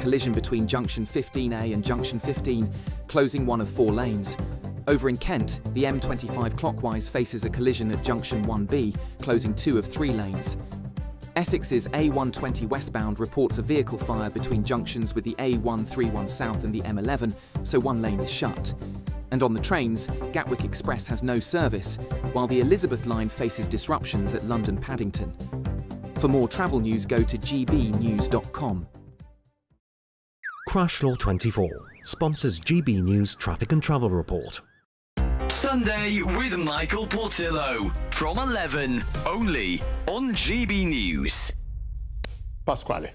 collision between junction 15A and junction 15, closing one of 4 lanes. Over in Kent, the M25 clockwise faces a collision at junction 1B, closing 2 of 3 lanes. Essex's A120 westbound reports a vehicle fire between junctions with the A131 south and the M11, so 1 lane is shut. And on the trains, Gatwick Express has no service, while the Elizabeth line faces disruptions at London Paddington. For more travel news, go to gbnews.com. Crash Law 24 sponsors GB News Traffic and Travel Report. Sunday with Michael Portillo from 11, only on GB News. Pasquale,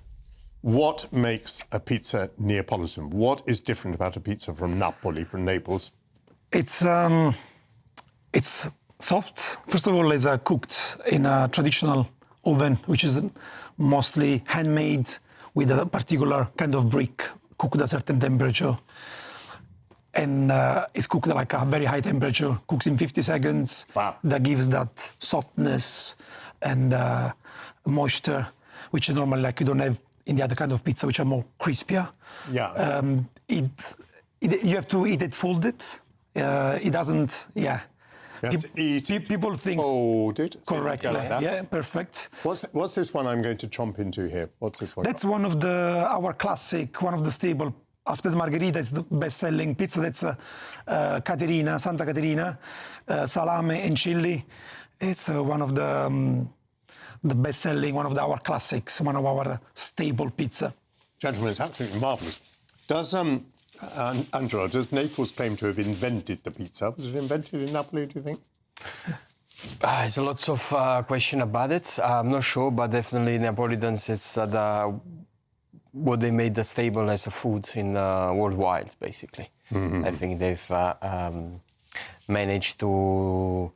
what makes a pizza Neapolitan? What is different about a pizza from Napoli, from Naples? It's soft. First of all, it's cooked in a traditional oven, which is mostly handmade with a particular kind of brick, cooked at a certain temperature. And it's cooked at like a very high temperature, cooks in 50 seconds. Wow. That gives that softness and moisture, which is normally like you don't have in the other kind of pizza, which are more crispier. Yeah. You have to eat it folded. It doesn't, yeah. You have to eat people think folded. correctly. Like Yeah, perfect. What's this one I'm going to chomp into here? What's this one? That's one of our classic, one of the staple. After the margherita, it's the best-selling pizza. That's Caterina, Santa Caterina, salame and chili. It's one of the best-selling, one of our classics, one of our staple pizza. Gentlemen, it's absolutely marvellous. Does Angelo, does Naples claim to have invented the pizza? Was it invented in Napoli, do you think? There's a lot of question about it. I'm not sure, but definitely Neapolitans, it's what they made the stable as a food in worldwide, basically. Mm-hmm. I think they've managed to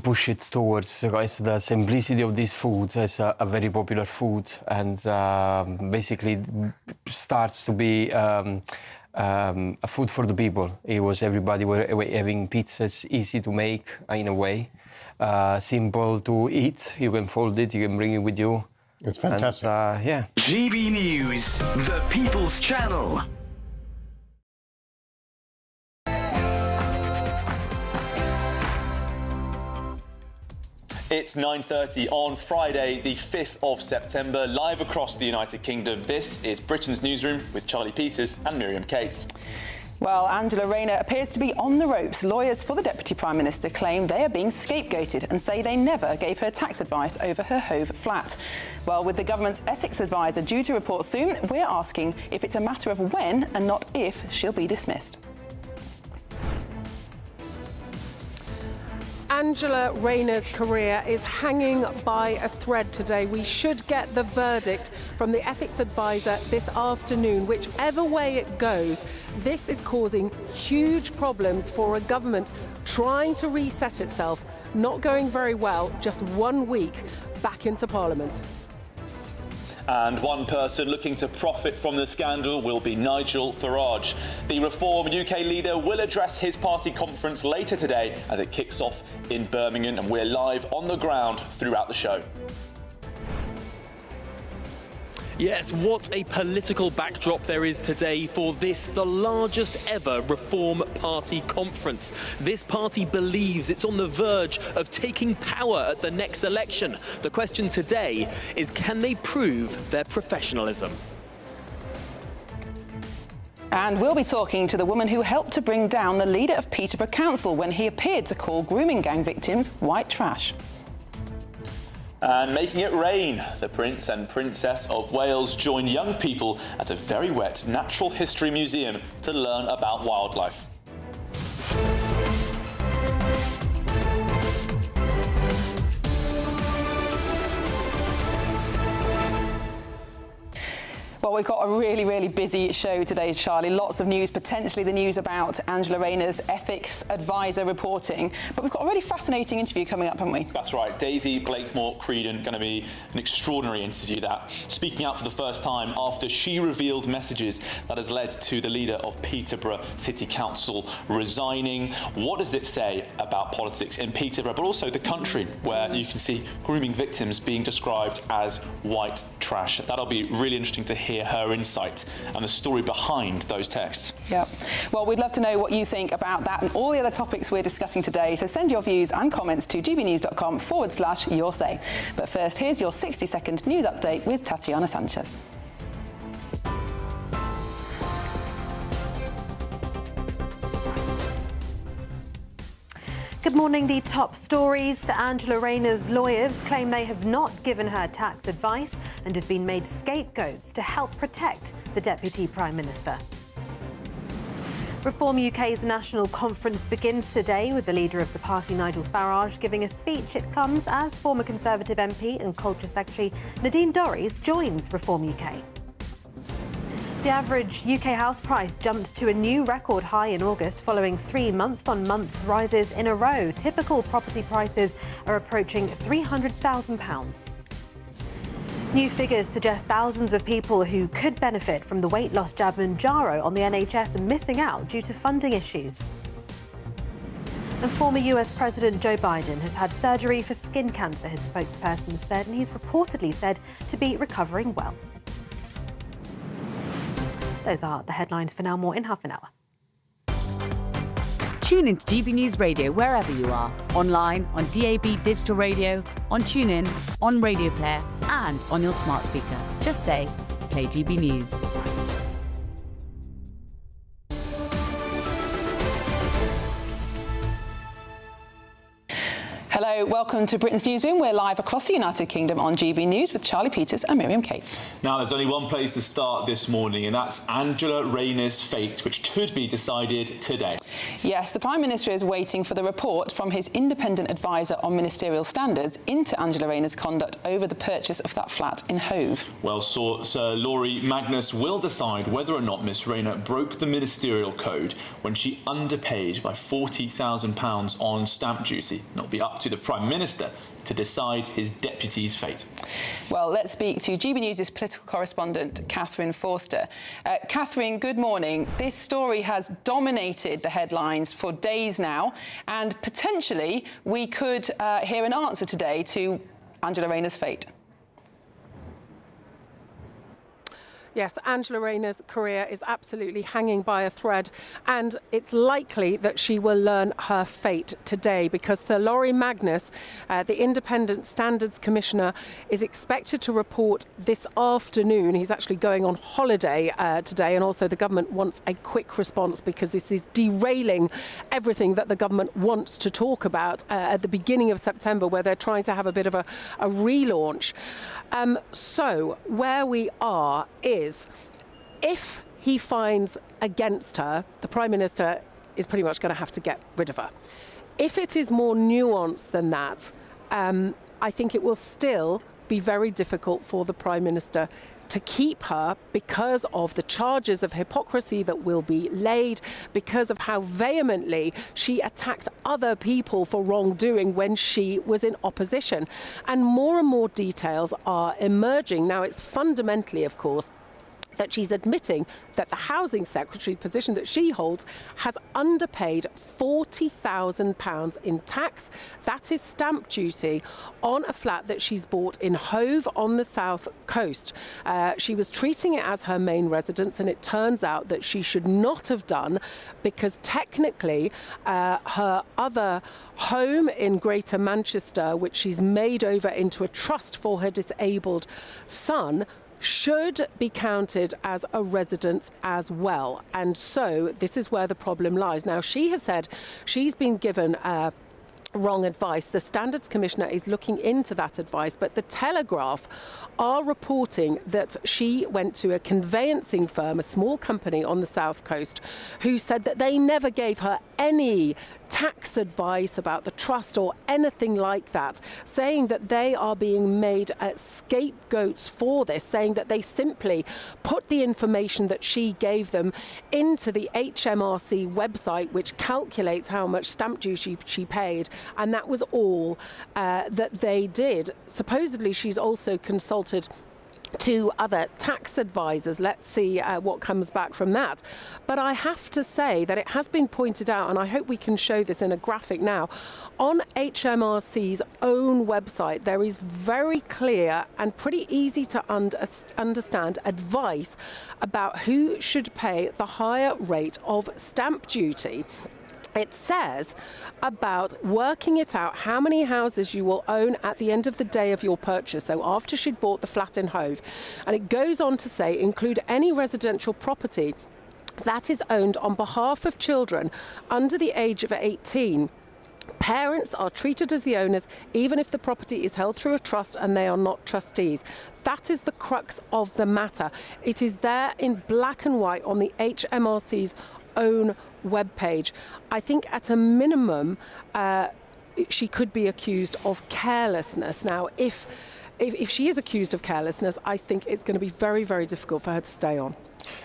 push it towards the simplicity of this food as a very popular food, and basically starts to be a food for the people. It was everybody were having pizzas, easy to make in a way, simple to eat. You can fold it, you can bring it with you. It's fantastic. And, yeah. GB News, the People's Channel. It's 9:30 on Friday, the 5th of September, live across the United Kingdom. This is Britain's Newsroom with Charlie Peters and Miriam Cates. Well, Angela Rayner appears to be on the ropes. Lawyers for the Deputy Prime Minister claim they are being scapegoated and say they never gave her tax advice over her Hove flat. Well, with the government's ethics advisor due to report soon, we're asking if it's a matter of when and not if she'll be dismissed. Angela Rayner's career is hanging by a thread today. We should get the verdict from the ethics advisor this afternoon. Whichever way it goes, this is causing huge problems for a government trying to reset itself, not going very well, just 1 week back into Parliament. And one person looking to profit from the scandal will be Nigel Farage. The Reform UK leader will address his party conference later today as it kicks off in Birmingham, and we're live on the ground throughout the show. Yes, what a political backdrop there is today for this, the largest ever Reform Party conference. This party believes it's on the verge of taking power at the next election. The question today is, can they prove their professionalism? And we'll be talking to the woman who helped to bring down the leader of Peterborough Council when he appeared to call grooming gang victims white trash. And making it rain, the Prince and Princess of Wales join young people at a very wet natural history museum to learn about wildlife. Well, we've got a really, really busy show today, Charlie. Lots of news, potentially the news about Angela Rayner's ethics advisor reporting. But we've got a really fascinating interview coming up, haven't we? That's right. Daisy Blakemore-Creedon, going to be an extraordinary interview, that. Speaking out for the first time after she revealed messages that has led to the leader of Peterborough City Council resigning. What does it say about politics in Peterborough, but also the country, where you can see grooming victims being described as white trash? That'll be really interesting to hear her insight and the story behind those texts. Yeah. Well, we'd love to know what you think about that and all the other topics we're discussing today. So send your views and comments to gbnews.com/your say. But first, here's your 60-second news update with Tatiana Sanchez. Good morning. The top stories. Angela Rayner's lawyers claim they have not given her tax advice and have been made scapegoats to help protect the Deputy Prime Minister. Reform UK's national conference begins today with the leader of the party, Nigel Farage, giving a speech. It comes as former Conservative MP and Culture Secretary Nadine Dorries joins Reform UK. The average UK house price jumped to a new record high in August following 3 month-on-month rises in a row. Typical property prices are approaching £300,000. New figures suggest thousands of people who could benefit from the weight loss jab Manjaro on the NHS are missing out due to funding issues. And former US President Joe Biden has had surgery for skin cancer, his spokesperson said, and he's reportedly said to be recovering well. Those are the headlines for now. More in half an hour. Tune into GB News Radio wherever you are. Online, on DAB digital radio, on TuneIn, on Radio Player and on your smart speaker. Just say, play GB News. Hello, welcome to Britain's Newsroom. We're live across the United Kingdom on GB News with Charlie Peters and Miriam Cates. Now, there's only one place to start this morning, and that's Angela Rayner's fate, which could be decided today. Yes, the Prime Minister is waiting for the report from his independent advisor on ministerial standards into Angela Rayner's conduct over the purchase of that flat in Hove. Well, Sir Laurie Magnus will decide whether or not Miss Rayner broke the ministerial code when she underpaid by £40,000 on stamp duty. And it'll be up to the Prime Minister to decide his deputy's fate. Well, let's speak to GB News' political correspondent, Catherine Forster. Catherine, good morning. This story has dominated the headlines for days now, and potentially we could hear an answer today to Angela Rayner's fate. Yes, Angela Rayner's career is absolutely hanging by a thread, and it's likely that she will learn her fate today because Sir Laurie Magnus, the Independent Standards Commissioner, is expected to report this afternoon. He's actually going on holiday today, and also the government wants a quick response because this is derailing everything that the government wants to talk about at the beginning of September, where they're trying to have a bit of a relaunch. So where we are is, if he finds against her, the Prime Minister is pretty much going to have to get rid of her. If it is more nuanced than that, I think it will still be very difficult for the Prime Minister to keep her because of the charges of hypocrisy that will be laid, because of how vehemently she attacked other people for wrongdoing when she was in opposition. And more details are emerging. Now, it's fundamentally, of course, that she's admitting that the Housing Secretary position that she holds has underpaid £40,000 in tax. That is stamp duty on a flat that she's bought in Hove on the south coast. She was treating it as her main residence, and it turns out that she should not have done, because technically her other home in Greater Manchester, which she's made over into a trust for her disabled son, should be counted as a residence as well. And so this is where the problem lies. Now, she has said she's been given wrong advice. The Standards Commissioner is looking into that advice, but the Telegraph are reporting that she went to a conveyancing firm, a small company on the south coast, who said that they never gave her any tax advice about the trust or anything like that, saying that they are being made scapegoats for this, saying that they simply put the information that she gave them into the HMRC website, which calculates how much stamp duty she paid, and that was all that they did. Supposedly, she's also consulted to other tax advisors. Let's see what comes back from that. But I have to say that it has been pointed out, and I hope we can show this in a graphic now, on HMRC's own website there is very clear and pretty easy to understand advice about who should pay the higher rate of stamp duty. It says about working it out how many houses you will own at the end of the day of your purchase, so after she'd bought the flat in Hove. And it goes on to say include any residential property that is owned on behalf of children under the age of 18. Parents are treated as the owners even if the property is held through a trust and they are not trustees. That is the crux of the matter. It is there in black and white on the HMRC's own webpage. I think at a minimum she could be accused of carelessness. Now, if she is accused of carelessness, I think it's going to be very, very difficult for her to stay on.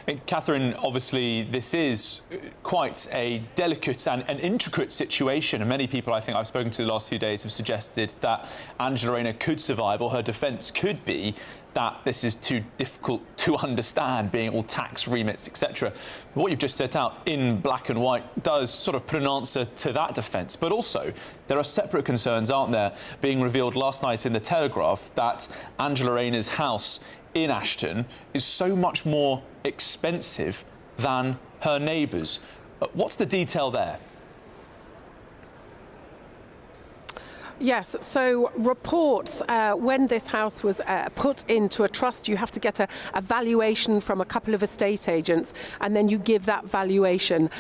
And Catherine, obviously this is quite a delicate and an intricate situation, and many people I think I've spoken to the last few days have suggested that Angela Rayner could survive, or her defence could be that this is too difficult to understand, being all tax remits, etc. What you've just set out in black and white does sort of put an answer to that defence. But also, there are separate concerns, aren't there, being revealed last night in the Telegraph, that Angela Rayner's house in Ashton is so much more expensive than her neighbours. What's the detail there? Yes, so reports, when this house was put into a trust, you have to get a valuation from a couple of estate agents, and then you give that valuation.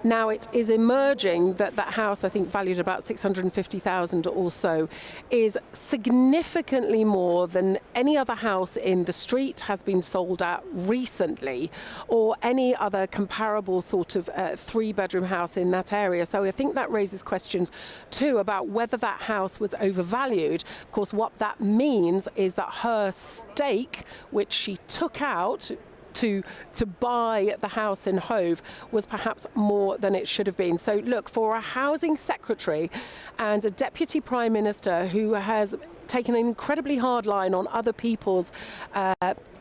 Now, it is emerging that that house, I think valued about 650,000 or so, is significantly more than any other house in the street has been sold at recently, or any other comparable sort of three-bedroom house in that area. So I think that raises questions too about whether that house was overvalued. Of course, what that means is that her stake, which she took out to buy the house in Hove, was perhaps more than it should have been. So look, for a housing secretary and a deputy prime minister who has taken an incredibly hard line on other people's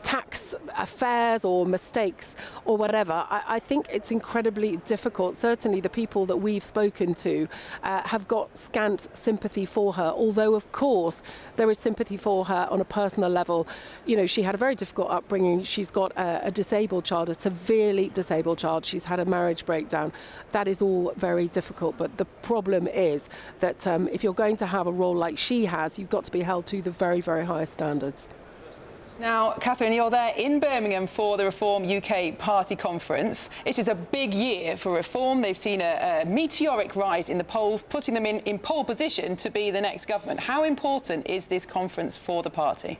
tax affairs or mistakes or whatever, I think it's incredibly difficult. Certainly the people that we've spoken to have got scant sympathy for her, although of course there is sympathy for her on a personal level. You know, she had a very difficult upbringing. She's got a disabled child, a severely disabled child. She's had a marriage breakdown. That is all very difficult, but the problem is that if you're going to have a role like she has, you've got to be held to the very, very highest standards. Now, Catherine, you're there in Birmingham for the Reform UK Party Conference. It is a big year for Reform. They've seen a meteoric rise in the polls, putting them in pole position to be the next government. How important is this conference for the party?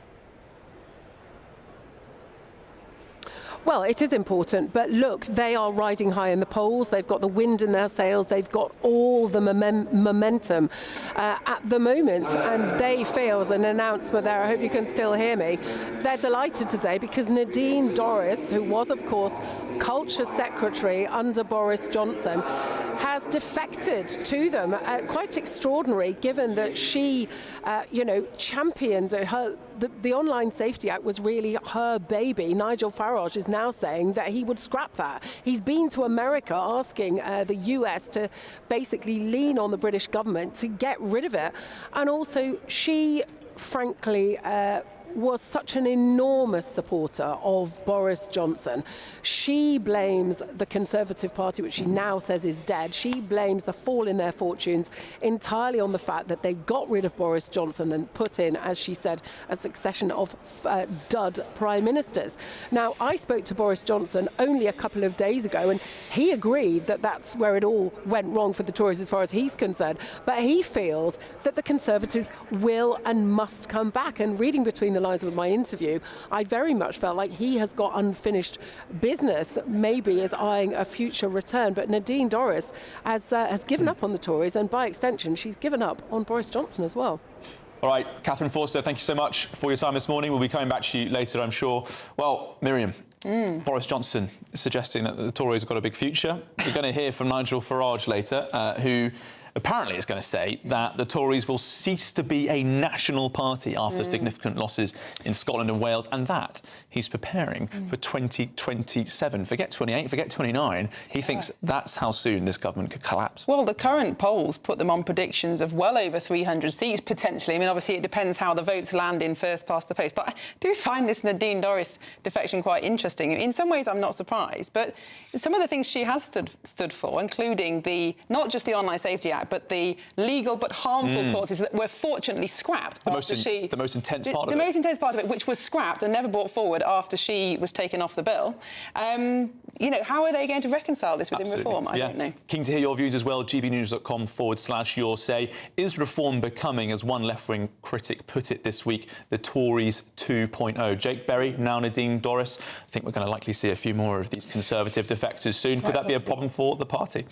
Well, it is important, but look, they are riding high in the polls. They've got the wind in their sails. They've got all the momentum at the moment, and they feel, as an announcement there, I hope you can still hear me, they're delighted today because Nadine Dorries, who was, of course, Culture Secretary under Boris Johnson, has defected to them. Quite extraordinary, given that she, championed the Online Safety Act was really her baby. Nigel Farage is now saying that he would scrap that. He's been to America asking the US to basically lean on the British government to get rid of it. And also, she, frankly, was such an enormous supporter of Boris Johnson. She blames the Conservative Party, which she now says is dead. She blames the fall in their fortunes entirely on the fact that they got rid of Boris Johnson and put in, as she said, a succession of dud prime ministers. Now, I spoke to Boris Johnson only a couple of days ago, and he agreed that that's where it all went wrong for the Tories as far as he's concerned. But he feels that the Conservatives will and must come back. And reading between the lines with my interview, I very much felt like he has got unfinished business, maybe is eyeing a future return. But Nadine Dorries has given up on the Tories, and by extension, she's given up on Boris Johnson as well. All right, Catherine Forster, thank you so much for your time this morning. We'll be coming back to you later, I'm sure. Well, Miriam, Boris Johnson is suggesting that the Tories have got a big future. We're going to hear from Nigel Farage later, who apparently is going to say that the Tories will cease to be a national party after significant losses in Scotland and Wales, and that he's preparing for 2027. Forget 28, forget 29. He thinks that's how soon this government could collapse. Well, the current polls put them on predictions of well over 300 seats, potentially. I mean, obviously, it depends how the votes land in first past the post. But I do find this Nadine Dorries defection quite interesting. In some ways, I'm not surprised. But some of the things she has stood for, including not just the Online Safety Act, but the legal but harmful clauses that were fortunately scrapped. The most intense part of it. The most intense part of it, which was scrapped and never brought forward after she was taken off the bill. You know, how are they going to reconcile this within reform? I don't know. Keen to hear your views as well. gbnews.com/your say. Is reform becoming, as one left-wing critic put it this week, the Tories 2.0? Jake Berry, now Nadine Dorries. I think we're going to likely see a few more of these Conservative defectors soon. Could that be a problem for the party?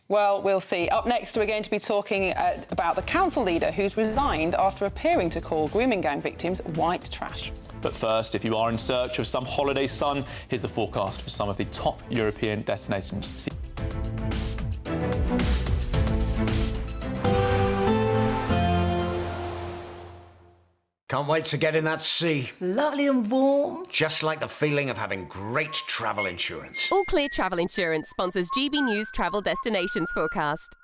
Well, we'll see. Up next, we're going to be talking about the council leader who's resigned after appearing to call grooming gang victims white trash. But first, if you are in search of some holiday sun, here's the forecast for some of the top European destinations. Can't wait to get in that sea. Lovely and warm. Just like the feeling of having great travel insurance. All Clear Travel Insurance sponsors GB News Travel Destinations forecast.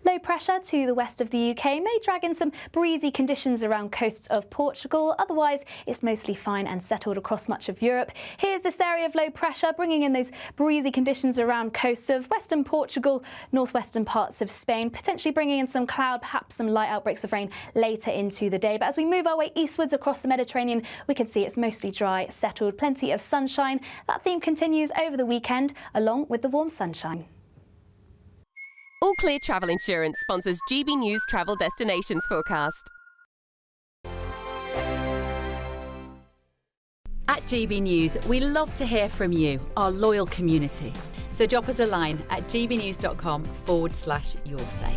Low pressure to the west of the UK may drag in some breezy conditions around coasts of Portugal. Otherwise, it's mostly fine and settled across much of Europe. Here's this area of low pressure bringing in those breezy conditions around coasts of western Portugal, northwestern parts of Spain, potentially bringing in some cloud, perhaps some light outbreaks of rain later into the day. But as we move our way eastwards across the Mediterranean, we can see it's mostly dry, settled, plenty of sunshine. That theme continues over the weekend, along with the warm sunshine. All Clear Travel Insurance sponsors GB News Travel Destinations forecast. At GB News, we love to hear from you, our loyal community. So drop us a line at gbnews.com/your say.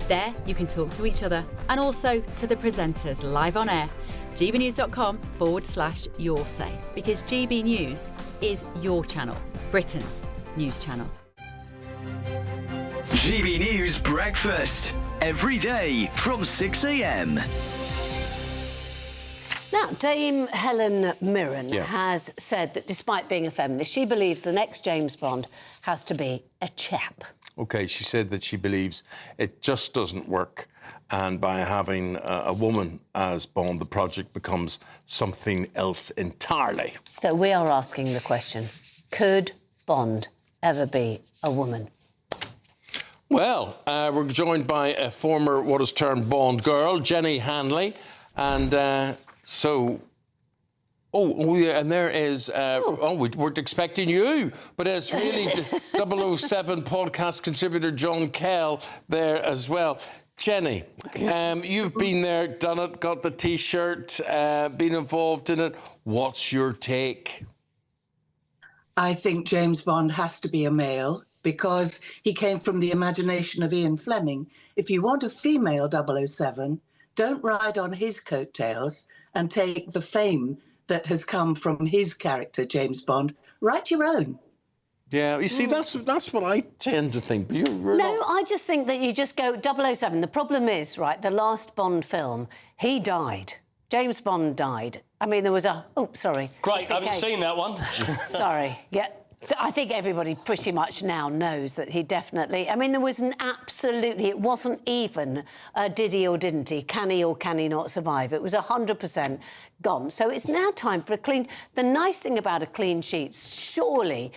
There you can talk to each other and also to the presenters live on air. gbnews.com/your say, because GB News is your channel, Britain's news channel. GB News Breakfast, every day from 6 a.m. Now, Dame Helen Mirren has said that despite being a feminist, she believes the next James Bond has to be a chap. OK, she said that she believes it just doesn't work, and by having a woman as Bond, the project becomes something else entirely. So we are asking the question, could Bond ever be a woman? Well, we're joined by a former what is termed Bond girl, Jenny Hanley, and and there is, we weren't expecting you, but it's really 007 podcast contributor John Kell there as well. Jenny, you've been there, done it, got the T-shirt, been involved in it. What's your take? I think James Bond has to be a male, because he came from the imagination of Ian Fleming. If you want a female 007, don't ride on his coattails and take the fame that has come from his character, James Bond. Write your own. Yeah, you see, that's what I tend to think. But No, I just think that you just go 007. The problem is, right, the last Bond film, he died. James Bond died. I mean, there was a... Oh, sorry. Great, I haven't seen that one. Sorry, yeah. I think everybody pretty much now knows that he definitely... I mean, there was an absolutely... It wasn't even did he or didn't he, can he or can he not survive. It was 100% gone. So it's now time for a clean... The nice thing about a clean sheet, surely,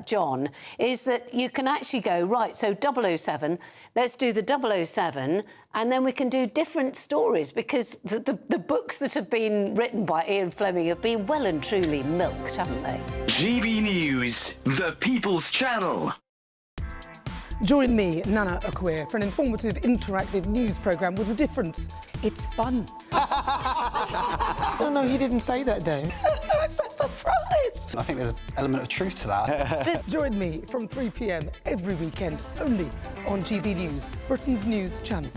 John, is that you can actually go, right, so 007, let's do the 007, and then we can do different stories, because the books that have been written by Ian Fleming have been well and truly milked, haven't they? GB News, the People's Channel. Join me, Nana Akwe, for an informative, interactive news programme with a difference. It's fun. No, he didn't say that, Dave. I'm so surprised. I think there's an element of truth to that. Join me from 3 p.m. every weekend, only on GB News, Britain's news channel.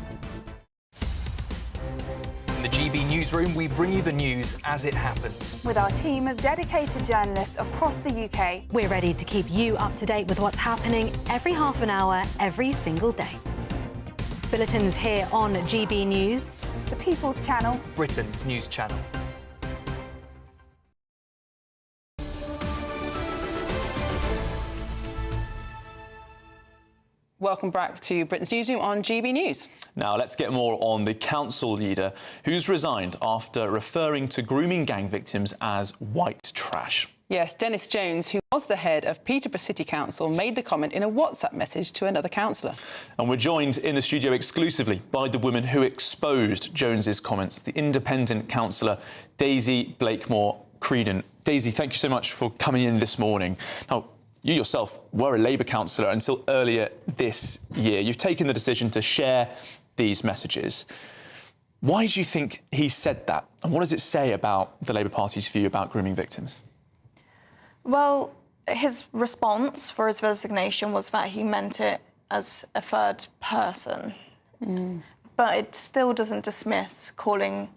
In the GB Newsroom, we bring you the news as it happens. With our team of dedicated journalists across the UK. We're ready to keep you up to date with what's happening every half an hour, every single day. Bulletins here on GB News. The People's Channel. Britain's news channel. Welcome back to Britain's Newsroom on GB News. Now, let's get more on the council leader who's resigned after referring to grooming gang victims as white trash. Yes, Dennis Jones, who was the head of Peterborough City Council, made the comment in a WhatsApp message to another councillor. And we're joined in the studio exclusively by the woman who exposed Jones's comments, the independent councillor Daisy Blakemore-Creedon. Daisy, thank you so much for coming in this morning. Now, you yourself were a Labour councillor until earlier this year. You've taken the decision to share these messages. Why do you think he said that? And what does it say about the Labour Party's view about grooming victims? Well, his response for his resignation was that he meant it as a third person. But it still doesn't dismiss calling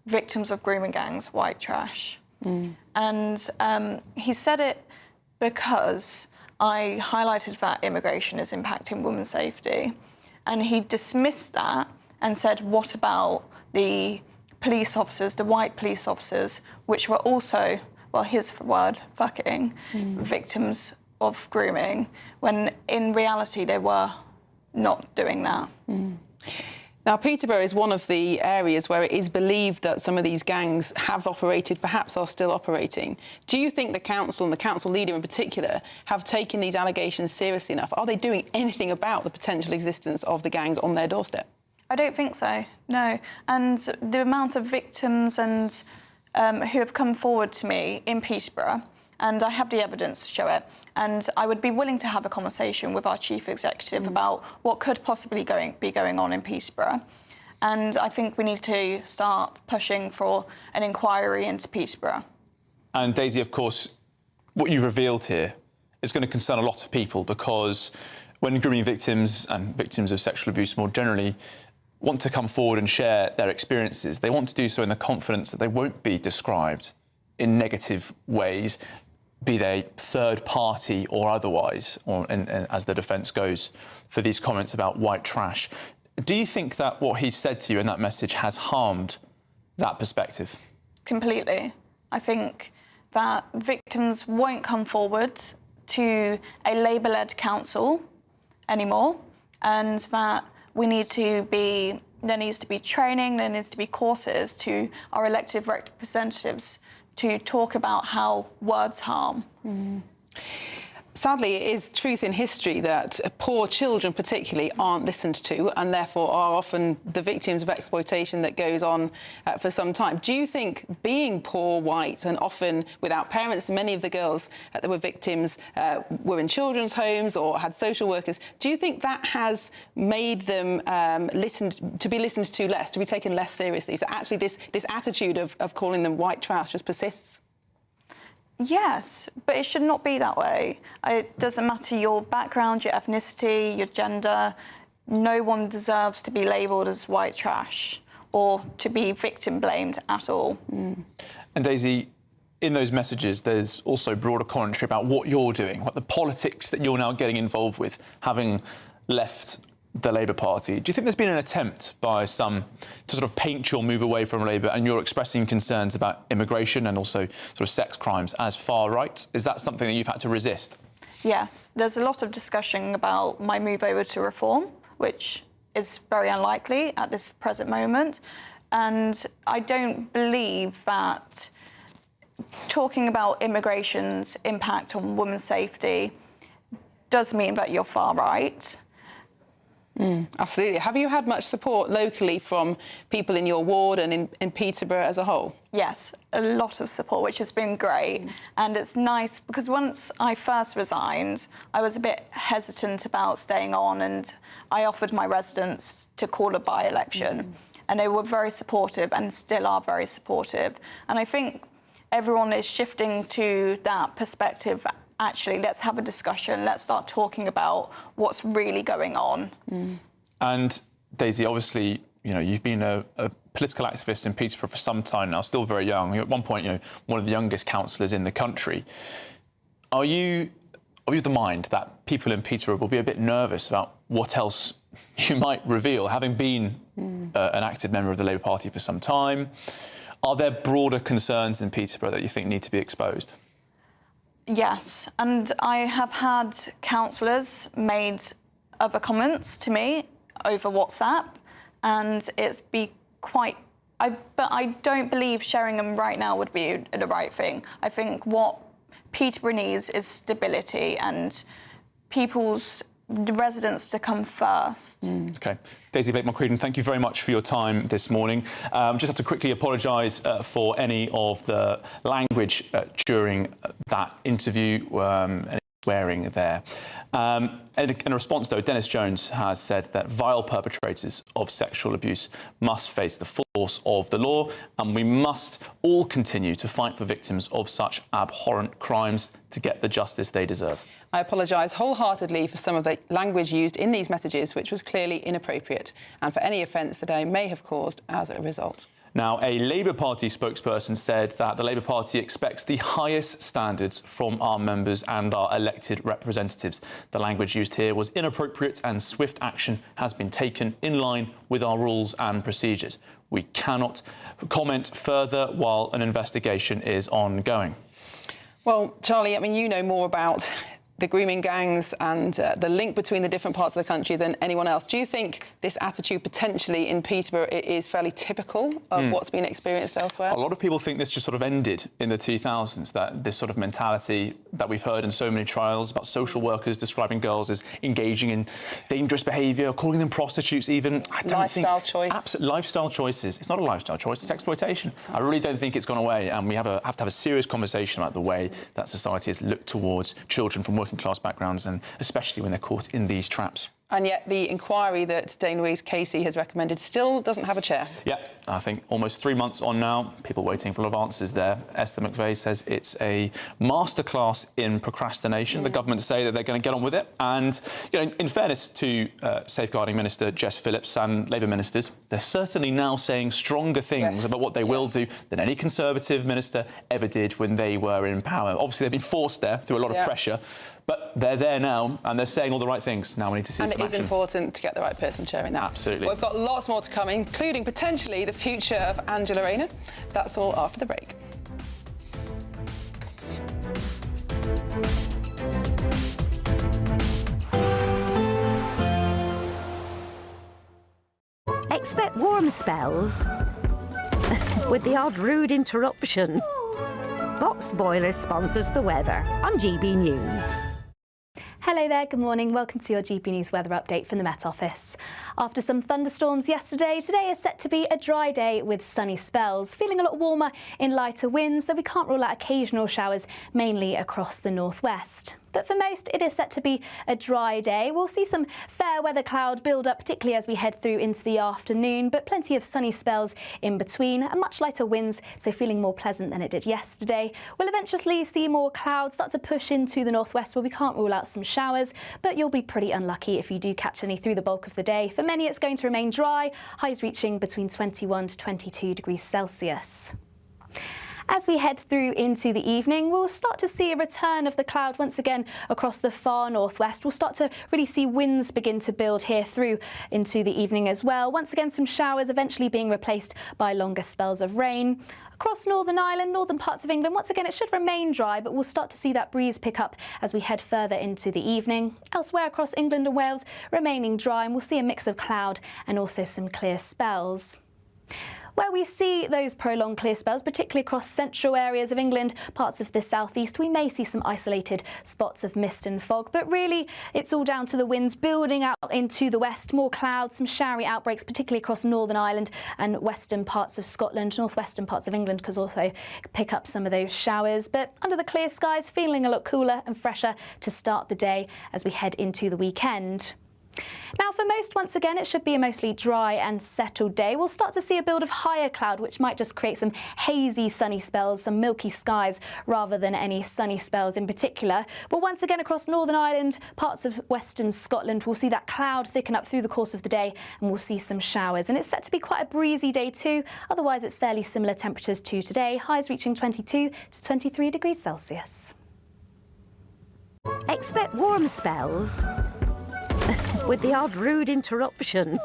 victims of grooming gangs white trash. And he said it because I highlighted that immigration is impacting women's safety. And he dismissed that and said, what about the police officers, the white police officers, which were also, well, his word, fucking, victims of grooming, when in reality they were not doing that. Now, Peterborough is one of the areas where it is believed that some of these gangs have operated, perhaps are still operating. Do you think the council, and the council leader in particular, have taken these allegations seriously enough? Are they doing anything about the potential existence of the gangs on their doorstep? I don't think so, no. And the amount of victims and who have come forward to me in Peterborough, and I have the evidence to show it, and I would be willing to have a conversation with our chief executive about what could possibly be going on in Peterborough. And I think we need to start pushing for an inquiry into Peterborough. And Daisy, of course, what you've revealed here is going to concern a lot of people, because when grooming victims and victims of sexual abuse more generally want to come forward and share their experiences, they want to do so in the confidence that they won't be described in negative ways, be they third party or otherwise, or as the defence goes for these comments about white trash. Do you think that what he said to you in that message has harmed that perspective? Completely. I think that victims won't come forward to a Labour-led council anymore, and that there needs to be training, there needs to be courses to our elected representatives to talk about how words harm. Sadly, it is truth in history that poor children particularly aren't listened to and therefore are often the victims of exploitation that goes on for some time. Do you think being poor, white and often without parents, many of the girls that were victims were in children's homes or had social workers, do you think that has made them listened to less, to be taken less seriously? So actually this attitude of calling them white trash just persists? Yes, but it should not be that way. It doesn't matter your background, your ethnicity, your gender. No one deserves to be labelled as white trash or to be victim blamed at all. And Daisy, in those messages, there's also broader commentary about what you're doing, what the politics that you're now getting involved with, having left the Labour Party. Do you think there's been an attempt by some to sort of paint your move away from Labour, and you're expressing concerns about immigration and also sort of sex crimes as far right? Is that something that you've had to resist? Yes, there's a lot of discussion about my move over to Reform, which is very unlikely at this present moment. And I don't believe that talking about immigration's impact on women's safety does mean that you're far right. Absolutely. Have you had much support locally from people in your ward and in Peterborough as a whole? Yes, a lot of support, which has been great. And it's nice because once I first resigned, I was a bit hesitant about staying on, and I offered my residents to call a by-election. and they were very supportive and still are very supportive. And I think everyone is shifting to that perspective. Actually, let's have a discussion. Let's start talking about what's really going on. And Daisy, obviously, you've been a political activist in Peterborough for some time now, still very young. At one point, one of the youngest councillors in the country. Are you of the mind that people in Peterborough will be a bit nervous about what else you might reveal, having been an active member of the Labour Party for some time? Are there broader concerns in Peterborough that you think need to be exposed? Yes, and I have had councillors made other comments to me over WhatsApp, and it's be quite... but I don't believe sharing them right now would be the right thing. I think what Peterborough needs is stability and the residents to come first. OK. Daisy Blakemore-Creedon, thank you very much for your time this morning. Just have to quickly apologise for any of the language during that interview, any swearing there. In response, though, Dennis Jones has said that vile perpetrators of sexual abuse must face the force of the law, and we must all continue to fight for victims of such abhorrent crimes to get the justice they deserve. I apologise wholeheartedly for some of the language used in these messages, which was clearly inappropriate, and for any offence that I may have caused as a result. Now, a Labour Party spokesperson said that the Labour Party expects the highest standards from our members and our elected representatives. The language used here was inappropriate and swift action has been taken in line with our rules and procedures. We cannot comment further while an investigation is ongoing. Well, Charlie, I mean, you know more about the grooming gangs and the link between the different parts of the country than anyone else. Do you think this attitude potentially in Peterborough is fairly typical of what's been experienced elsewhere? A lot of people think this just sort of ended in the 2000s, that this sort of mentality that we've heard in so many trials about social workers describing girls as engaging in dangerous behaviour, calling them prostitutes even. I don't lifestyle choice. Lifestyle choices. It's not a lifestyle choice, it's exploitation. I really don't think it's gone away, and we have to have a serious conversation about the way that society has looked towards children from working class backgrounds, and especially when they're caught in these traps. And yet the inquiry that Dame Louise Casey has recommended still doesn't have a chair. Yeah, I think almost 3 months on now, people waiting for a lot of answers there. Esther McVeigh says it's a masterclass in procrastination. The government say that they're going to get on with it. And, in fairness to Safeguarding Minister Jess Phillips and Labour ministers, they're certainly now saying stronger things about what they will do than any Conservative minister ever did when they were in power. Obviously, they've been forced there through a lot of pressure. But they're there now, and they're saying all the right things. Now we need to see some action. And it is important to get the right person chairing that. Absolutely. Well, we've got lots more to come, including potentially the future of Angela Rayner. That's all after the break. Expect warm spells with the odd rude interruption. Boxed Boilers sponsors the weather on GB News. Hello there, good morning. Welcome to your GB News weather update from the Met Office. After some thunderstorms yesterday, today is set to be a dry day with sunny spells. Feeling a lot warmer in lighter winds, though we can't rule out occasional showers, mainly across the northwest. But for most, it is set to be a dry day. We'll see some fair weather cloud build up, particularly as we head through into the afternoon, but plenty of sunny spells in between and much lighter winds, so feeling more pleasant than it did yesterday. We'll eventually see more clouds start to push into the northwest, where we can't rule out some showers, but you'll be pretty unlucky if you do catch any through the bulk of the day. For many, it's going to remain dry, highs reaching between 21 to 22 degrees Celsius. As we head through into the evening, we'll start to see a return of the cloud once again across the far northwest. We'll start to really see winds begin to build here through into the evening as well. Once again, some showers eventually being replaced by longer spells of rain. Across Northern Ireland, northern parts of England, once again, it should remain dry, but we'll start to see that breeze pick up as we head further into the evening. Elsewhere across England and Wales, remaining dry, and we'll see a mix of cloud and also some clear spells. Where we see those prolonged clear spells, particularly across central areas of England, parts of the southeast, we may see some isolated spots of mist and fog, but really it's all down to the winds building out into the west, more clouds, some showery outbreaks, particularly across Northern Ireland and western parts of Scotland. Northwestern parts of England could also pick up some of those showers, but under the clear skies, feeling a lot cooler and fresher to start the day as we head into the weekend. Now, for most, once again, it should be a mostly dry and settled day. We'll start to see a build of higher cloud, which might just create some hazy sunny spells, some milky skies, rather than any sunny spells in particular. But once again, across Northern Ireland, parts of western Scotland, we'll see that cloud thicken up through the course of the day, and we'll see some showers. And it's set to be quite a breezy day too. Otherwise, it's fairly similar temperatures to today, highs reaching 22 to 23 degrees Celsius. Expect warm spells with the odd rude interruption.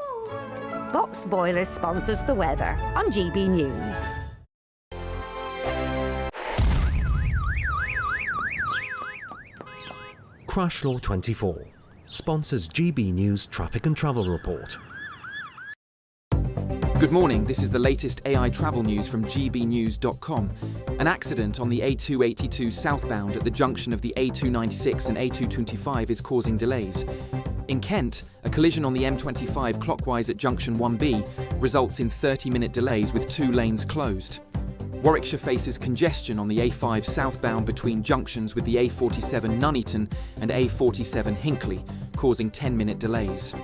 Boxed Boilers sponsors the weather on GB News. Crash Law 24 sponsors GB News Traffic and Travel Report. Good morning, this is the latest AI travel news from gbnews.com. An accident on the A282 southbound at the junction of the A296 and A225 is causing delays. In Kent, a collision on the M25 clockwise at junction 1B results in 30-minute delays with 2 lanes closed. Warwickshire faces congestion on the A5 southbound between junctions with the A47 Nuneaton and A47 Hinckley, causing 10-minute delays.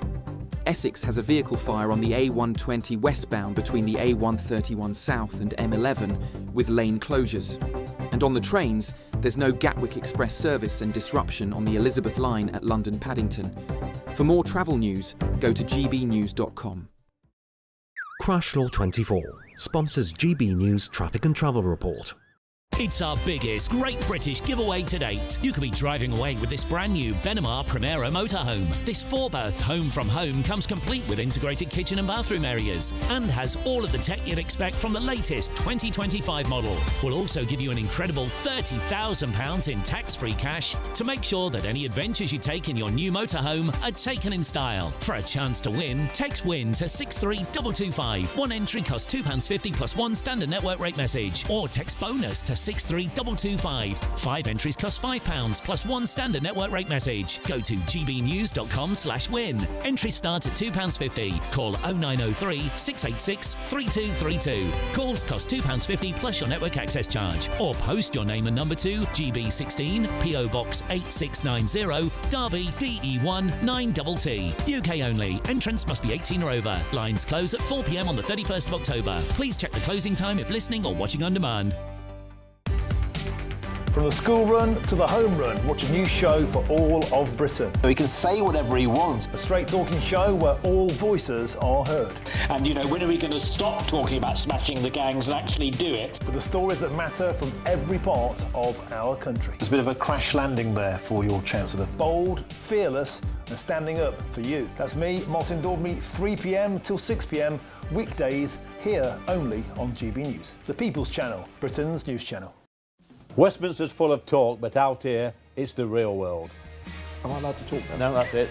Essex has a vehicle fire on the A120 westbound between the A131 South and M11 with lane closures. And on the trains, there's no Gatwick Express service and disruption on the Elizabeth line at London Paddington. For more travel news, go to gbnews.com. Crash Law 24 sponsors GB News Traffic and Travel Report. It's our biggest Great British giveaway to date. You could be driving away with this brand new Benamar Primera motorhome. This 4-berth home from home comes complete with integrated kitchen and bathroom areas and has all of the tech you'd expect from the latest 2025 model. We'll also give you an incredible £30,000 in tax-free cash to make sure that any adventures you take in your new motorhome are taken in style. For a chance to win, text WIN to 63225. One entry costs £2.50 plus one standard network rate message, or text BONUS to 63225. 5 entries cost £5 plus one standard network rate message. Go to gbnews.com/win. Entries start at £2.50. Call 0903 686 3232. Calls cost £2.50 plus your network access charge. Or post your name and number to GB16 PO Box 8690 Derby DE1 9TT. UK only. Entrance must be 18 or over. Lines close at 4 p.m. on the 31st of October. Please check the closing time if listening or watching on demand. From the school run to the home run, watch a new show for all of Britain. He can say whatever he wants. A straight talking show where all voices are heard. And, you know, when are we going to stop talking about smashing the gangs and actually do it? With the stories that matter from every part of our country. There's a bit of a crash landing there for your Chancellor. Bold, fearless and standing up for you. That's me, Martin Dordme, 3 p.m. till 6 p.m, weekdays, here only on GB News. The People's Channel, Britain's news channel. Westminster's full of talk, but out here, it's the real world. Am I allowed to talk now? No, that's it.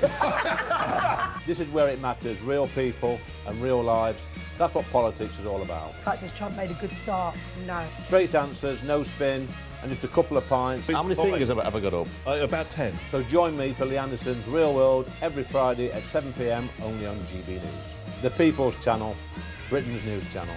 This is where it matters, real people and real lives. That's what politics is all about. The fact is Trump made a good start, no. Straight answers, no spin, and just a couple of pints. How many fingers have I got up? About 10. So join me for Lee Anderson's Real World every Friday at 7 p.m, only on GB News. The People's Channel, Britain's news channel.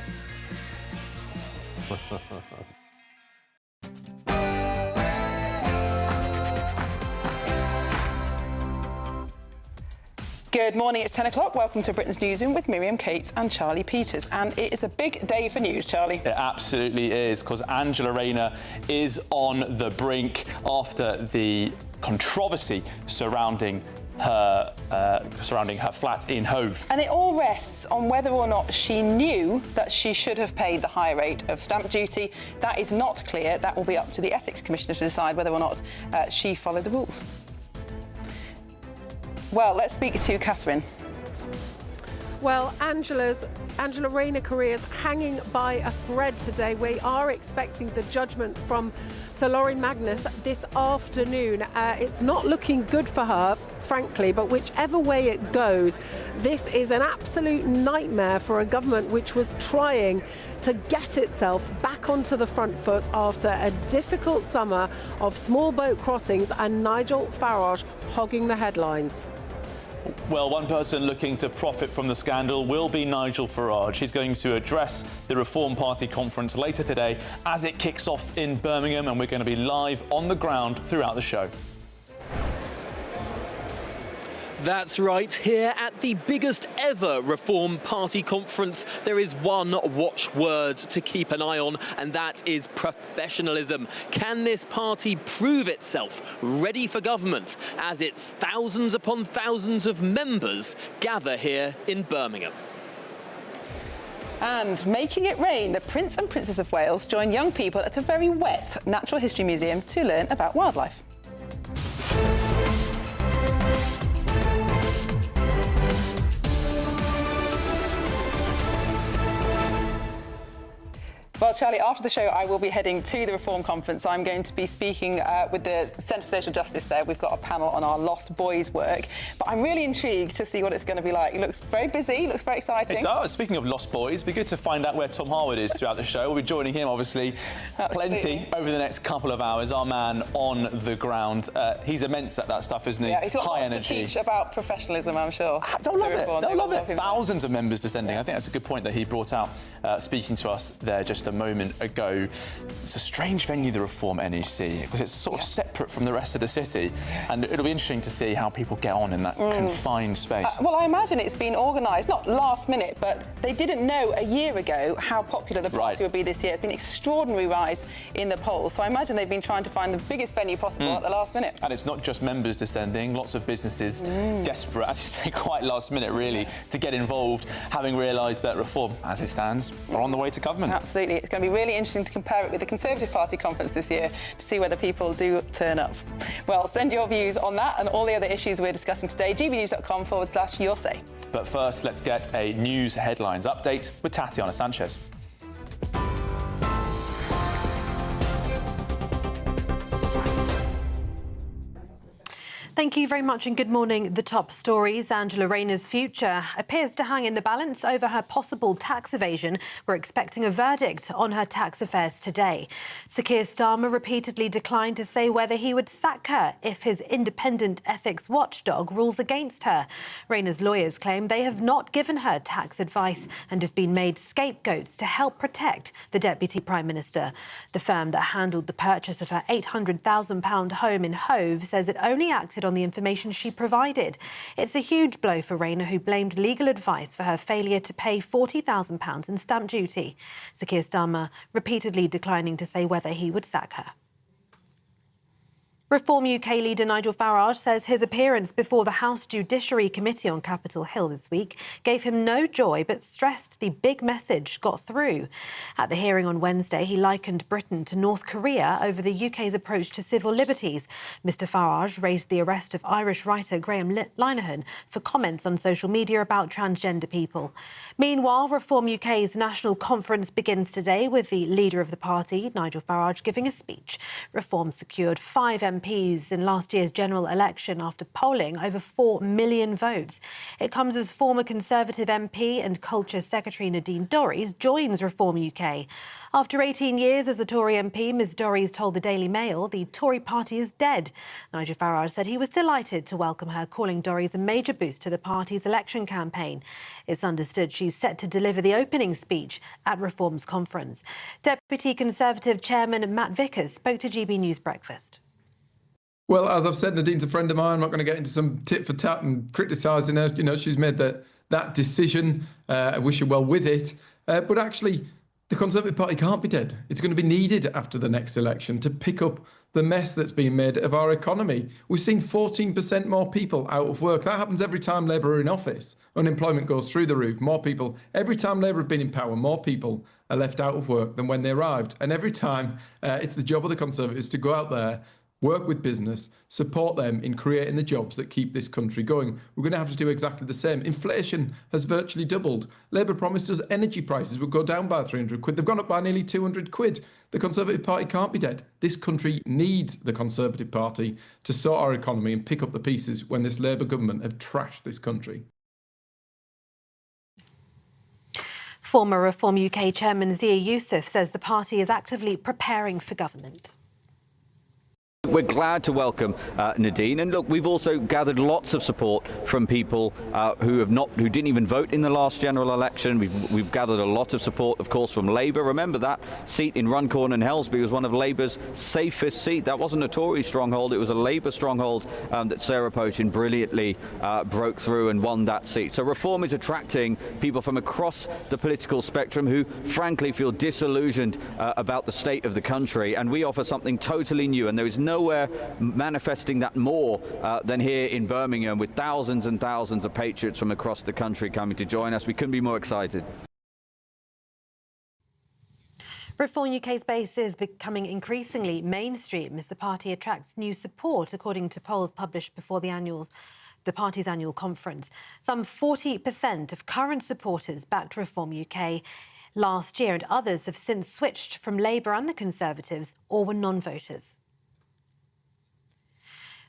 Good morning, it's 10 o'clock. Welcome to Britain's Newsroom with Miriam Cates and Charlie Peters. And it is a big day for news, Charlie. It absolutely is, because Angela Rayner is on the brink after the controversy surrounding her flat in Hove. And it all rests on whether or not she knew that she should have paid the higher rate of stamp duty. That is not clear. That will be up to the Ethics Commissioner to decide whether or not she followed the rules. Well, let's speak to Catherine. Well, Angela Rayner career is hanging by a thread today. We are expecting the judgment from Sir Lauren Magnus this afternoon. It's not looking good for her, frankly, but whichever way it goes, this is an absolute nightmare for a government which was trying to get itself back onto the front foot after a difficult summer of small boat crossings and Nigel Farage hogging the headlines. Well, one person looking to profit from the scandal will be Nigel Farage. He's going to address the Reform Party conference later today as it kicks off in Birmingham, and we're going to be live on the ground throughout the show. That's right, here at the biggest ever Reform Party conference, there is one watchword to keep an eye on, and that is professionalism. Can this party prove itself ready for government as its thousands upon thousands of members gather here in Birmingham? And making it rain, the Prince and Princess of Wales join young people at a very wet Natural History Museum to learn about wildlife. Well, Charlie, after the show, I will be heading to the Reform Conference. I'm going to be speaking with the Centre for Social Justice there. We've got a panel on our Lost Boys work. But I'm really intrigued to see what it's going to be like. It looks very busy, looks very exciting. It does. Speaking of Lost Boys, it'd be good to find out where Tom Harwood is throughout the show. We'll be joining him, obviously, plenty over the next couple of hours. Our man on the ground. He's immense at that stuff, isn't he? Yeah, he's got high lots energy. to teach about professionalism, I'm sure. They'll love it. They'll love it. Thousands of members descending. I think that's a good point that he brought out, speaking to us there just a moment ago. It's a strange venue, the Reform NEC, because it's sort of separate from the rest of the city, and it'll be interesting to see how people get on in that confined space. Well, I imagine it's been organised, not last minute, but they didn't know a year ago how popular the party would be this year. It's been an extraordinary rise in the polls, so I imagine they've been trying to find the biggest venue possible at the last minute. And it's not just members descending, lots of businesses desperate, as you say, quite last minute really, to get involved, having realised that Reform, as it stands, are on the way to government. Absolutely. It's going to be really interesting to compare it with the Conservative Party conference this year to see whether people do turn up. Well, send your views on that and all the other issues we're discussing today, gbnews.com/your say. But first, let's get a news headlines update with Tatiana Sanchez. Thank you very much and good morning. The top stories. Angela Rayner's future appears to hang in the balance over her possible tax evasion. We're expecting a verdict on her tax affairs today. Sir Keir Starmer repeatedly declined to say whether he would sack her if his independent ethics watchdog rules against her. Rayner's lawyers claim they have not given her tax advice and have been made scapegoats to help protect the Deputy Prime Minister. The firm that handled the purchase of her £800,000 home in Hove says it only acted on the information she provided. It's a huge blow for Rayner, who blamed legal advice for her failure to pay £40,000 in stamp duty. Sir Keir Starmer repeatedly declining to say whether he would sack her. Reform UK leader Nigel Farage says his appearance before the House Judiciary Committee on Capitol Hill this week gave him no joy, but stressed the big message got through. At the hearing on Wednesday, he likened Britain to North Korea over the UK's approach to civil liberties. Mr Farage raised the arrest of Irish writer Graham Linehan for comments on social media about transgender people. Meanwhile, Reform UK's national conference begins today with the leader of the party, Nigel Farage, giving a speech. Reform secured 5 MPs in last year's general election after polling over 4 million votes. It comes as former Conservative MP and Culture Secretary Nadine Dorries joins Reform UK. After 18 years as a Tory MP, Ms Dorries told the Daily Mail the Tory party is dead. Nigel Farage said he was delighted to welcome her, calling Dorries a major boost to the party's election campaign. It's understood she's set to deliver the opening speech at Reform's conference. Deputy Conservative Chairman Matt Vickers spoke to GB News Breakfast. Well, as I've said, Nadine's a friend of mine. I'm not going to get into some tit for tat and criticising her. You know, she's made that decision. I wish her well with it. But actually, the Conservative Party can't be dead. It's going to be needed after the next election to pick up the mess that's been made of our economy. We've seen 14% more people out of work. That happens every time Labour are in office. Unemployment goes through the roof. More people, every time Labour have been in power, more people are left out of work than when they arrived. And every time it's the job of the Conservatives to go out there, work with business, support them in creating the jobs that keep this country going. We're going to have to do exactly the same. Inflation has virtually doubled. Labour promised us energy prices would go down by 300 quid. They've gone up by nearly 200 quid. The Conservative Party can't be dead. This country needs the Conservative Party to sort our economy and pick up the pieces when this Labour government have trashed this country. Former Reform UK Chairman Zia Youssef says the party is actively preparing for government. We're glad to welcome Nadine, and look, we've also gathered lots of support from people who didn't even vote in the last general election. We've gathered a lot of support, of course, from Labour. Remember that seat in Runcorn and Helsby was one of Labour's safest seats. That wasn't a Tory stronghold; it was a Labour stronghold that Sarah Pochin brilliantly broke through and won that seat. So reform is attracting people from across the political spectrum who, frankly, feel disillusioned about the state of the country, and we offer something totally new, and there is nowhere manifesting that more than here in Birmingham, with thousands and thousands of patriots from across the country coming to join us. We couldn't be more excited. Reform UK's base is becoming increasingly mainstream as the party attracts new support, according to polls published before the party's annual conference. Some 40% of current supporters backed Reform UK last year, and others have since switched from Labour and the Conservatives or were non-voters.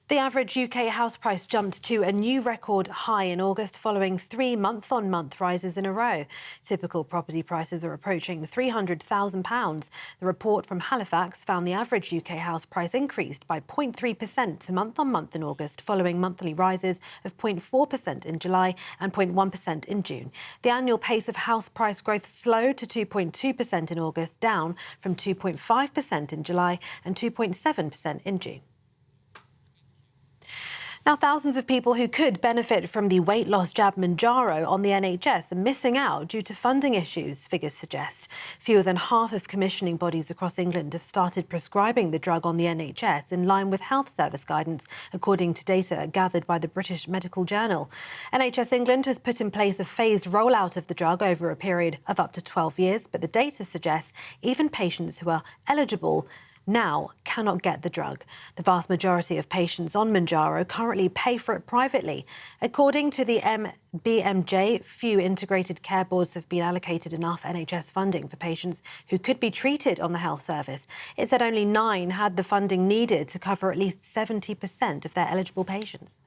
The average UK house price jumped to a new record high in August following 3 month-on-month rises in a row. Typical property prices are approaching £300,000. The report from Halifax found the average UK house price increased by 0.3% month-on-month in August, following monthly rises of 0.4% in July and 0.1% in June. The annual pace of house price growth slowed to 2.2% in August, down from 2.5% in July and 2.7% in June. Now, thousands of people who could benefit from the weight loss jab Mounjaro on the NHS are missing out due to funding issues, figures suggest. Fewer than half of commissioning bodies across England have started prescribing the drug on the NHS in line with health service guidance, according to data gathered by the British Medical Journal. NHS England has put in place a phased rollout of the drug over a period of up to 12 years, but the data suggests even patients who are eligible now cannot get the drug. The vast majority of patients on Mounjaro currently pay for it privately. According to the BMJ, few integrated care boards have been allocated enough NHS funding for patients who could be treated on the health service. It said only 9 had the funding needed to cover at least 70% of their eligible patients.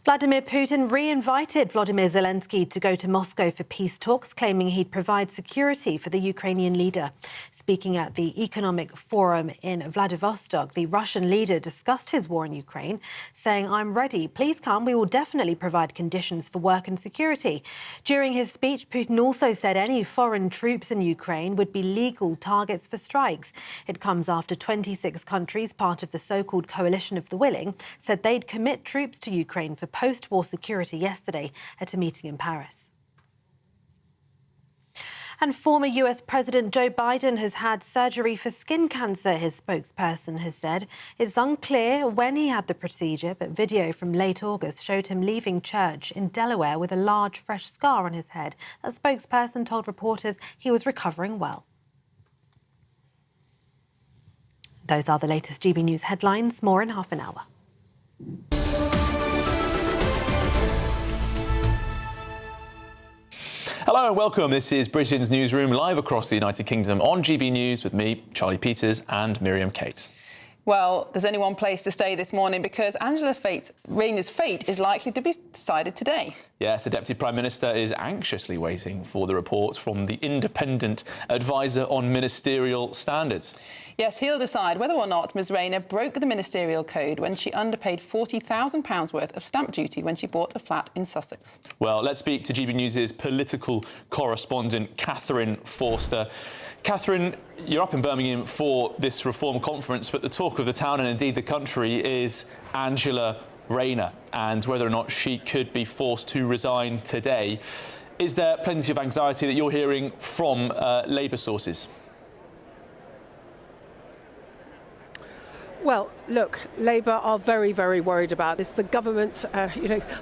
Vladimir Putin re-invited Volodymyr Zelensky to go to Moscow for peace talks, claiming he'd provide security for the Ukrainian leader. Speaking at the Economic Forum in Vladivostok, the Russian leader discussed his war in Ukraine, saying, "I'm ready. Please come. We will definitely provide conditions for work and security." During his speech, Putin also said any foreign troops in Ukraine would be legal targets for strikes. It comes after 26 countries, part of the so-called Coalition of the Willing, said they'd commit troops to Ukraine for post-war security yesterday at a meeting in Paris. And former US President Joe Biden has had surgery for skin cancer, his spokesperson has said. It's unclear when he had the procedure, but video from late August showed him leaving church in Delaware with a large fresh scar on his head. A spokesperson told reporters he was recovering well. Those are the latest GB News headlines. More in half an hour. Hello and welcome. This is Britain's Newsroom, live across the United Kingdom on GB News with me, Charlie Peters, and Miriam Kate. Well, there's only one place to stay this morning because Rayner's fate is likely to be decided today. Yes, the Deputy Prime Minister is anxiously waiting for the report from the independent advisor on ministerial standards. Yes, he'll decide whether or not Ms Rayner broke the ministerial code when she underpaid £40,000 worth of stamp duty when she bought a flat in Sussex. Well, let's speak to GB News' political correspondent, Catherine Forster. Catherine, you're up in Birmingham for this reform conference, but the talk of the town and indeed the country is Angela Rayner and whether or not she could be forced to resign today. Is there plenty of anxiety that you're hearing from Labour sources? Well, look, Labour are very, very worried about this. The government,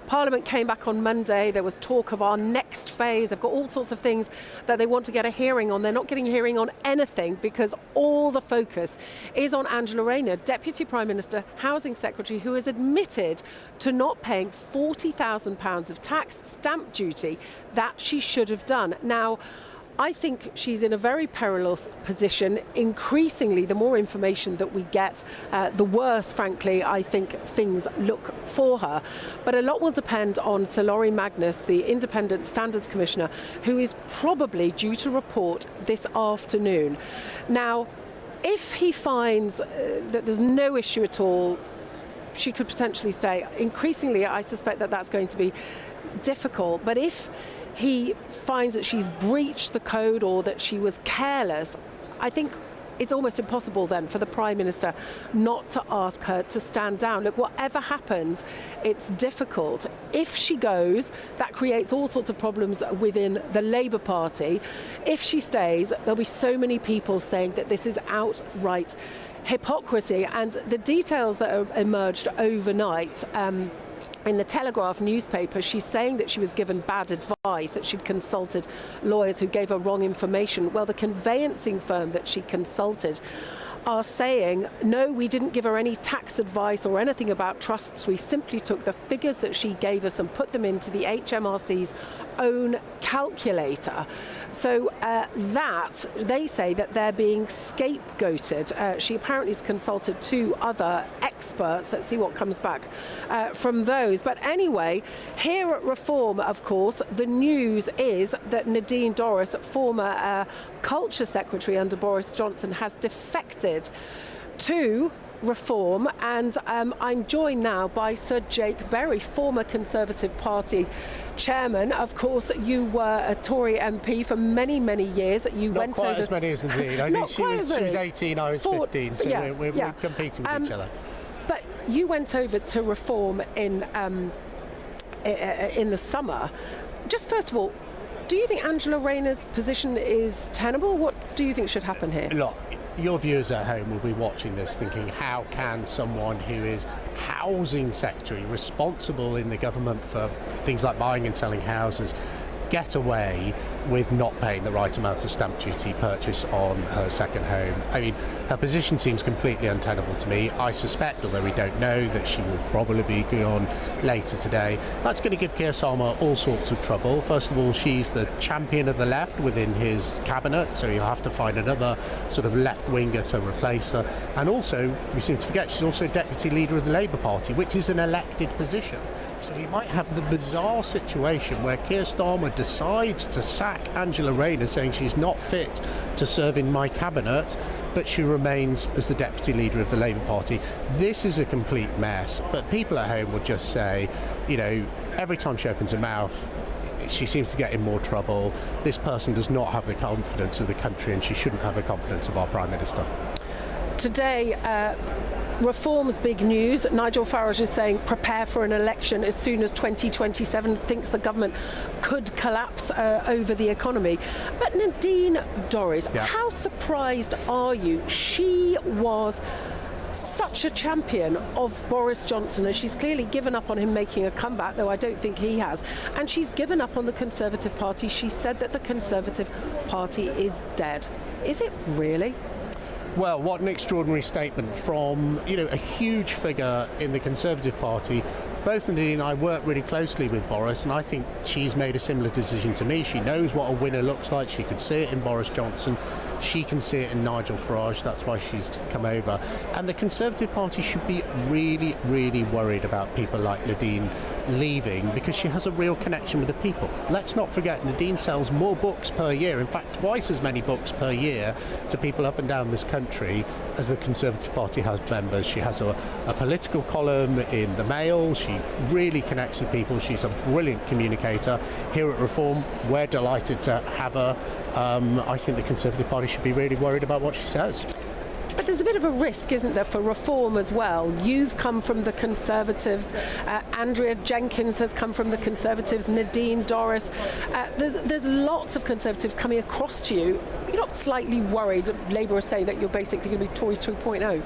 Parliament came back on Monday. There was talk of our next phase. They've got all sorts of things that they want to get a hearing on. They're not getting a hearing on anything because all the focus is on Angela Rayner, Deputy Prime Minister, Housing Secretary, who has admitted to not paying £40,000 of tax stamp duty that she should have done. Now, I think she's in a very perilous position. Increasingly, the more information that we get, the worse, frankly, I think things look for her. But a lot will depend on Sir Laurie Magnus, the Independent Standards Commissioner, who is probably due to report this afternoon. Now, If he finds that there's no issue at all, she could potentially stay. Increasingly, I suspect that that's going to be difficult. But if he finds that she's breached the code or that she was careless, I think it's almost impossible then for the Prime Minister not to ask her to stand down. Look, whatever happens, it's difficult. If she goes, that creates all sorts of problems within the Labour Party. If she stays, there'll be so many people saying that this is outright hypocrisy. And the details that are emerged overnight, in the Telegraph newspaper, she's saying that she was given bad advice, that she'd consulted lawyers who gave her wrong information. Well, the conveyancing firm that she consulted are saying, no, we didn't give her any tax advice or anything about trusts. We simply took the figures that she gave us and put them into the HMRC's own calculator. So that, they say that they're being scapegoated. She apparently has consulted 2 other experts. Let's see what comes back from those. But anyway, here at Reform, of course, the news is that Nadine Dorries, former Culture Secretary under Boris Johnson, has defected to Reform, and I'm joined now by Sir Jake Berry, former Conservative Party chairman. Of course, you were a Tory MP for many, many years. You Not went quite over... as many as Nadine. I think she was 18, I was 15, so we're competing with each other. But you went over to Reform in the summer. Just first of all, do you think Angela Rayner's position is tenable? What do you think should happen here? Look, your viewers at home will be watching this thinking, how can someone who is housing secretary, responsible in the government for things like buying and selling houses, get away with not paying the right amount of stamp duty purchase on her second home? I mean, her position seems completely untenable to me. I suspect, although we don't know, that she will probably be gone later today. That's going to give Keir Starmer all sorts of trouble. First of all, she's the champion of the left within his cabinet, so you'll have to find another sort of left-winger to replace her. And also, we seem to forget, she's also deputy leader of the Labour Party, which is an elected position. So we might have the bizarre situation where Keir Starmer decides to sack Angela Rayner, saying she's not fit to serve in my cabinet, but she remains as the deputy leader of the Labour Party. This is a complete mess, but people at home would just say, you know, every time she opens her mouth, she seems to get in more trouble. This person does not have the confidence of the country, and she shouldn't have the confidence of our Prime Minister. Today, Reform's big news. Nigel Farage is saying prepare for an election as soon as 2027, thinks the government could collapse over the economy. But Nadine Dorries, how surprised are you? She was such a champion of Boris Johnson, and she's clearly given up on him making a comeback, though I don't think he has. And she's given up on the Conservative Party. She said that the Conservative Party is dead. Is it really? Well, what an extraordinary statement from, you know, a huge figure in the Conservative Party. Both Nadine and I work really closely with Boris, and I think she's made a similar decision to me. She knows what a winner looks like. She could see it in Boris Johnson. She can see it in Nigel Farage. That's why she's come over. And the Conservative Party should be really, really worried about people like Nadine leaving, because she has a real connection with the people. Let's not forget, Nadine sells more books per year, in fact twice as many books per year, to people up and down this country as the Conservative Party has members. She has a political column in the Mail. She really connects with people. She's a brilliant communicator. Here at Reform, we're delighted to have her. I think the Conservative Party should be really worried about what she says. But there's a bit of a risk, isn't there, for Reform as well? You've come from the Conservatives. Andrea Jenkins has come from the Conservatives. Nadine Dorries. There's lots of Conservatives coming across to you. You're not slightly worried? Labour are saying that you're basically going to be Tories 2.0.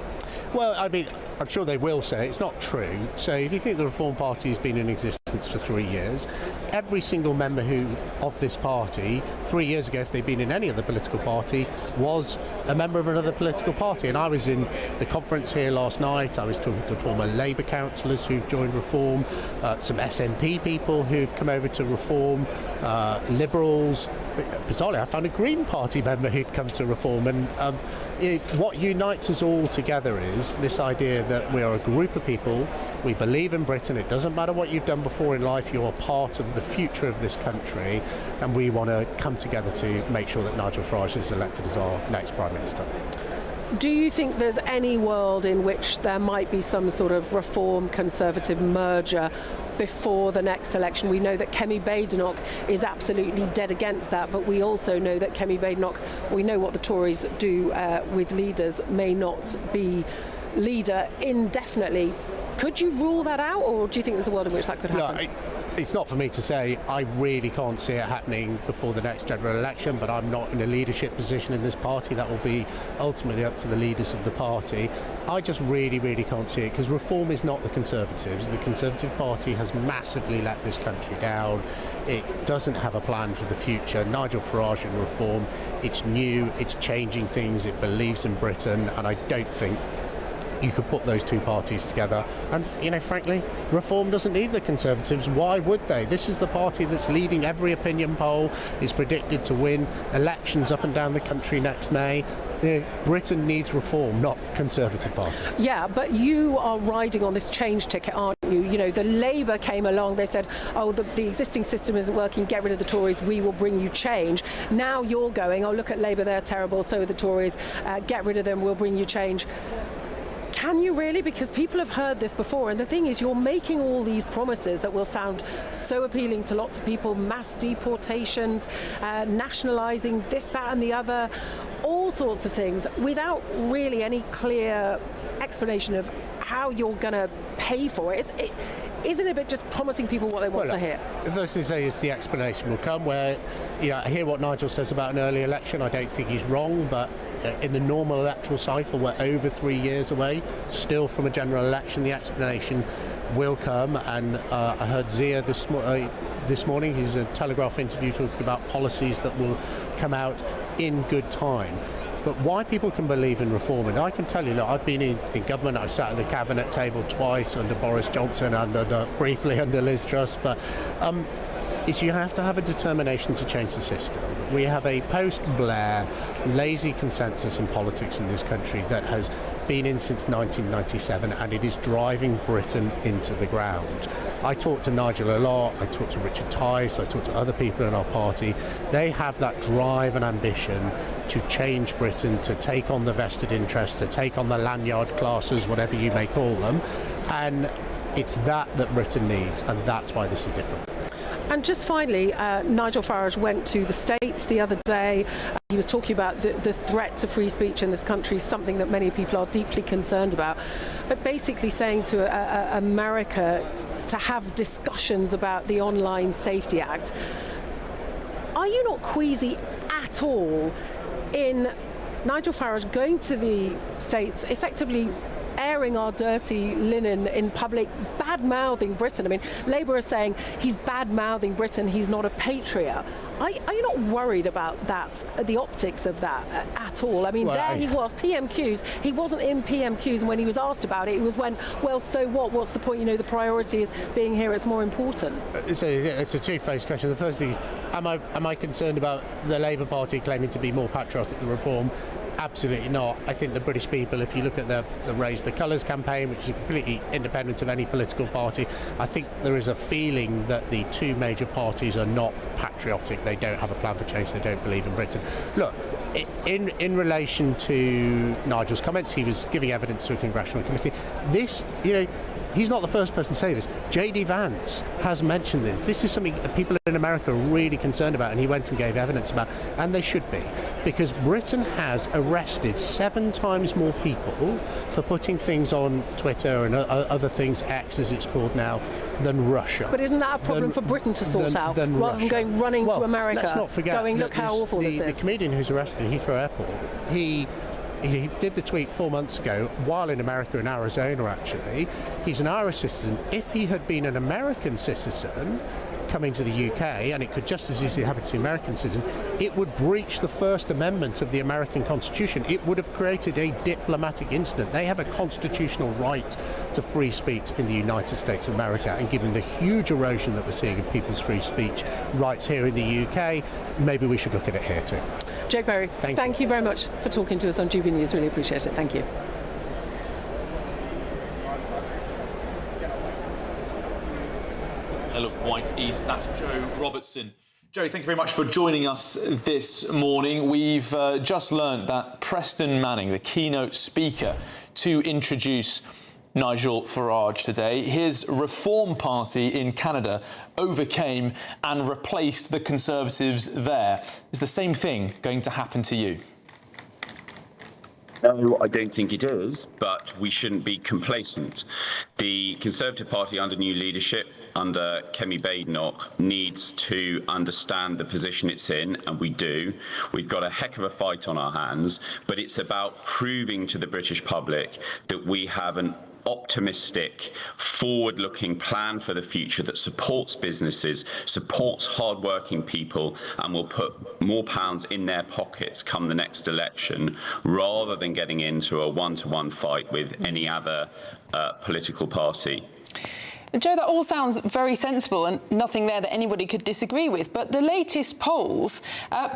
Well, I mean, I'm sure they will say it's not true. So if you think the Reform Party has been in existence for 3 years, every single member of this party, 3 years ago, if they'd been in any other political party, was a member of another political party. And I was in the conference here last night. I was talking to former Labour councillors who've joined Reform, some SNP people who've come over to Reform, Liberals. Bizarrely, I found a Green Party member who'd come to Reform. And what unites us all together is this idea that we are a group of people. We believe in Britain. It doesn't matter what you've done before in life. You're part of the future of this country, and we want to come together to make sure that Nigel Farage is elected as our next Prime Minister. Do you think there's any world in which there might be some sort of Reform Conservative merger before the next election? We know that Kemi Badenoch is absolutely dead against that, but we also know that Kemi Badenoch, we know what the Tories do with leaders, may not be leader indefinitely. Could you rule that out, or do you think there's a world in which that could happen? No, it's not for me to say. I really can't see it happening before the next general election, but I'm not in a leadership position in this party. That will be ultimately up to the leaders of the party. I just really can't see it, because Reform is not the Conservatives. The Conservative Party has massively let this country down. It doesn't have a plan for the future. Nigel Farage and Reform, it's new, it's changing things, it believes in Britain, and I don't think you could put those two parties together. And, you know, frankly, Reform doesn't need the Conservatives. Why would they? This is the party that's leading every opinion poll, is predicted to win elections up and down the country next May. Britain needs Reform, not Conservative Party. Yeah, but you are riding on this change ticket, aren't you? You know, the Labour came along, they said, oh, the existing system isn't working, get rid of the Tories, we will bring you change. Now you're going, oh, look at Labour, they're terrible, so are the Tories, get rid of them, we'll bring you change. Can you really? Because people have heard this before, and the thing is, you're making all these promises that will sound so appealing to lots of people: mass deportations, nationalising this, that and the other, all sorts of things, without really any clear explanation of how you're going to pay for it. Isn't it a bit just promising people what they want to hear? The first thing to say is the explanation will come where, you know, I hear what Nigel says about an early election. I don't think he's wrong, but in the normal electoral cycle, we're over 3 years away still from a general election. The explanation will come, and I heard Zia this morning, he's a Telegraph interview talking about policies that will come out in good time. But why people can believe in Reform, and I can tell you, look, I've been in government, I've sat at the cabinet table twice under Boris Johnson and briefly under Liz Truss, but is you have to have a determination to change the system. We have a post-Blair lazy consensus in politics in this country that has been in since 1997, and it is driving Britain into the ground. I talk to Nigel a lot, I talk to Richard Tice, I talk to other people in our party. They have that drive and ambition to change Britain, to take on the vested interest, to take on the lanyard classes, whatever you may call them, and it's that Britain needs, and that's why this is different. And just finally, Nigel Farage went to the States the other day. He was talking about the threat to free speech in this country, something that many people are deeply concerned about, but basically saying to America to have discussions about the Online Safety Act. Are you not queasy at all in Nigel Farage going to the States, effectively airing our dirty linen in public, bad-mouthing Britain? I mean, Labour are saying he's bad-mouthing Britain, he's not a patriot. Are you not worried about that, the optics of that at all? I mean, well, he was, PMQs, he wasn't in PMQs, and when he was asked about it, it was when, well, so what? What's the point? You know, the priority is being here, it's more important. It's a two-faced question. The first thing is, am I concerned about the Labour Party claiming to be more patriotic than Reform? Absolutely not. I think the British people, if you look at the Raise the Colours campaign, which is completely independent of any political party, I think there is a feeling that the two major parties are not patriotic. They don't have a plan for change. They don't believe in Britain. Look, in relation to Nigel's comments, he was giving evidence to a congressional committee. This, you know, he's not the first person to say this. J.D. Vance has mentioned this. This is something that people in America are really concerned about, and he went and gave evidence about, and they should be, because Britain has arrested 7 times more people for putting things on Twitter and other things, X as it's called now, than Russia. But isn't that a problem for Britain to sort out, rather than going running to America, let's not forget going, look how awful this is? The comedian who's arrested in Heathrow Airport, he did the tweet 4 months ago while in America, in Arizona actually. He's an Irish citizen. If he had been an American citizen coming to the UK, and it could just as easily happen to an American citizen, it would breach the First Amendment of the American Constitution. It would have created a diplomatic incident. They have a constitutional right to free speech in the United States of America, and given the huge erosion that we're seeing of people's free speech rights here in the UK, maybe we should look at it here too. Jake Berry, thank you very much for talking to us on GB News. Really appreciate it. Thank you. Isle of Wight East, that's Joe Robertson. Joe, thank you very much for joining us this morning. We've just learned that Preston Manning, the keynote speaker to introduce Nigel Farage today, his Reform Party in Canada overcame and replaced the Conservatives there. Is the same thing going to happen to you? No, I don't think it is, but we shouldn't be complacent. The Conservative Party under new leadership, under Kemi Badenoch, needs to understand the position it's in, and we do. We've got a heck of a fight on our hands, but it's about proving to the British public that we have an optimistic, forward-looking plan for the future that supports businesses, supports hard-working people, and will put more pounds in their pockets come the next election, rather than getting into a one-to-one fight with any other political party. Joe, that all sounds very sensible and nothing there that anybody could disagree with. But the latest polls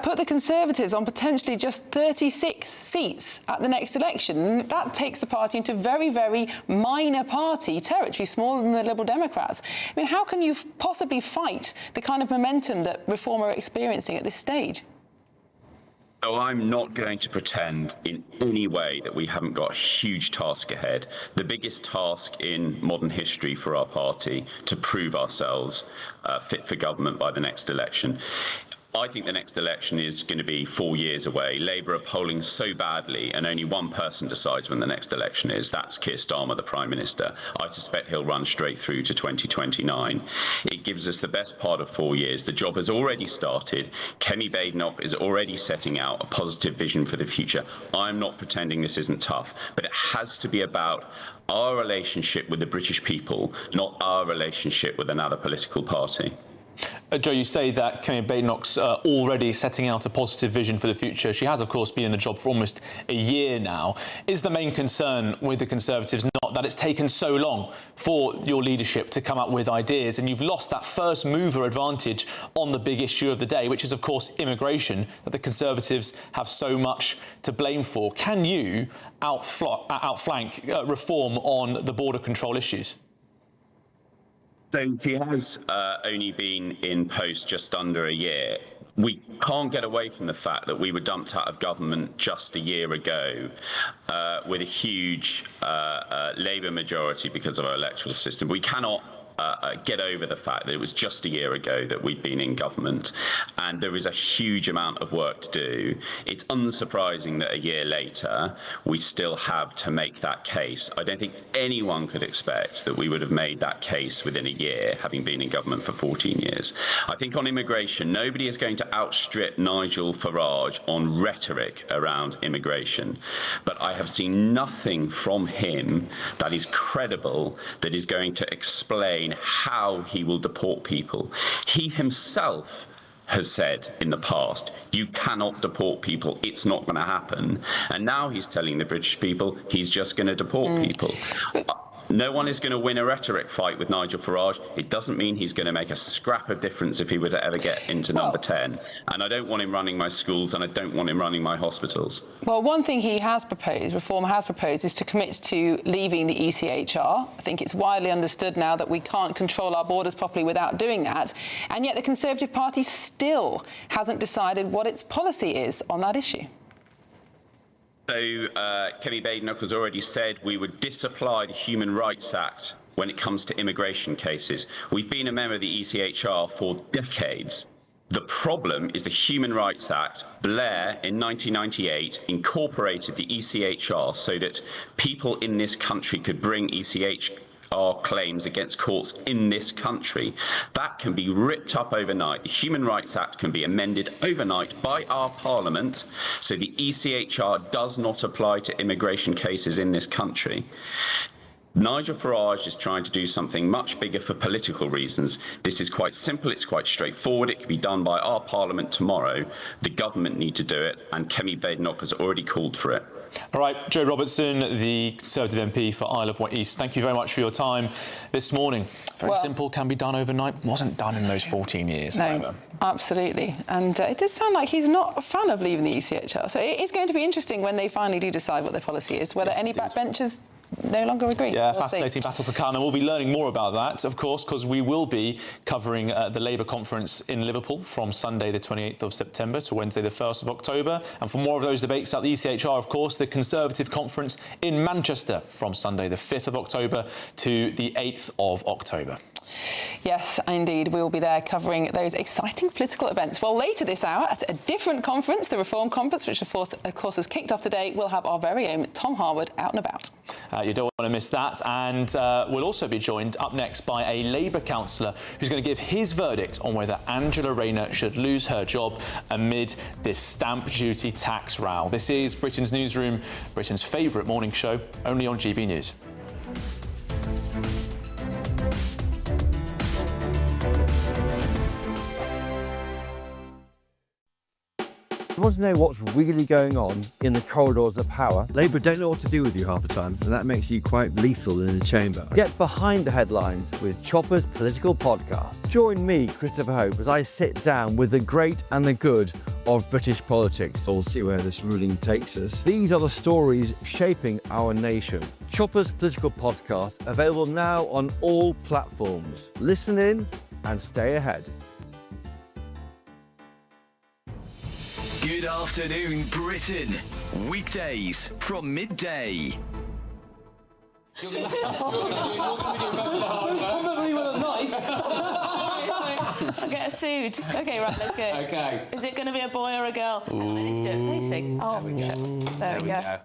put the Conservatives on potentially just 36 seats at the next election. That takes the party into very, very minor party territory, smaller than the Liberal Democrats. I mean, how can you possibly fight the kind of momentum that Reform are experiencing at this stage? So I'm not going to pretend in any way that we haven't got a huge task ahead. The biggest task in modern history for our party to prove ourselves fit for government by the next election. I think the next election is going to be 4 years away. Labour are polling so badly, and only one person decides when the next election is. That's Keir Starmer, the Prime Minister. I suspect he'll run straight through to 2029. It gives us the best part of 4 years. The job has already started. Kemi Badenoch is already setting out a positive vision for the future. I'm not pretending this isn't tough, but it has to be about our relationship with the British people, not our relationship with another political party. Joe, you say that Kemi Badenoch's already setting out a positive vision for the future. She has, of course, been in the job for almost a year now. Is the main concern with the Conservatives not that it's taken so long for your leadership to come up with ideas, and you've lost that first mover advantage on the big issue of the day, which is, of course, immigration, that the Conservatives have so much to blame for? Can you outflank Reform on the border control issues? So she has only been in post just under a year. We can't get away from the fact that we were dumped out of government just a year ago with a huge Labour majority because of our electoral system. We cannot get over the fact that it was just a year ago that we'd been in government, and there is a huge amount of work to do. It's unsurprising that a year later we still have to make that case. I don't think anyone could expect that we would have made that case within a year, having been in government for 14 years. I think on immigration, nobody is going to outstrip Nigel Farage on rhetoric around immigration, but I have seen nothing from him that is credible, that is going to explain how he will deport people. He himself has said in the past, you cannot deport people, it's not going to happen. And now he's telling the British people he's just going to deport people. No one is going to win a rhetoric fight with Nigel Farage. It doesn't mean he's going to make a scrap of difference if he were to ever get into number 10. And I don't want him running my schools, and I don't want him running my hospitals. Well, one thing he has proposed, Reform has proposed, is to commit to leaving the ECHR. I think it's widely understood now that we can't control our borders properly without doing that. And yet the Conservative Party still hasn't decided what its policy is on that issue. So Kemi Badenoch has already said we would disapply the Human Rights Act when it comes to immigration cases. We've been a member of the ECHR for decades. The problem is the Human Rights Act. Blair, in 1998, incorporated the ECHR so that people in this country could bring ECHR claims against courts in this country. That can be ripped up overnight. The Human Rights Act can be amended overnight by our Parliament so the ECHR does not apply to immigration cases in this country. Nigel Farage is trying to do something much bigger for political reasons. This is quite simple, it's quite straightforward, it can be done by our Parliament tomorrow. The government need to do it, and Kemi Badenoch has already called for it. All right, Joe Robertson, the Conservative MP for Isle of Wight East, thank you very much for your time this morning. Very simple, can be done overnight, wasn't done in those 14 years. No, absolutely. And it does sound like he's not a fan of leaving the ECHR. So it is going to be interesting when they finally do decide what their policy is, whether any backbenchers no longer agree. Yeah, We'll fascinating see. battle to come, and we'll be learning more about that, of course, because we will be covering the Labour conference in Liverpool from Sunday the 28th of September to Wednesday the 1st of October. And for more of those debates about the ECHR, of course, the Conservative conference in Manchester from Sunday the 5th of October to the 8th of October. Yes, indeed, we will be there covering those exciting political events. Well, later this hour, at a different conference, the Reform Conference, which of course has kicked off today, we'll have our very own Tom Harwood out and about. You don't want to miss that. And we'll also be joined up next by a Labour councillor who's going to give his verdict on whether Angela Rayner should lose her job amid this stamp duty tax row. This is Britain's Newsroom, Britain's favourite morning show, only on GB News. You want to know what's really going on in the corridors of power? Labour don't know what to do with you half the time, and that makes you quite lethal in the chamber. Get behind the headlines with Chopper's Political Podcast. Join me, Christopher Hope, as I sit down with the great and the good of British politics. We'll see where this ruling takes us. These are the stories shaping our nation. Chopper's Political Podcast, available now on all platforms. Listen in and stay ahead. Good afternoon, Britain. Weekdays from midday. Don't come at me with a knife. I'll get us sued. Okay, right, let's go. Okay. Is it going to be a boy or a girl? Hang on, I need to do it facing. Oh, there we go.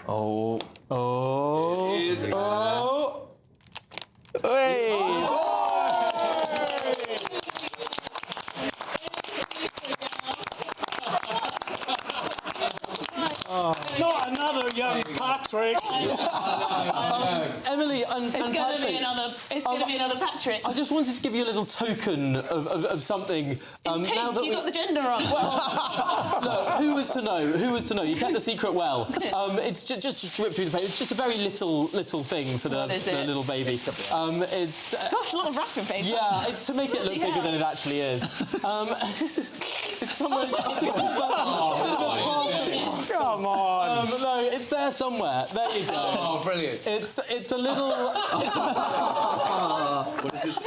Oh. Oh. Here's a oh. Hey. Not another young Patrick. Emily and Patrick. It's going to be another Patrick. I just wanted to give you a little token of something. Pink, now that you got the gender wrong. Look, who was to know? Who was to know? You kept the secret well. It's just to rip through the paper. It's just a very little thing for the little baby. Gosh, a lot of wrapping paper. Yeah, it's to make it look bigger than it actually is. It's somewhere. Come on. No, it's there somewhere. There you go. Oh, brilliant. It's a little. What is this?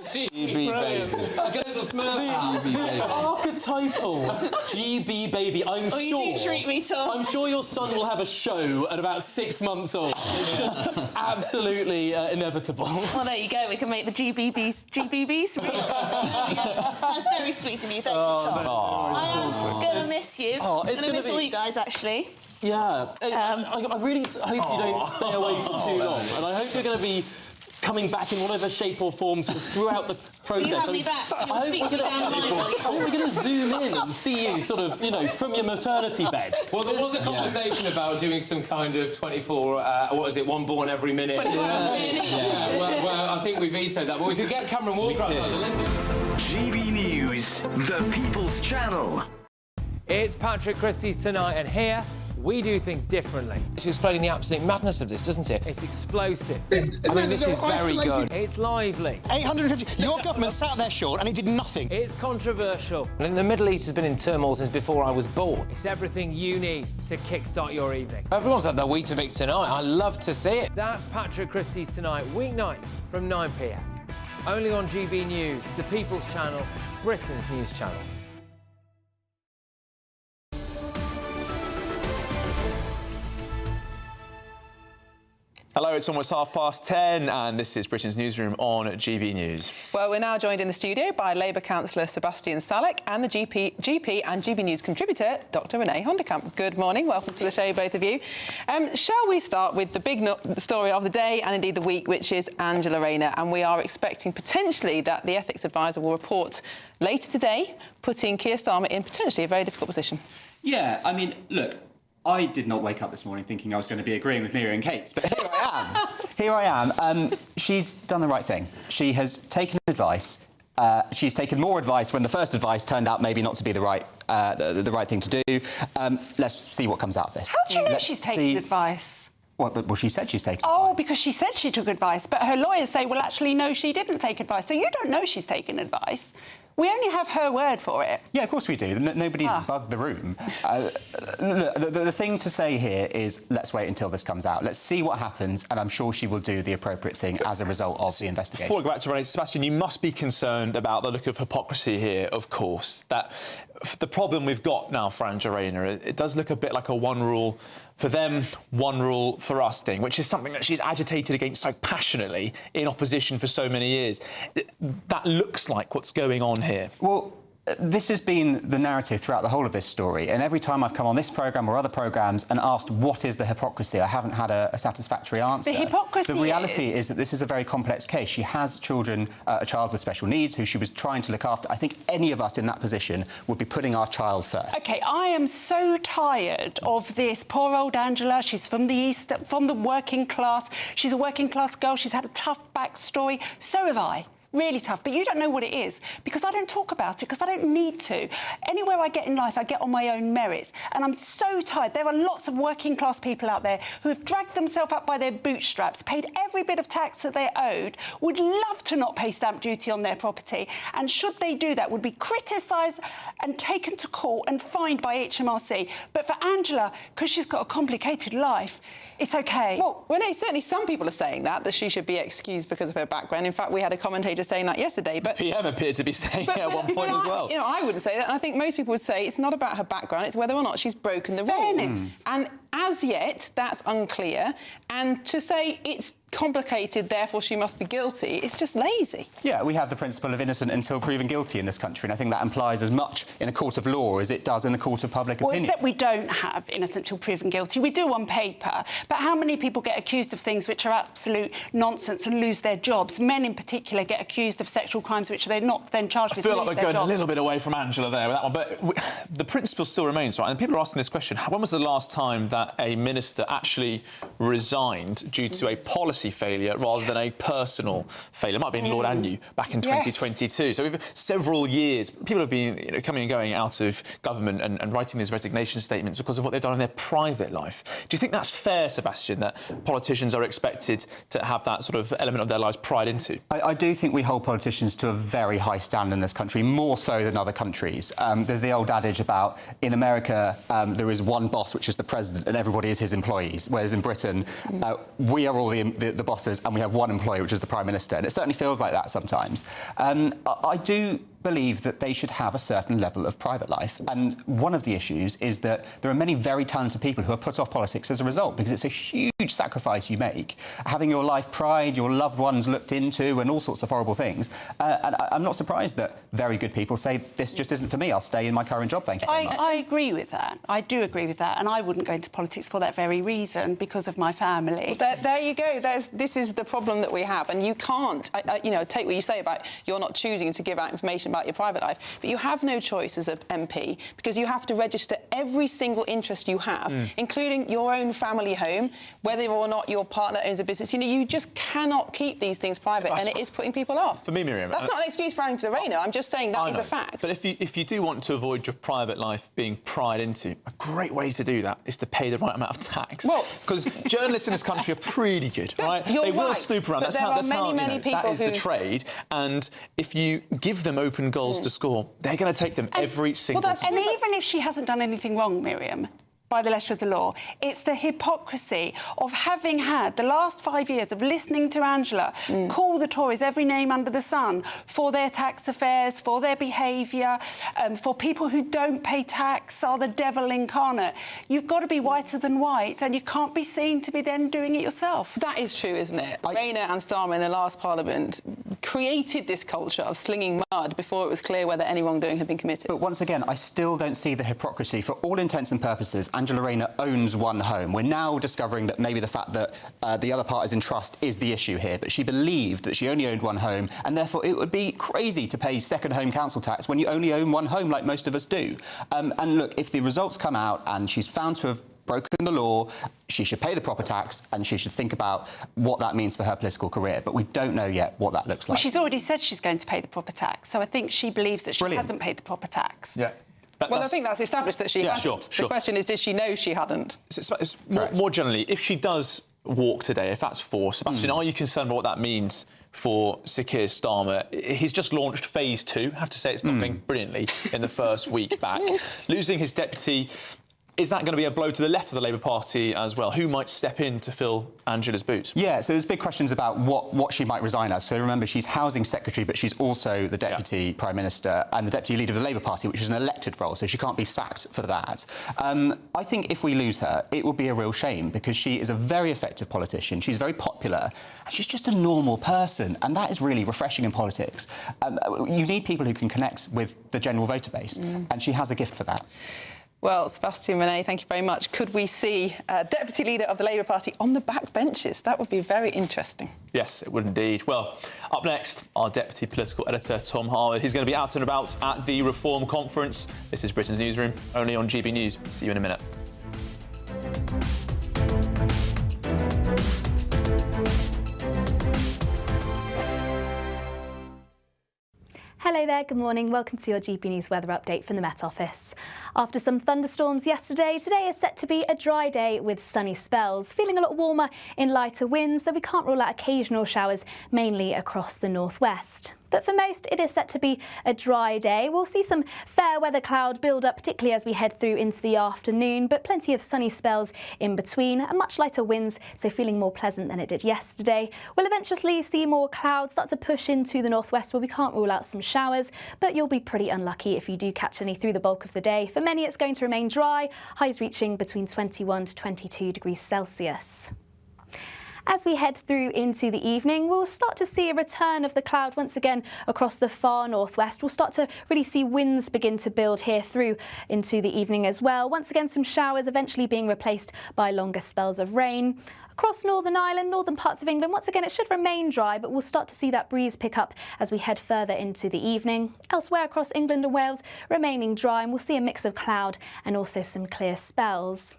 GB baby. I get a little smell. The archetypal GB baby. I'm sure. You do treat me, Tom. I'm sure your son will have a show at about 6 months old. It's just absolutely inevitable. Well, there you go. We can make the GBB sweet. That's very sweet of you. Thank you, Tom. I am going to miss you. Oh, I'm going to miss all you guys, actually. Yeah. I really hope you don't stay away for too long. And I hope you're going to be coming back in whatever shape or form throughout the process. You have me back. I hope we're going to zoom in and see you sort of, from your maternity bed. Well, there was a conversation about doing some kind of 24, what is it, one born every minute? 24 every minute. Yeah, well, I think we vetoed that. But we could get Cameron Walker outside the window. GB News, the People's Channel. It's Patrick Christie's Tonight, and here we do things differently. It's explaining the absolute madness of this, doesn't it? It's explosive. I mean, this is very good. It's lively. 850. Your government sat there, Sean, and it did nothing. It's controversial. And the Middle East has been in turmoil since before I was born. It's everything you need to kickstart your evening. Everyone's had their Weetabix tonight. I love to see it. That's Patrick Christie's Tonight, weeknights from 9 p.m. Only on GB News, the People's Channel, Britain's news channel. Hello, it's almost 10:30 and this is Britain's Newsroom on GB News. Well, we're now joined in the studio by Labour councillor Sebastian Salek and the GP and GB News contributor, Dr Renee Honderkamp. Good morning, welcome to the show, both of you. Shall we start with the big story of the day and indeed the week, which is Angela Rayner, and we are expecting potentially that the ethics advisor will report later today, putting Keir Starmer in potentially a very difficult position. Yeah, I mean, look, I did not wake up this morning thinking I was going to be agreeing with Miriam Cates, but here I am. Here I am. She's done the right thing. She has taken advice. She's taken more advice when the first advice turned out maybe not to be the right thing to do. Let's see what comes out of this. How do you know she's taken advice? Well, she said she's taken advice. Oh, because she said she took advice, but her lawyers say, well, actually, no, she didn't take advice. So you don't know she's taken advice. We only have her word for it. Yeah, of course we do. Nobody's bugged the room. The thing to say here is let's wait until this comes out. Let's see what happens, and I'm sure she will do the appropriate thing as a result of the investigation. Before I go back to Renee, Sebastian, you must be concerned about the look of hypocrisy here, of course. That the problem we've got now for Angela Rayner, it does look a bit like a one rule for them, one rule for us thing, which is something that she's agitated against so passionately in opposition for so many years. That looks like what's going on here. Well, this has been the narrative throughout the whole of this story, and every time I've come on this programme or other programmes and asked what is the hypocrisy, I haven't had a satisfactory answer. The hypocrisy The reality is that this is a very complex case. She has children, a child with special needs who she was trying to look after. I think any of us in that position would be putting our child first. OK, I am so tired of this poor old Angela. She's from the East, from the working class. She's a working class girl. She's had a tough backstory. So have I. Really tough, but you don't know what it is because I don't talk about it because I don't need to. Anywhere I get in life, I get on my own merits, and I'm so tired. There are lots of working class people out there who have dragged themselves up by their bootstraps, paid every bit of tax that they owed, would love to not pay stamp duty on their property, and should they do that, would be criticised and taken to court and fined by HMRC. But for Angela, because she's got a complicated life, it's OK. Well, Renee, certainly some people are saying that she should be excused because of her background. In fact, we had a commentator saying that yesterday. But PM appeared to be saying it at one point as well. You know, I wouldn't say that, and I think most people would say it's not about her background, it's whether or not she's broken the rules. And as yet, that's unclear. And to say it's complicated, therefore she must be guilty, it's just lazy. Yeah, we have the principle of innocent until proven guilty in this country, and I think that implies as much in a court of law as it does in the court of public opinion. Except we don't have innocent till proven guilty. We do on paper, but how many people get accused of things which are absolute nonsense and lose their jobs? Men in particular get accused of sexual crimes which they're not then charged with. I feel like we're going a little bit away from Angela there with that one, but the principle still remains, right? And people are asking this question: when was the last time that a minister actually resigned due to a policy failure rather than a personal failure? It might have been Lord Anu back in 2022. So we've several years. People have been coming and going out of government and writing these resignation statements because of what they've done in their private life. Do you think that's fair, Sebastian, that politicians are expected to have that sort of element of their lives pried into? I do think we hold politicians to a very high standard in this country, more so than other countries. There's the old adage about in America there is one boss, which is the president, and everybody is his employees, whereas in Britain we are all the bosses and we have one employee, which is the Prime Minister, and it certainly feels like that sometimes. I do believe that they should have a certain level of private life, and one of the issues is that there are many very talented people who are put off politics as a result, because it's a huge sacrifice you make, having your life pried, your loved ones looked into, and all sorts of horrible things. And I'm not surprised that very good people say, this just isn't for me, I'll stay in my current job, thank you very much. I agree with that. I do agree with that, and I wouldn't go into politics for that very reason, because of my family. Well, there you go. This is the problem that we have, and you can't, you know, take what you say about you're not choosing to give out information about your private life, but you have no choice as an MP, because you have to register every single interest you have, including your own family home, whether or not your partner owns a business. You know, you just cannot keep these things private, and it is putting people off. For me, Miriam, that's not an excuse for Angela Rayner. I'm just saying that is a fact. But if you do want to avoid your private life being pried into, a great way to do that is to pay the right amount of tax. Well, because journalists in this country are pretty good, right? They will snoop around. But That's how people that is the trade. And if you give them open goals to score, they're going to take them every single time. And even if she hasn't done anything wrong, Miriam, by the letter of the law, it's the hypocrisy of having had the last 5 years of listening to Angela call the Tories every name under the sun for their tax affairs, for their behaviour, for people who don't pay tax are the devil incarnate. You've got to be whiter than white, and you can't be seen to be then doing it yourself. That is true, isn't it? Rayner and Starmer in the last Parliament created this culture of slinging mud before it was clear whether any wrongdoing had been committed. But once again, I still don't see the hypocrisy. For all intents and purposes, Angela Rayner owns one home. We're now discovering that maybe the fact that the other parties in trust is the issue here, but she believed that she only owned one home, and therefore it would be crazy to pay second home council tax when you only own one home, like most of us do. And look, if the results come out and she's found to have broken the law, she should pay the proper tax, and she should think about what that means for her political career. But we don't know yet what that looks like. Well, she's already said she's going to pay the proper tax, so I think she believes that she hasn't paid the proper tax. Yeah. Well, I think that's established that she hadn't. Sure. The question is, did she know she hadn't? More generally, if she does walk today, if that's forced, Sebastian, are you concerned about what that means for Sir Keir Starmer. He's just launched phase 2. I have to say it's not going brilliantly in the first week back. Losing his deputy, is that going to be a blow to the left of the Labour Party as well? Who might step in to fill Angela's boots? Yeah, so there's big questions about what she might resign as. So remember, she's Housing Secretary, but she's also the Deputy Prime Minister and the Deputy Leader of the Labour Party, which is an elected role, so she can't be sacked for that. I think if we lose her, it will be a real shame, because she is a very effective politician, she's very popular, and she's just a normal person, and that is really refreshing in politics. You need people who can connect with the general voter base, and she has a gift for that. Well, Sebastian René, thank you very much. Could we see Deputy Leader of the Labour Party on the back benches? That would be very interesting. Yes, it would indeed. Well, up next, our Deputy Political Editor, Tom Harwood. He's going to be out and about at the Reform Conference. This is Britain's Newsroom, only on GB News. See you in a minute. Hello there, good morning. Welcome to your GB News weather update from the Met Office. After some thunderstorms yesterday, today is set to be a dry day with sunny spells. Feeling a lot warmer in lighter winds, though we can't rule out occasional showers, mainly across the northwest. But for most, it is set to be a dry day. We'll see some fair weather cloud build up, particularly as we head through into the afternoon, but plenty of sunny spells in between and much lighter winds, so feeling more pleasant than it did yesterday. We'll eventually see more clouds start to push into the northwest, where we can't rule out some showers, but you'll be pretty unlucky if you do catch any through the bulk of the day. For many, it's going to remain dry, highs reaching between 21 to 22 degrees Celsius. As we head through into the evening, we'll start to see a return of the cloud once again across the far northwest. We'll start to really see winds begin to build here through into the evening as well. Once again, some showers eventually being replaced by longer spells of rain. Across Northern Ireland, northern parts of England, once again, it should remain dry, but we'll start to see that breeze pick up as we head further into the evening. Elsewhere across England and Wales, remaining dry, and we'll see a mix of cloud and also some clear spells.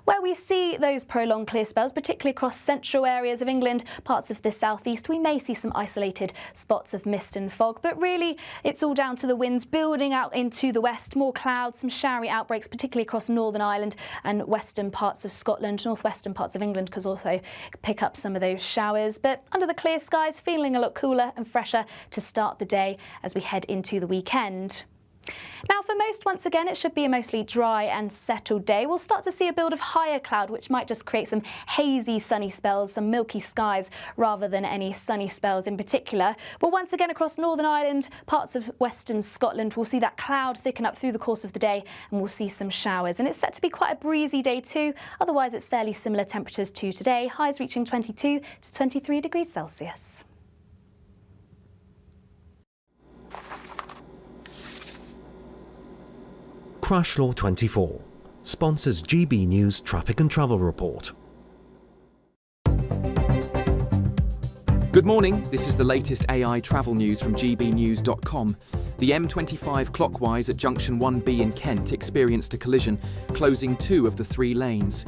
Where we see those prolonged clear spells, particularly across central areas of England, parts of the southeast, we may see some isolated spots of mist and fog, but really it's all down to the winds building out into the west, more clouds, some showery outbreaks, particularly across Northern Ireland and western parts of Scotland. Northwestern parts of England could also pick up some of those showers, but under the clear skies, feeling a lot cooler and fresher to start the day as we head into the weekend. Now, for most, once again, it should be a mostly dry and settled day. We'll start to see a build of higher cloud, which might just create some hazy sunny spells, some milky skies, rather than any sunny spells in particular. But once again, across Northern Ireland, parts of western Scotland, we'll see that cloud thicken up through the course of the day, and we'll see some showers. And it's set to be quite a breezy day too. Otherwise, it's fairly similar temperatures to today, highs reaching 22 to 23 degrees Celsius. Crash Law 24 sponsors GB News Traffic and Travel Report. Good morning, this is the latest AI travel news from gbnews.com. The M25 clockwise at junction 1B in Kent experienced a collision, closing 2 of the 3 lanes.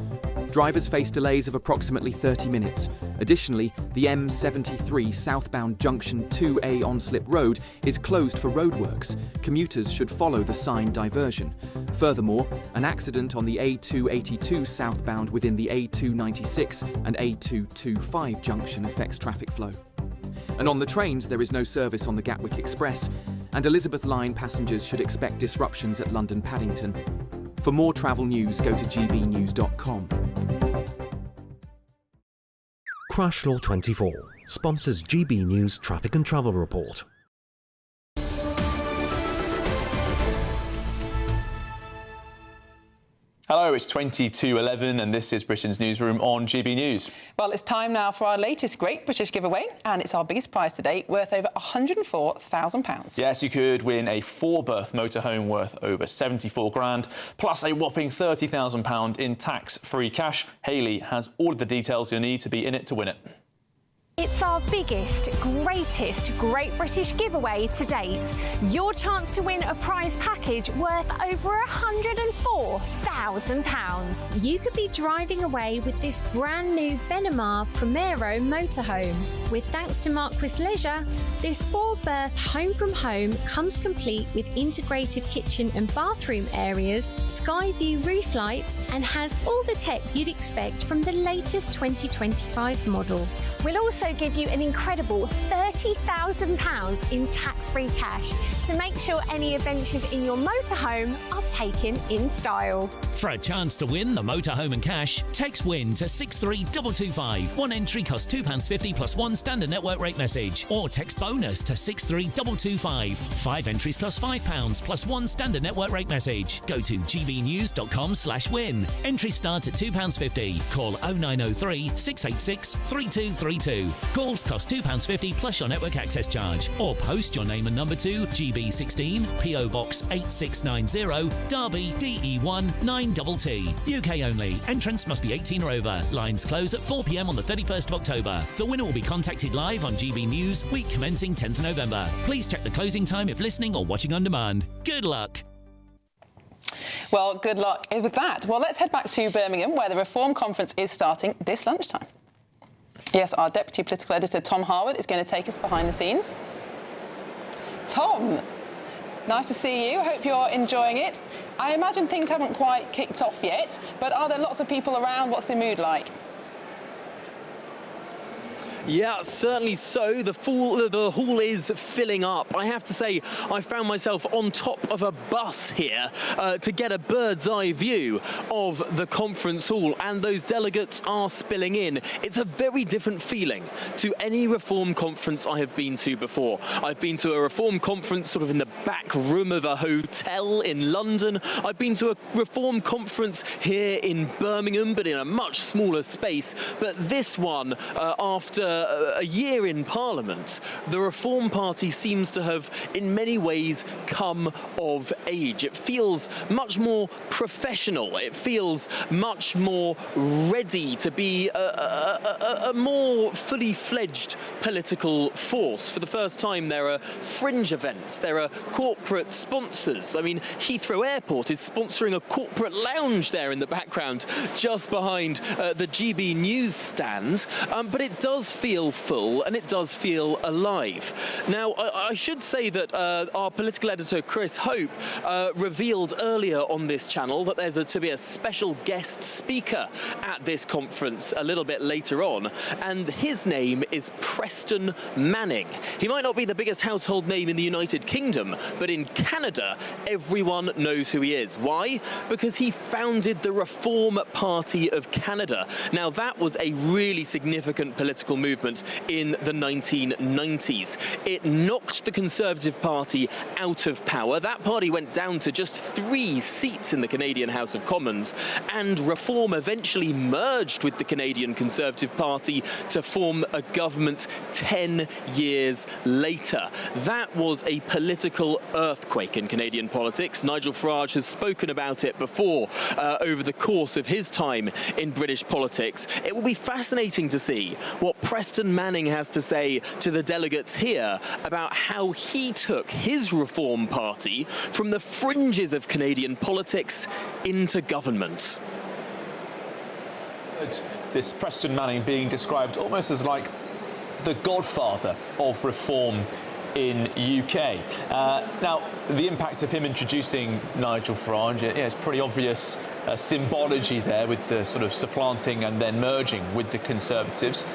Drivers face delays of approximately 30 minutes. Additionally, the M73 southbound junction 2A on Slip Road is closed for roadworks. Commuters should follow the signed diversion. Furthermore, an accident on the A282 southbound within the A296 and A225 junction affects traffic flow. And on the trains, there is no service on the Gatwick Express, and Elizabeth Line passengers should expect disruptions at London Paddington. For more travel news, go to gbnews.com. Crash Law 24 sponsors GB News Traffic and Travel Report. Hello, it's 22:11 and this is Britain's Newsroom on GB News. Well, it's time now for our latest Great British giveaway, and it's our biggest prize to date, worth over £104,000. Yes, you could win a 4-berth motorhome worth over 74 grand, plus a whopping £30,000 in tax-free cash. Hayley has all of the details you'll need to be in it to win it. It's our biggest, greatest Great British giveaway to date. Your chance to win a prize package worth over £104,000. You could be driving away with this brand new Benamar Primero motorhome. With thanks to Marquis Leisure, this 4-berth home from home comes complete with integrated kitchen and bathroom areas, sky view roof lights, and has all the tech you'd expect from the latest 2025 model. We'll also give you an incredible £30,000 in tax-free cash to make sure any adventures in your motorhome are taken in style. For a chance to win the motorhome and cash, text WIN to 63225. One entry costs £2.50 plus one standard network rate message. Or text BONUS to 63225. 5 entries cost £5 plus one standard network rate message. Go to gbnews.com/win. Entries start at £2.50. Call 0903 686 3232. Calls cost £2.50 plus your network access charge. Or post your name and number to GB16 PO Box 8690 Derby DE1 9TT. UK only. Entrance must be 18 or over. Lines close at 4 p.m. on the 31st of October. The winner will be contacted live on GB News, week commencing 10th November. Please check the closing time if listening or watching on demand. Good luck. Well, good luck with that. Well, let's head back to Birmingham, where the Reform Conference is starting this lunchtime. Yes, our Deputy Political Editor, Tom Harwood, is going to take us behind the scenes. Tom, nice to see you. Hope you're enjoying it. I imagine things haven't quite kicked off yet, but are there lots of people around? What's the mood like? Yeah, certainly so. The hall is filling up. I have to say, I found myself on top of a bus here to get a bird's eye view of the conference hall, and those delegates are spilling in. It's a very different feeling to any Reform conference I have been to before. I've been to a Reform conference sort of in the back room of a hotel in London. I've been to a Reform conference here in Birmingham, but in a much smaller space. But this one, after a year in Parliament, the Reform Party seems to have in many ways come of age. It feels much more professional. It feels much more ready to be a more fully fledged political force. For the first time, there are fringe events, there are corporate sponsors. I mean, Heathrow Airport is sponsoring a corporate lounge there in the background, just behind the GB News stand. But it does feel full, and it does feel alive. Now, I should say that our political editor, Chris Hope, revealed earlier on this channel that there's to be a special guest speaker at this conference a little bit later on, and his name is Preston Manning. He might not be the biggest household name in the United Kingdom, but in Canada, everyone knows who he is. Why? Because he founded the Reform Party of Canada. Now, that was a really significant political movement in the 1990s. It knocked the Conservative Party out of power. That party went down to just 3 seats in the Canadian House of Commons, and Reform eventually merged with the Canadian Conservative Party to form a government 10 years later. That was a political earthquake in Canadian politics. Nigel Farage has spoken about it before over the course of his time in British politics. It will be fascinating to see what Preston Manning has to say to the delegates here about how he took his Reform Party from the fringes of Canadian politics into government. This Preston Manning being described almost as like the godfather of reform in UK. Now, the impact of him introducing Nigel Farage, it's pretty obvious symbology there with the sort of supplanting and then merging with the Conservatives.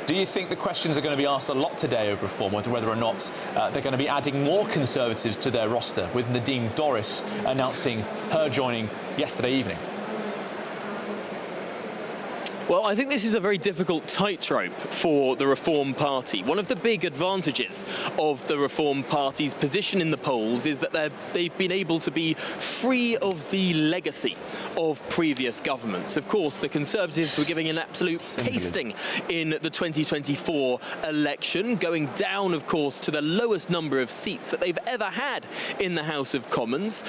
Do you think the questions are going to be asked a lot today over reform, whether or not they're going to be adding more Conservatives to their roster, with Nadine Dorries announcing her joining yesterday evening? Well, I think this is a very difficult tightrope for the Reform Party. One of the big advantages of the Reform Party's position in the polls is that they've been able to be free of the legacy of previous governments. Of course, the Conservatives were giving an absolute pasting in the 2024 election, going down, of course, to the lowest number of seats that they've ever had in the House of Commons.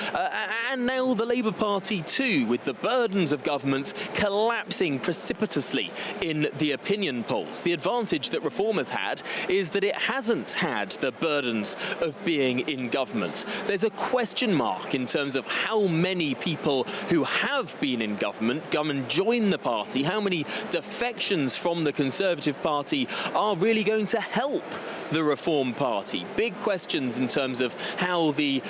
And now the Labour Party, too, with the burdens of government collapsing precipitously in the opinion polls. The advantage that Reform has had is that it hasn't had the burdens of being in government. There's a question mark in terms of how many people who have been in government come and join the party, how many defections from the Conservative Party are really going to help the Reform Party. Big questions in terms of how the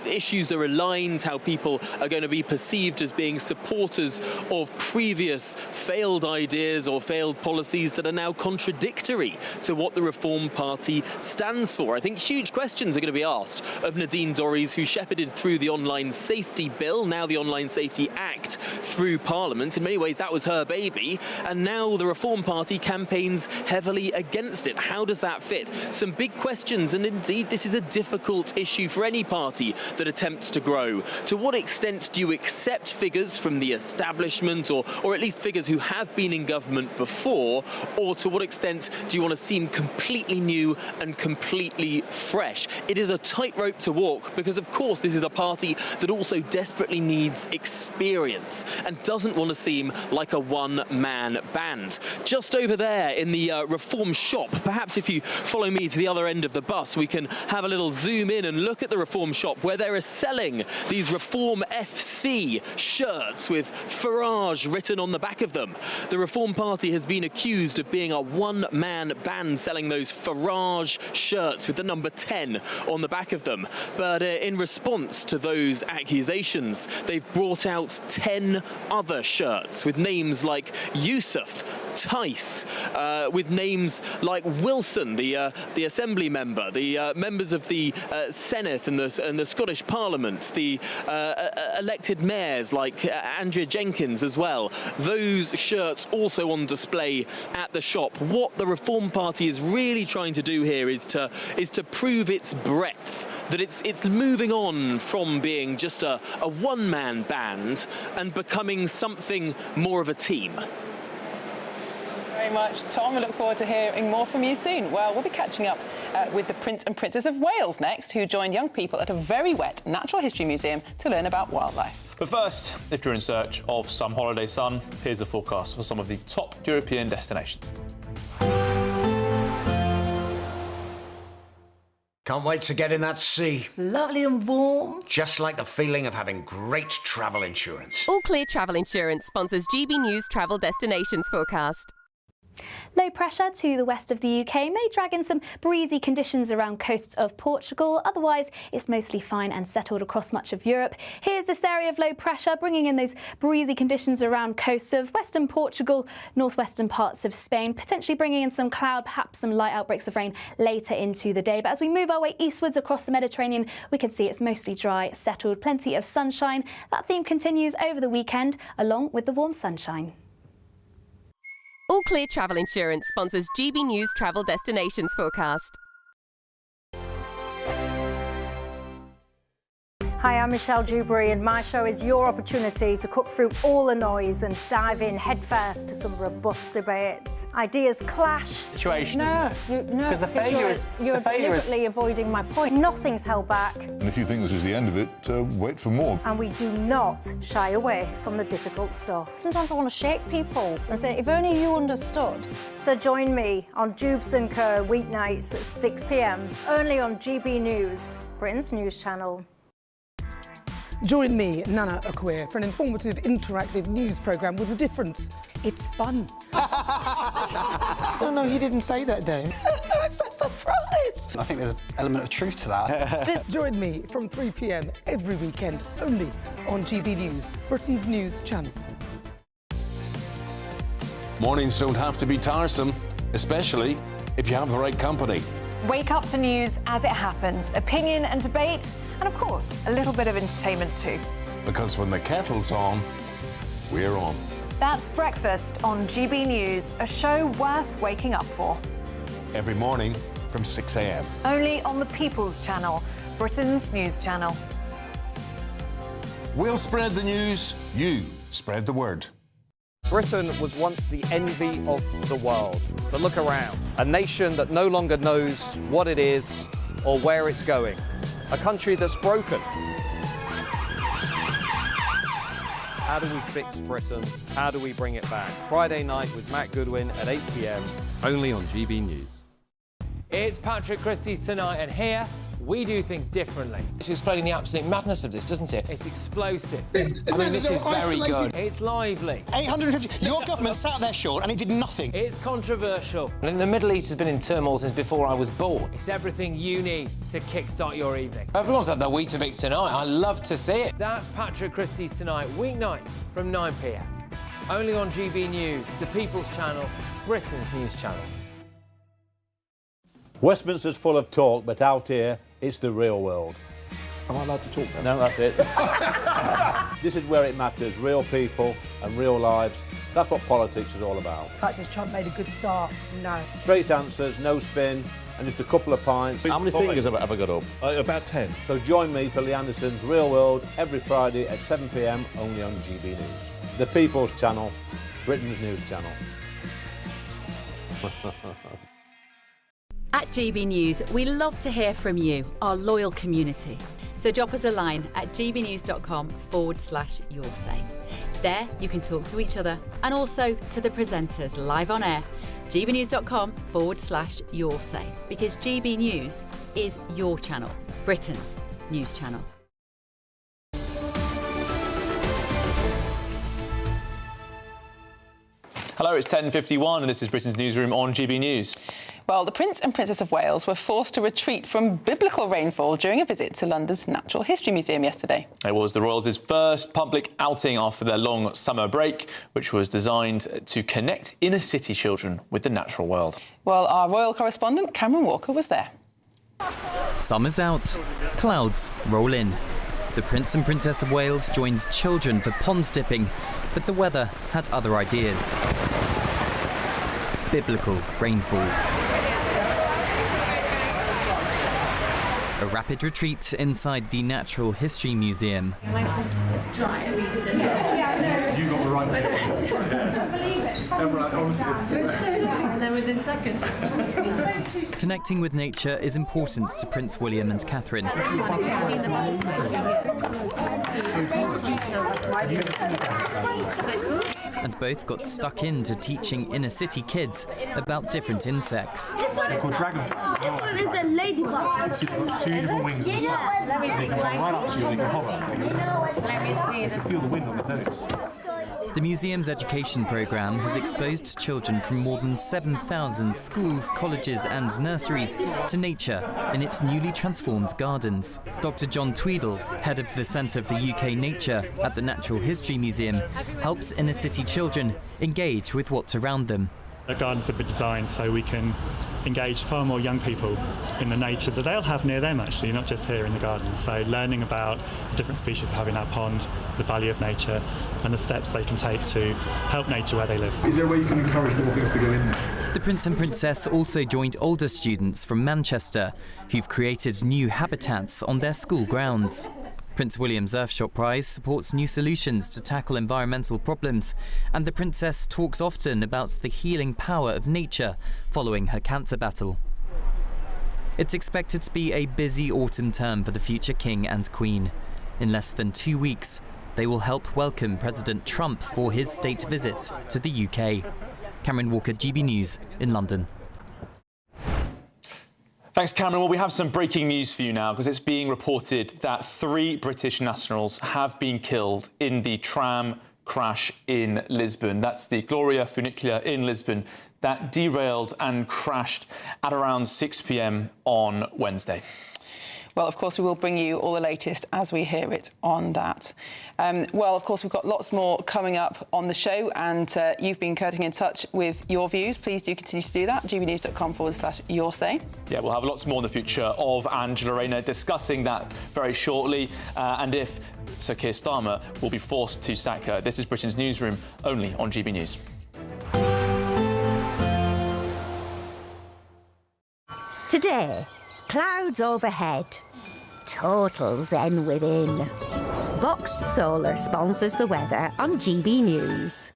issues are aligned, how people are going to be perceived as being supporters of previous failed ideas or failed policies that are now contradictory to what the Reform Party stands for. I think huge questions are going to be asked of Nadine Dorries, who shepherded through the Online Safety Bill, now the Online Safety Act, through Parliament. In many ways, that was her baby, and now the Reform Party campaigns heavily against it. How does that fit? Some big questions, and indeed, this is a difficult issue for any party that attempts to grow. To what extent do you accept figures from the establishment, or at least figures who have been in government before, or to what extent do you want to seem completely new and completely fresh? It is a tightrope to walk because, of course, this is a party that also desperately needs experience and doesn't want to seem like a one-man band. Just over there in the Reform shop, perhaps if you follow me to the other end of the bus, we can have a little zoom in and look at the Reform shop where they are selling these Reform FC shirts with Farage written on the back of them. The Reform Party has been accused of being a one-man band selling those Farage shirts with the number 10 on the back of them. But in response to those accusations, they've brought out 10 other shirts with names like Yusuf, Tice, with names like Wilson, the Assembly member, the members of the Senate and the Scottish Parliament, the elected mayors like Andrea Jenkins as well. Those shirts also on display at the shop. What the Reform Party is really trying to do here is to prove its breadth, that it's moving on from being just a one-man band and becoming something more of a team. Very much, Tom. We look forward to hearing more from you soon. Well, we'll be catching up with the Prince and Princess of Wales next, who joined young people at a very wet natural history museum to learn about wildlife. But first, if you're in search of some holiday sun, here's the forecast for some of the top European destinations. Can't wait to get in that sea. Lovely and warm. Just like the feeling of having great travel insurance. All Clear Travel Insurance sponsors GB News travel destinations forecast. Low pressure to the west of the UK may drag in some breezy conditions around coasts of Portugal. Otherwise, it's mostly fine and settled across much of Europe. Here's this area of low pressure bringing in those breezy conditions around coasts of western Portugal, northwestern parts of Spain, potentially bringing in some cloud, perhaps some light outbreaks of rain later into the day. But as we move our way eastwards across the Mediterranean, we can see it's mostly dry, settled, plenty of sunshine. That theme continues over the weekend, along with the warm sunshine. All Clear Travel Insurance sponsors GB News travel destinations forecast. Hi, I'm Michelle Dewberry, and my show is your opportunity to cut through all the noise and dive in headfirst to some robust debates. Ideas clash. Situation, no, isn't it? Because the failure is you're deliberately avoiding my point. Nothing's held back. And if you think this is the end of it, wait for more. And we do not shy away from the difficult stuff. Sometimes I want to shake people and say, if only you understood. So join me on Dubes & Co. weeknights at 6 p.m. only on GB News, Britain's news channel. Join me, Nana Akweer, for an informative, interactive news programme with a difference. It's fun. No, he didn't say that, though. I'm so surprised. I think there's an element of truth to that. Join me from 3 p.m. every weekend, only on GB News, Britain's news channel. Mornings don't have to be tiresome, especially if you have the right company. Wake up to news as it happens, opinion and debate, and of course, a little bit of entertainment too. Because when the kettle's on, we're on. That's Breakfast on GB News, a show worth waking up for. Every morning from 6 a.m. Only on the People's Channel, Britain's news channel. We'll spread the news, you spread the word. Britain was once the envy of the world. But look around. A nation that no longer knows what it is or where it's going. A country that's broken. How do we fix Britain? How do we bring it back? Friday night with Matt Goodwin at 8 p.m. only on GB News. It's Patrick Christie's tonight, and here We do things differently. It's explaining the absolute madness of this, doesn't it? It's explosive. I mean, this is very good. It's lively. 850. Your government sat there, Sean, and it did nothing. It's controversial. And the Middle East has been in turmoil since before I was born. It's everything you need to kickstart your evening. Everyone's had their Weetabix tonight. I love to see it. That's Patrick Christie's Tonight, weeknights from 9 p.m. Only on GB News, the People's Channel, Britain's news channel. Westminster's full of talk, but out here, it's the real world. Am I allowed to talk No, now? that's it. This is where it matters, real people and real lives. That's what politics is all about. In fact, has Trump made a good start? No. Straight answers, no spin, and just a couple of pints. How many fingers have I got up? About 10. So join me for Lee Anderson's Real World every Friday at 7 p.m. only on GB News. The People's Channel, Britain's news channel. At GB News, we love to hear from you, our loyal community. So drop us a line at gbnews.com/yoursay. There you can talk to each other and also to the presenters live on air. gbnews.com/yoursay, because GB News is your channel, Britain's news channel. Hello, it's 10:51 and this is Britain's Newsroom on GB News. Well, the Prince and Princess of Wales were forced to retreat from biblical rainfall during a visit to London's Natural History Museum yesterday. It was the royals' first public outing after their long summer break, which was designed to connect inner city children with the natural world. Well, our royal correspondent Cameron Walker was there. Summer's out, clouds roll in. The Prince and Princess of Wales joined children for pond dipping, but the weather had other ideas. Biblical rainfall. A rapid retreat inside the Natural History Museum. You got the right to within seconds. Connecting with nature is important to Prince William and Catherine. And both got stuck into teaching inner city kids about different insects. They're called dragonflies. This one is a ladybug. They've got two different wings on the side. They can come right up to you, they can hover. Let me see. You can feel the wind on their nose. The museum's education programme has exposed children from more than 7,000 schools, colleges and nurseries to nature in its newly transformed gardens. Dr John Tweedle, head of the Centre for UK Nature at the Natural History Museum, helps inner city children engage with what's around them. The gardens have been designed so we can engage far more young people in the nature that they'll have near them, actually, not just here in the garden. So learning about the different species we have in our pond, the value of nature and the steps they can take to help nature where they live. Is there a way you can encourage more things to go in there? The Prince and Princess also joined older students from Manchester who've created new habitats on their school grounds. Prince William's Earthshot Prize supports new solutions to tackle environmental problems, and the Princess talks often about the healing power of nature following her cancer battle. It's expected to be a busy autumn term for the future King and Queen. In less than 2 weeks, they will help welcome President Trump for his state visit to the UK. Cameron Walker, GB News in London. Thanks, Cameron. Well, we have some breaking news for you now, because it's being reported that 3 British nationals have been killed in the tram crash in Lisbon. That's the Gloria Funicular in Lisbon that derailed and crashed at around 6 p.m. on Wednesday. Well, of course, we will bring you all the latest as we hear it on that. Well, of course, we've got lots more coming up on the show, and you've been getting in touch with your views. Please do continue to do that. gbnews.com/yoursay. Yeah, we'll have lots more in the future of Angela Rayner discussing that very shortly, and if Sir Keir Starmer will be forced to sack her. This is Britain's Newsroom, only on GB News. Today, clouds overhead. Total zen within. Boxed Solar sponsors the weather on GB News.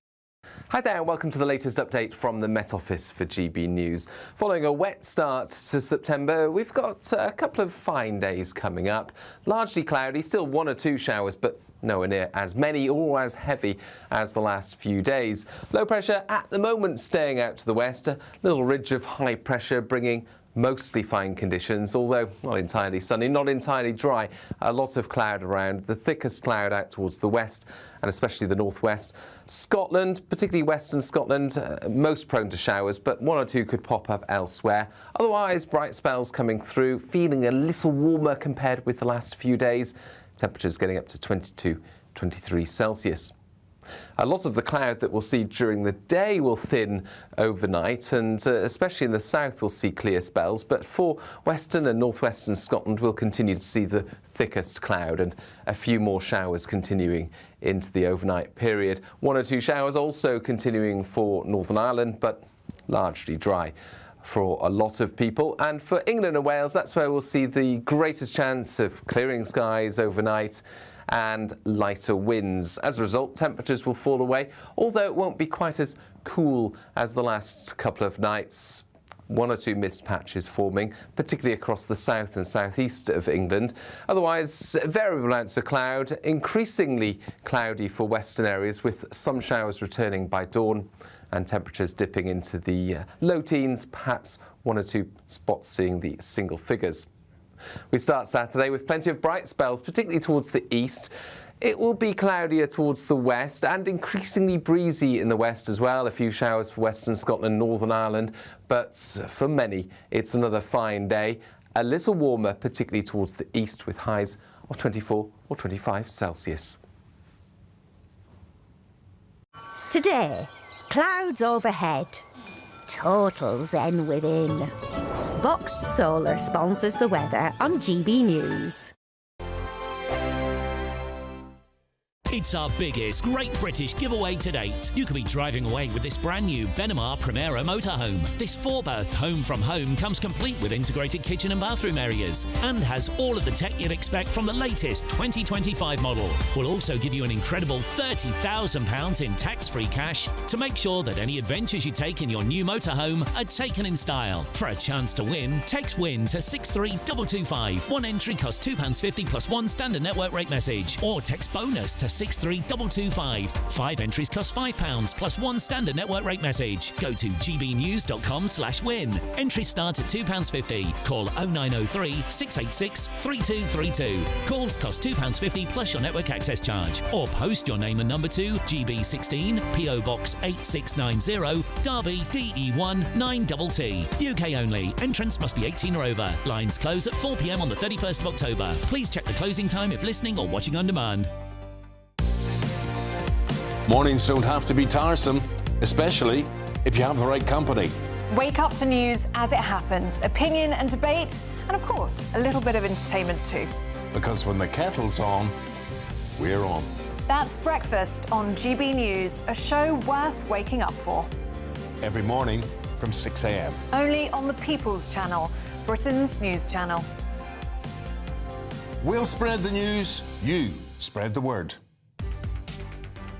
Hi there and welcome to the latest update from the Met Office for GB News. Following a wet start to September, we've got a couple of fine days coming up. Largely cloudy, still 1 or 2 showers, but nowhere near as many or as heavy as the last few days. Low pressure at the moment staying out to the west, a little ridge of high pressure bringing mostly fine conditions, although not entirely sunny, not entirely dry. A lot of cloud around, the thickest cloud out towards the west and especially the northwest. Scotland, particularly western Scotland, most prone to showers, but one or two could pop up elsewhere. Otherwise, bright spells coming through, feeling a little warmer compared with the last few days. Temperatures getting up to 22, 23 Celsius. A lot of the cloud that we'll see during the day will thin overnight, and especially in the south we'll see clear spells, but for western and northwestern Scotland we'll continue to see the thickest cloud and a few more showers continuing into the overnight period. One or two showers also continuing for Northern Ireland, but largely dry for a lot of people. And for England and Wales, that's where we'll see the greatest chance of clearing skies overnight and lighter winds. As a result, temperatures will fall away, although it won't be quite as cool as the last couple of nights. One or two mist patches forming, particularly across the south and southeast of England. Otherwise, variable amounts of cloud, increasingly cloudy for western areas, with some showers returning by dawn and temperatures dipping into the low teens, perhaps one or two spots seeing the single figures. We start Saturday with plenty of bright spells, particularly towards the east. It will be cloudier towards the west and increasingly breezy in the west as well. A few showers for western Scotland, Northern Ireland, but for many it's another fine day. A little warmer, particularly towards the east, with highs of 24 or 25 Celsius. Today, clouds overhead, total zen within. Boxed Solar sponsors the weather on GB News. It's our biggest Great British giveaway to date. You could be driving away with this brand new Benamar Primera motorhome. This 4-berth home from home comes complete with integrated kitchen and bathroom areas and has all of the tech you'd expect from the latest 2025 model. We'll also give you an incredible £30,000 in tax-free cash to make sure that any adventures you take in your new motorhome are taken in style. For a chance to win, text WIN to 63225. One entry costs £2.50 plus one standard network rate message, or text BONUS to 63225. 5 entries cost £5 plus one standard network rate message. Go to gbnews.com/win. Entries start at £2.50. Call 0903 686 3232. Calls cost £2.50 plus your network access charge. Or post your name and number to GB16 PO Box 8690 Derby DE1 9TT. UK only. Entrance must be 18 or over. Lines close at 4 p.m. on the 31st of October. Please check the closing time if listening or watching on demand. Mornings don't have to be tiresome, especially if you have the right company. Wake up to news as it happens, opinion and debate, and of course, a little bit of entertainment too. Because when the kettle's on, we're on. That's Breakfast on GB News, a show worth waking up for. Every morning from 6 a.m. Only on the People's Channel, Britain's news channel. We'll spread the news, you spread the word.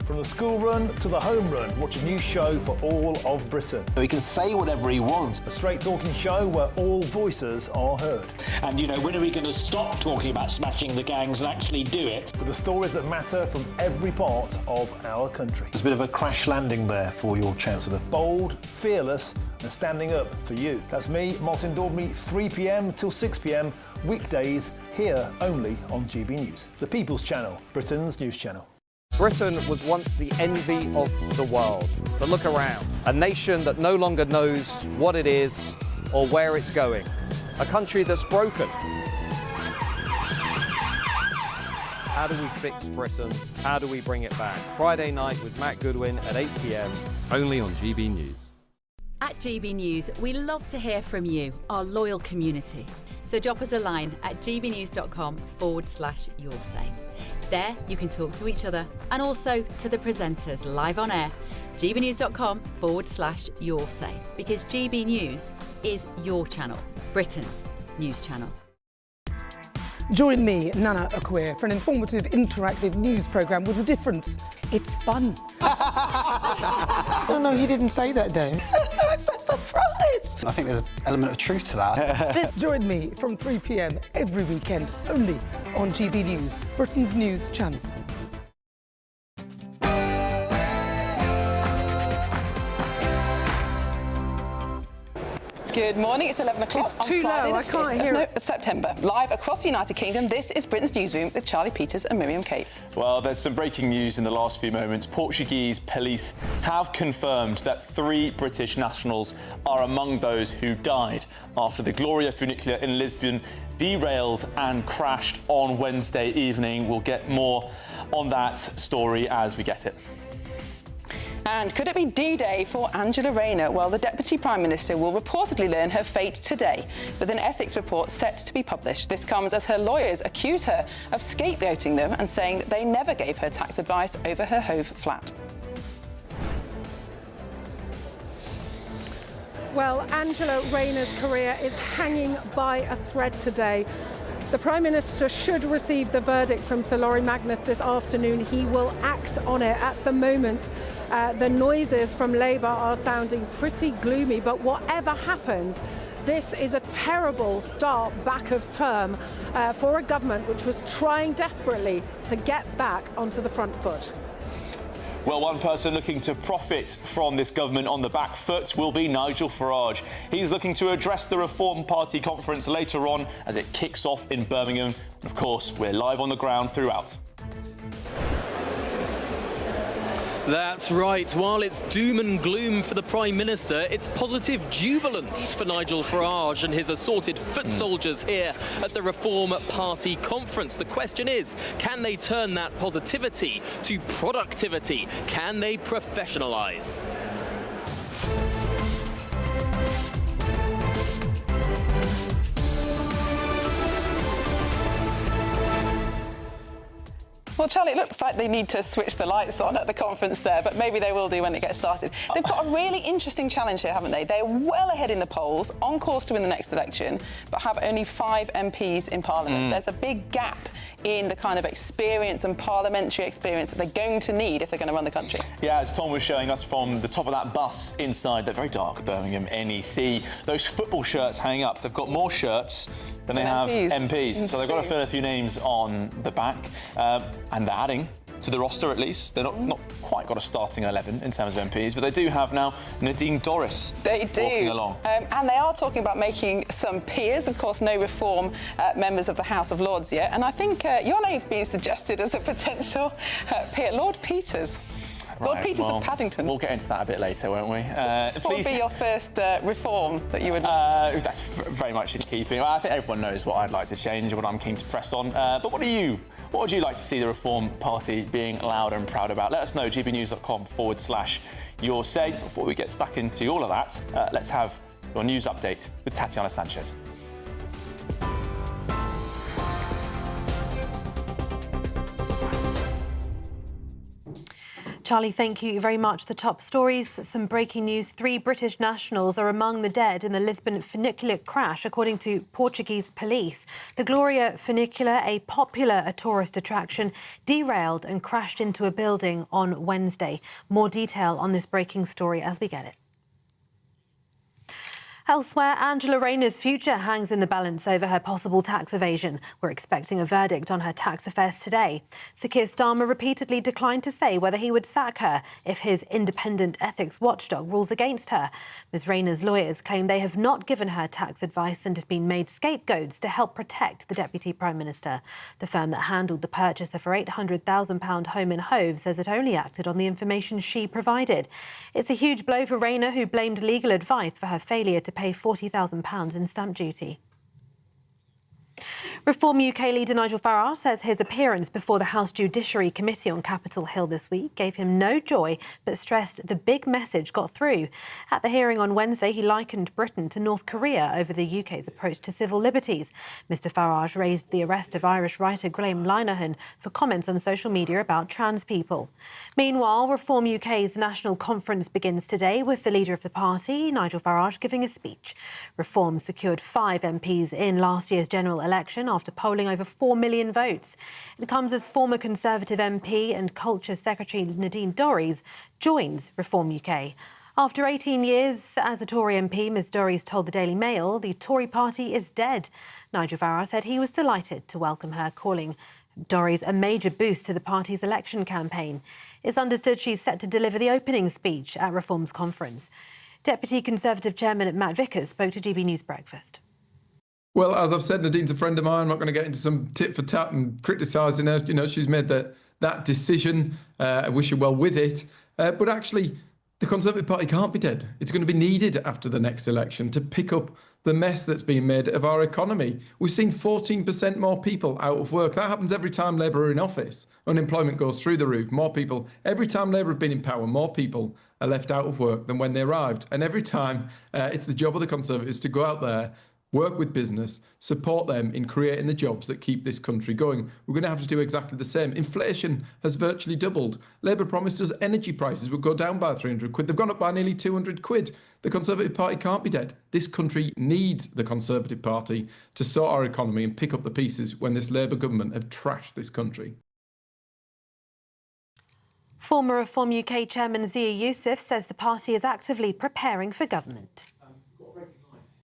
From the school run to the home run, watch a new show for all of Britain. He can say whatever he wants. A straight talking show where all voices are heard. And, you know, when are we going to stop talking about smashing the gangs and actually do it? With the stories that matter from every part of our country. There's a bit of a crash landing there for your Chancellor. Bold, fearless and standing up for you. That's me, Martin Dorby, 3 p.m. till 6 p.m. weekdays, here only on GB News. The People's Channel, Britain's news channel. Britain was once the envy of the world. But look around. A nation that no longer knows what it is or where it's going. A country that's broken. How do we fix Britain? How do we bring it back? Friday night with Matt Goodwin at 8 p.m. only on GB News. At GB News, we love to hear from you, our loyal community. So drop us a line at gbnews.com/yoursay. There, you can talk to each other and also to the presenters live on air. gbnews.com/yoursay, because GB News is your channel, Britain's news channel. Join me, Nana Akweer, for an informative, interactive news programme with a difference. It's fun. No, he didn't say that, though. I'm so surprised. I think there's an element of truth to that. Join me from 3 p.m. every weekend, only on GB News, Britain's news channel. Good morning, it's 11 o'clock. It's too low, I can't hear it. Of September. Live across the United Kingdom, this is Britain's Newsroom with Charlie Peters and Miriam Cates. Well, there's some breaking news in the last few moments. Portuguese police have confirmed that 3 British nationals are among those who died after the Gloria funicular in Lisbon derailed and crashed on Wednesday evening. We'll get more on that story as we get it. And could it be D-Day for Angela Rayner? Well, the Deputy Prime Minister will reportedly learn her fate today, with an ethics report set to be published. This comes as her lawyers accuse her of scapegoating them and saying that they never gave her tax advice over her Hove flat. Well, Angela Rayner's career is hanging by a thread today. The Prime Minister should receive the verdict from Sir Laurie Magnus this afternoon. He will act on it. At the moment, the noises from Labour are sounding pretty gloomy, but whatever happens, this is a terrible start back of term for a government which was trying desperately to get back onto the front foot. Well, one person looking to profit from this government on the back foot will be Nigel Farage. He's looking to address the Reform Party conference later on as it kicks off in Birmingham. And of course, we're live on the ground throughout. That's right. While it's doom and gloom for the Prime Minister, it's positive jubilance for Nigel Farage and his assorted foot soldiers here at the Reform Party conference. The question is, can they turn that positivity to productivity? Can they professionalise? Well, Charlie, it looks like they need to switch the lights on at the conference there, but maybe they will do when it gets started. They've got a really interesting challenge here, haven't they? They're well ahead in the polls, on course to win the next election, but have only 5 MPs in Parliament. There's a big gap in the kind of experience and parliamentary experience that they're going to need if they're going to run the country. Yeah, as Tom was showing us from the top of that bus inside the very dark Birmingham NEC, those football shirts hanging up, they've got more shirts than they have MPs. So they've got to fill a few names on the back, and they're adding to the roster at least. They're not quite got a starting 11 in terms of MPs, but they do have now Nadine Dorries walking along. And they are talking about making some peers. Of course, no Reform members of the House of Lords yet. And I think your name's being suggested as a potential peer, Lord Peters. Lord Peters of Paddington. We'll get into that a bit later, won't we? What would be your first reform that you would... That's very much in keeping. I think everyone knows what I'd like to change, what I'm keen to press on. But what would you like to see the Reform Party being loud and proud about? Let us know, gbnews.com/your say. Before we get stuck into all of that, let's have your news update with Tatiana Sanchez. Charlie, thank you very much. The top stories, some breaking news. 3 British nationals are among the dead in the Lisbon funicular crash, according to Portuguese police. The Gloria funicular, a popular tourist attraction, derailed and crashed into a building on Wednesday. More detail on this breaking story as we get it. Elsewhere, Angela Rayner's future hangs in the balance over her possible tax evasion. We're expecting a verdict on her tax affairs today. Sir Keir Starmer repeatedly declined to say whether he would sack her if his independent ethics watchdog rules against her. Ms Rayner's lawyers claim they have not given her tax advice and have been made scapegoats to help protect the Deputy Prime Minister. The firm that handled the purchase of her £800,000 home in Hove says it only acted on the information she provided. It's a huge blow for Rayner, who blamed legal advice for her failure to pay £40,000 in stamp duty. Reform UK leader Nigel Farage says his appearance before the House Judiciary Committee on Capitol Hill this week gave him no joy, but stressed the big message got through. At the hearing on Wednesday, he likened Britain to North Korea over the UK's approach to civil liberties. Mr Farage raised the arrest of Irish writer Graham Linehan for comments on social media about trans people. Meanwhile, Reform UK's national conference begins today with the leader of the party, Nigel Farage, giving a speech. Reform secured 5 MPs in last year's general election after polling over 4 million votes. It comes as former Conservative MP and Culture Secretary Nadine Dorries joins Reform UK. After 18 years as a Tory MP, Ms Dorries told the Daily Mail the Tory party is dead. Nigel Farage said he was delighted to welcome her, calling Dorries a major boost to the party's election campaign. It's understood she's set to deliver the opening speech at Reform's conference. Deputy Conservative Chairman Matt Vickers spoke to GB News Breakfast. Well, as I've said, Nadine's a friend of mine. I'm not going to get into some tit for tat and criticising her. You know, she's made that decision. I wish her well with it. But actually, the Conservative Party can't be dead. It's going to be needed after the next election to pick up the mess that's been made of our economy. We've seen 14% more people out of work. That happens every time Labour are in office. Unemployment goes through the roof. More people, every time Labour have been in power, more people are left out of work than when they arrived. And every time it's the job of the Conservatives to go out there, work with business, support them in creating the jobs that keep this country going. We're going to have to do exactly the same. Inflation has virtually doubled. Labour promised us energy prices would go down by 300 quid. They've gone up by nearly 200 quid. The Conservative Party can't be dead. This country needs the Conservative Party to sort our economy and pick up the pieces when this Labour government have trashed this country. Former Reform UK Chairman Zia Youssef says the party is actively preparing for government.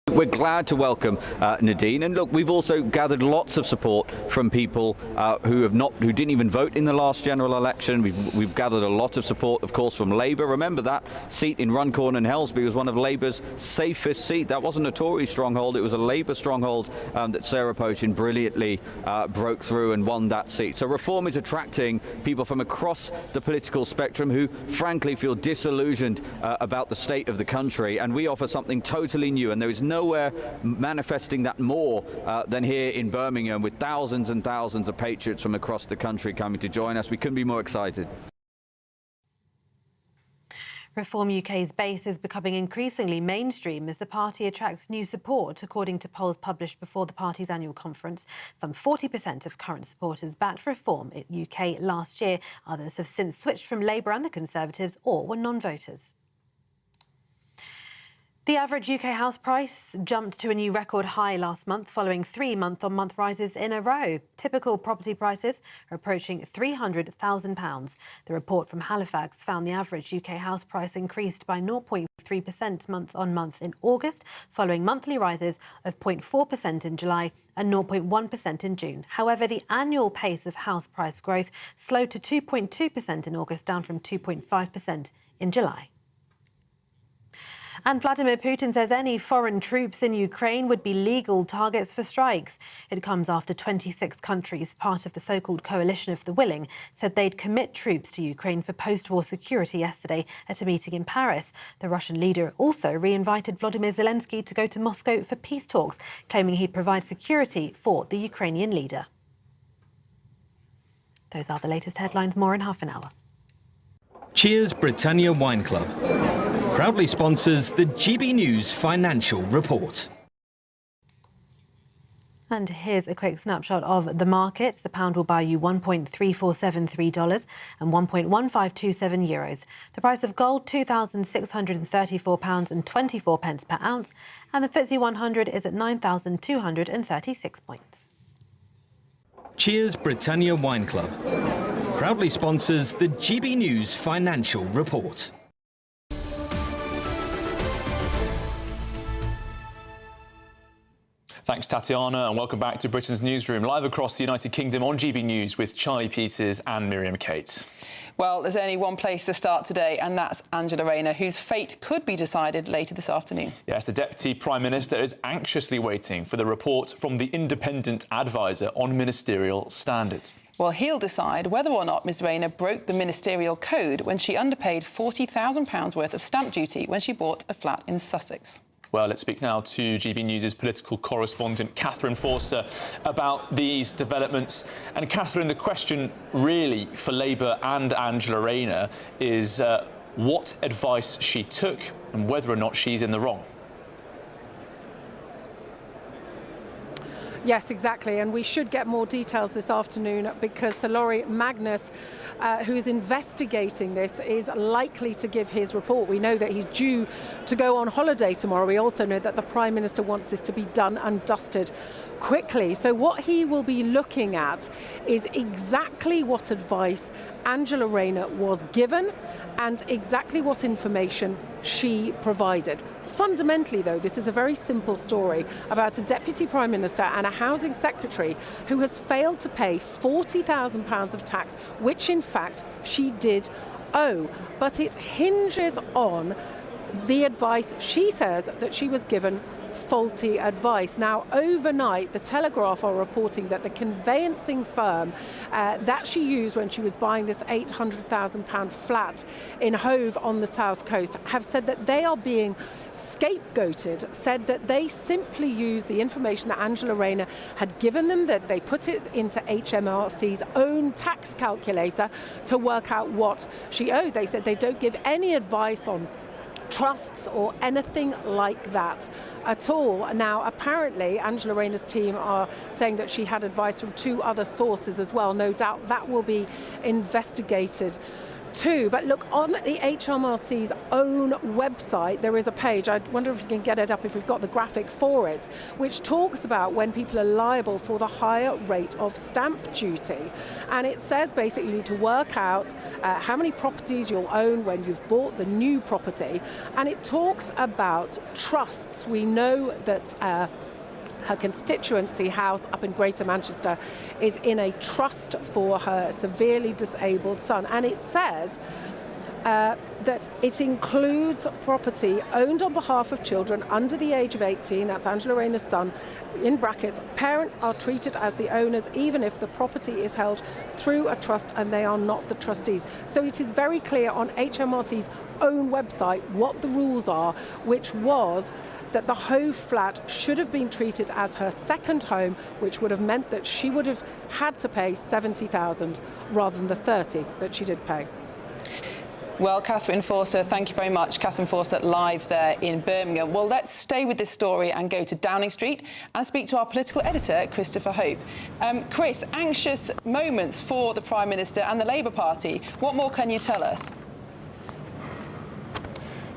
We're glad to welcome Nadine, and look, we've also gathered lots of support from people who didn't even vote in the last general election. We've gathered a lot of support, of course, from Labour. Remember, that seat in Runcorn and Helsby was one of Labour's safest seats. That wasn't a Tory stronghold; it was a Labour stronghold that Sarah Pochin brilliantly broke through and won that seat. So Reform is attracting people from across the political spectrum who, frankly, feel disillusioned about the state of the country, and we offer something totally new. And there is nowhere manifesting that more than here in Birmingham, with thousands and thousands of patriots from across the country coming to join us. We couldn't be more excited. Reform UK's base is becoming increasingly mainstream as the party attracts new support, according to polls published before the party's annual conference. Some 40% of current supporters backed Reform at UK last year. Others have since switched from Labour and the Conservatives or were non-voters. The average UK house price jumped to a new record high last month following 3 month-on-month rises in a row. Typical property prices are approaching £300,000. The report from Halifax found the average UK house price increased by 0.3% month-on-month in August, following monthly rises of 0.4% in July and 0.1% in June. However, the annual pace of house price growth slowed to 2.2% in August, down from 2.5% in July. And Vladimir Putin says any foreign troops in Ukraine would be legal targets for strikes. It comes after 26 countries, part of the so-called coalition of the willing, said they'd commit troops to Ukraine for post-war security yesterday at a meeting in Paris. The Russian leader also re-invited Volodymyr Zelensky to go to Moscow for peace talks, claiming he'd provide security for the Ukrainian leader. Those are the latest headlines. More in half an hour. Cheers Britannia Wine Club proudly sponsors the GB News Financial Report. And here's a quick snapshot of the markets. The pound will buy you $1.3473 and €1.1527. The price of gold, £2,634.24 per ounce. And the FTSE 100 is at 9,236 points. Cheers Britannia Wine Club proudly sponsors the GB News Financial Report. Thanks, Tatiana, and welcome back to Britain's Newsroom, live across the United Kingdom on GB News with Charlie Peters and Miriam Cates. Well, there's only one place to start today, and that's Angela Rayner, whose fate could be decided later this afternoon. Yes, the Deputy Prime Minister is anxiously waiting for the report from the independent advisor on ministerial standards. Well, he'll decide whether or not Ms Rayner broke the ministerial code when she underpaid £40,000 worth of stamp duty when she bought a flat in Sussex. Well, let's speak now to GB News' political correspondent, Catherine Forster, about these developments. And Catherine, the question really for Labour and Angela Rayner is what advice she took and whether or not she's in the wrong. Yes, exactly. And we should get more details this afternoon because Sir Laurie Magnus, who is investigating this, is likely to give his report. We know that he's due to go on holiday tomorrow. We also know that the Prime Minister wants this to be done and dusted quickly. So what he will be looking at is exactly what advice Angela Rayner was given and exactly what information she provided. Fundamentally, though, this is a very simple story about a Deputy Prime Minister and a Housing Secretary who has failed to pay £40,000 of tax, which in fact she did owe. But it hinges on the advice, she says that she was given faulty advice. Now, overnight, the Telegraph are reporting that the conveyancing firm that she used when she was buying this £800,000 flat in Hove on the south coast have said that they are being scapegoated, said that they simply used the information that Angela Rayner had given them, that they put it into HMRC's own tax calculator to work out what she owed. They said they don't give any advice on trusts or anything like that at all. Now, apparently, Angela Rayner's team are saying that she had advice from 2 other sources as well. No doubt that will be investigated too. But look, on the HMRC's own website, there is a page, I wonder if you can get it up if we've got the graphic for it, which talks about when people are liable for the higher rate of stamp duty. And it says basically to work out how many properties you'll own when you've bought the new property. And it talks about trusts. We know that her constituency house up in Greater Manchester is in a trust for her severely disabled son. And it says that it includes property owned on behalf of children under the age of 18, that's Angela Rayner's son, in brackets, parents are treated as the owners even if the property is held through a trust and they are not the trustees. So it is very clear on HMRC's own website what the rules are, which was that the Hove flat should have been treated as her second home, which would have meant that she would have had to pay $70,000 rather than the $30,000 that she did pay. Well, Catherine Forster, thank you very much. Catherine Forster live there in Birmingham. Well, let's stay with this story and go to Downing Street and speak to our political editor, Christopher Hope. Chris, anxious moments for the Prime Minister and the Labour Party. What more can you tell us?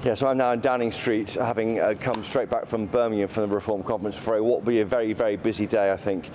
Yeah, so I'm now in Downing Street, having come straight back from Birmingham from the Reform Conference for what will be a very, very busy day, I think,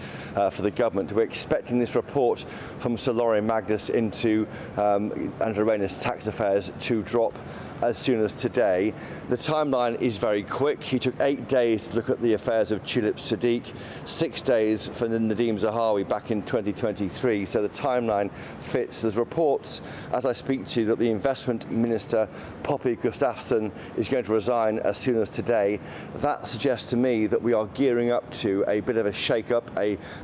for the government. We're expecting this report from Sir Lorien Magnus into Angela Rayner's tax affairs to drop as soon as today. The timeline is very quick. He took 8 days to look at the affairs of Tulip Sadiq, 6 days for Nadine Zahawi back in 2023, so the timeline fits. There's reports, as I speak to you, that the Investment Minister, Poppy Gustafson, is going to resign as soon as today. That suggests to me that we are gearing up to a bit of a shake-up,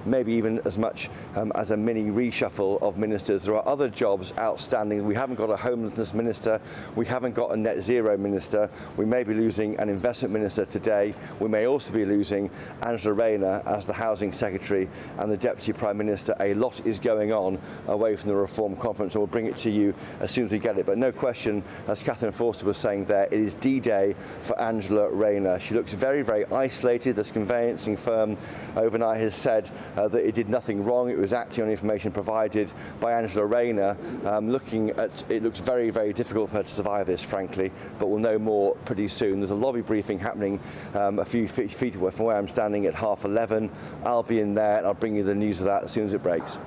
maybe even as much as a mini reshuffle of ministers. There are other jobs outstanding. We haven't got a homelessness minister. We haven't got a net zero minister. We may be losing an investment minister today. We may also be losing Angela Rayner as the housing secretary and the deputy prime minister. A lot is going on away from the Reform Conference, and we'll bring it to you as soon as we get it. But no question, as Catherine Forster was saying there, it is D-Day for Angela Rayner. She looks very, very isolated. This conveyancing firm overnight has said that it did nothing wrong. It was acting on information provided by Angela Rayner. Looking at it, looks very, very difficult for her to survive this, frankly, but we'll know more pretty soon. There's a lobby briefing happening a few feet away from where I'm standing at 11:30. I'll be in there and I'll bring you the news of that as soon as it breaks.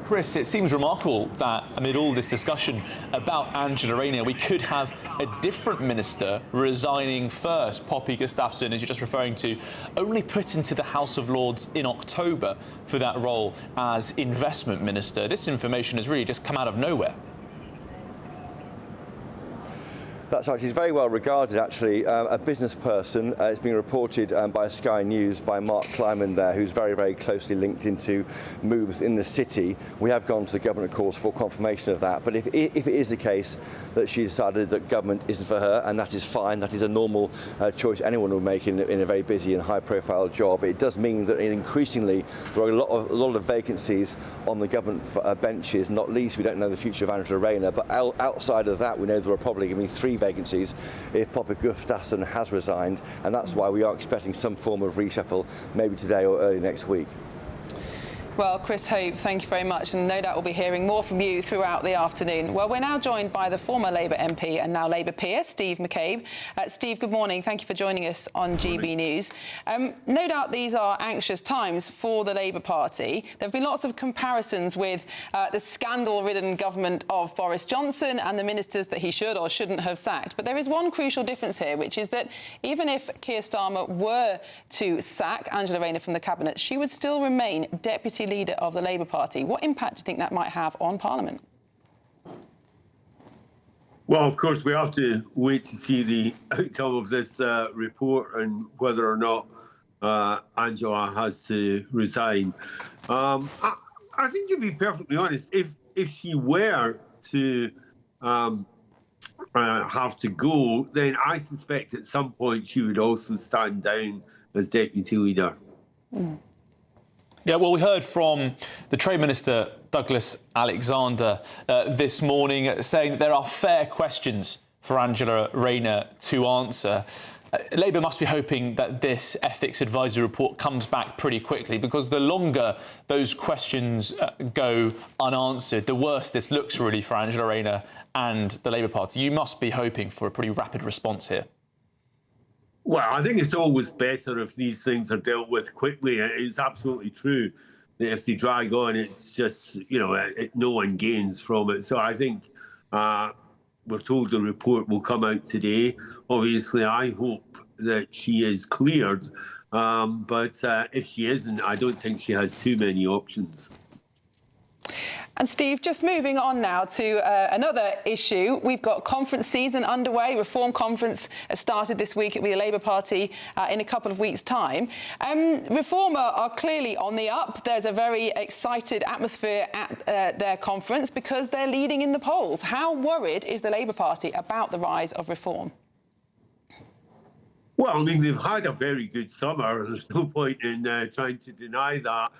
Chris, it seems remarkable that amid all this discussion about Angela Rayner, we could have a different minister resigning first. Poppy Gustafson, as you're just referring to, only put into the House of Lords in October for that role as investment minister. This information has really just come out of nowhere. That's right. She's very well regarded, actually, a business person. It's being reported by Sky News by Mark Kleiman there, who's very, very closely linked into moves in the city. We have gone to the government, of course, for confirmation of that. But if it is the case that she decided that government isn't for her, and that is fine, that is a normal choice anyone would make in a very busy and high-profile job, it does mean that increasingly there are a lot of vacancies on the government benches. Not least, we don't know the future of Angela Rayner, but outside of that, we know there are probably going to be 3 vacancies if Poppy Gustafson has resigned, and that's why we are expecting some form of reshuffle maybe today or early next week. Well, Chris Hope, thank you very much, and no doubt we'll be hearing more from you throughout the afternoon. Well, we're now joined by the former Labour MP and now Labour peer, Steve McCabe. Steve, good morning. Thank you for joining us on GB News. No doubt these are anxious times for the Labour Party. There have been lots of comparisons with the scandal-ridden government of Boris Johnson and the ministers that he should or shouldn't have sacked. But there is one crucial difference here, which is that even if Keir Starmer were to sack Angela Rayner from the Cabinet, she would still remain deputy leader of the Labour Party. What impact do you think that might have on Parliament? Well, of course, we have to wait to see the outcome of this report and whether or not Angela has to resign. I think, to be perfectly honest, if she were to have to go, then I suspect at some point she would also stand down as deputy leader. Yeah, well, we heard from the Trade Minister, Douglas Alexander, this morning, saying that there are fair questions for Angela Rayner to answer. Labour must be hoping that this ethics advisory report comes back pretty quickly, because the longer those questions go unanswered, the worse this looks really for Angela Rayner and the Labour Party. You must be hoping for a pretty rapid response here. Well, I think it's always better if these things are dealt with quickly. It's absolutely true that if they drag on, it's just, no one gains from it. So I think we're told the report will come out today. Obviously, I hope that she is cleared. But if she isn't, I don't think she has too many options. And Steve, just moving on now to another issue. We've got conference season underway. Reform conference started this week. It'll be the Labour Party in a couple of weeks' time. Reform are clearly on the up. There's a very excited atmosphere at their conference because they're leading in the polls. How worried is the Labour Party about the rise of Reform? Well, I mean, they've had a very good summer. There's no point in trying to deny that.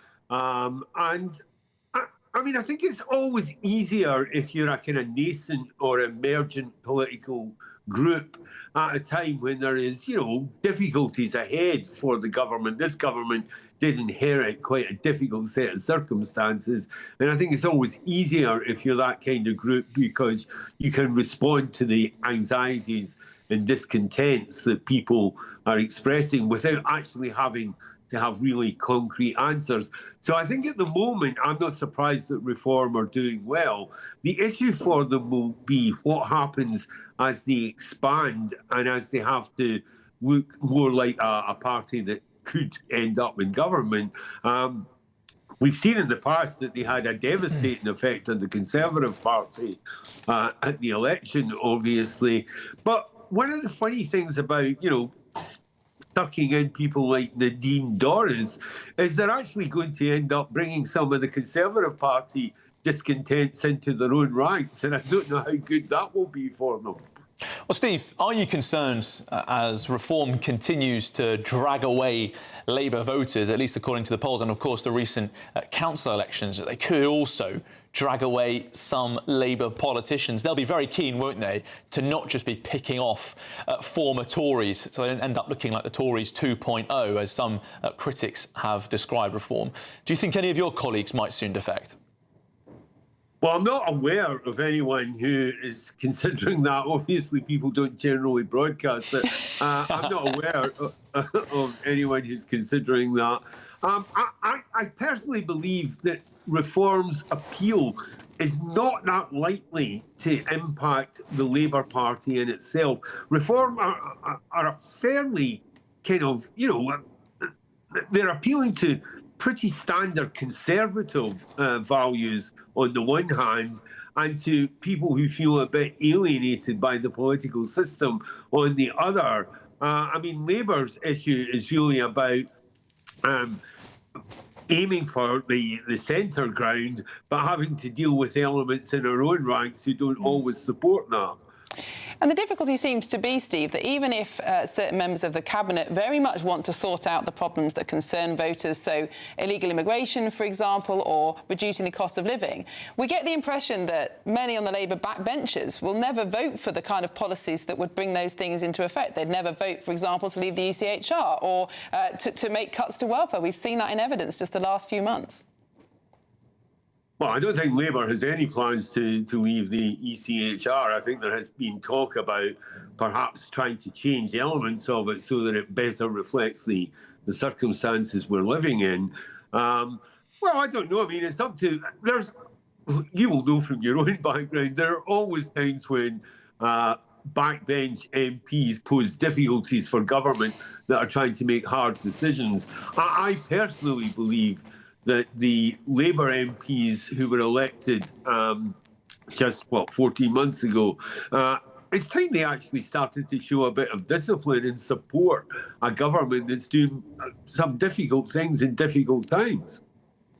I think it's always easier if you're a kind of nascent or emergent political group at a time when there is, difficulties ahead for the government. This government did inherit quite a difficult set of circumstances. And I think it's always easier if you're that kind of group because you can respond to the anxieties and discontents that people are expressing without actually having to have really concrete answers. So I think at the moment, I'm not surprised that Reform are doing well. The issue for them will be what happens as they expand and as they have to look more like a party that could end up in government. We've seen in the past that they had a devastating effect on the Conservative Party at the election, obviously. But one of the funny things about, sucking in people like Nadine Dorries is they're actually going to end up bringing some of the Conservative Party discontents into their own ranks, and I don't know how good that will be for them. Well, Steve, are you concerned as Reform continues to drag away Labour voters, at least according to the polls, and of course the recent council elections, that they could also drag away some Labour politicians? They'll be very keen, won't they, to not just be picking off former Tories, so they don't end up looking like the Tories 2.0, as some critics have described Reform. Do you think any of your colleagues might soon defect? Well, I'm not aware of anyone who is considering that. Obviously, people don't generally broadcast it. I'm not aware of anyone who's considering that. I personally believe that Reform's appeal is not that likely to impact the Labour Party in itself. Reform are a fairly kind of, they're appealing to pretty standard Conservative values on the one hand, and to people who feel a bit alienated by the political system on the other. Labour's issue is really about aiming for the centre ground, but having to deal with elements in our own ranks who don't always support that. And the difficulty seems to be, Steve, that even if certain members of the Cabinet very much want to sort out the problems that concern voters, so illegal immigration, for example, or reducing the cost of living, we get the impression that many on the Labour backbenchers will never vote for the kind of policies that would bring those things into effect. They'd never vote, for example, to leave the ECHR or to make cuts to welfare. We've seen that in evidence just the last few months. Well, I don't think Labour has any plans to leave the ECHR. I think there has been talk about perhaps trying to change elements of it so that it better reflects the circumstances we're living in. Well, I don't know. I mean, it's up to... You will know from your own background, there are always times when backbench MPs pose difficulties for government that are trying to make hard decisions. I personally believe that the Labour MPs who were elected just 14 months ago. It's time they actually started to show a bit of discipline and support a government that's doing some difficult things in difficult times.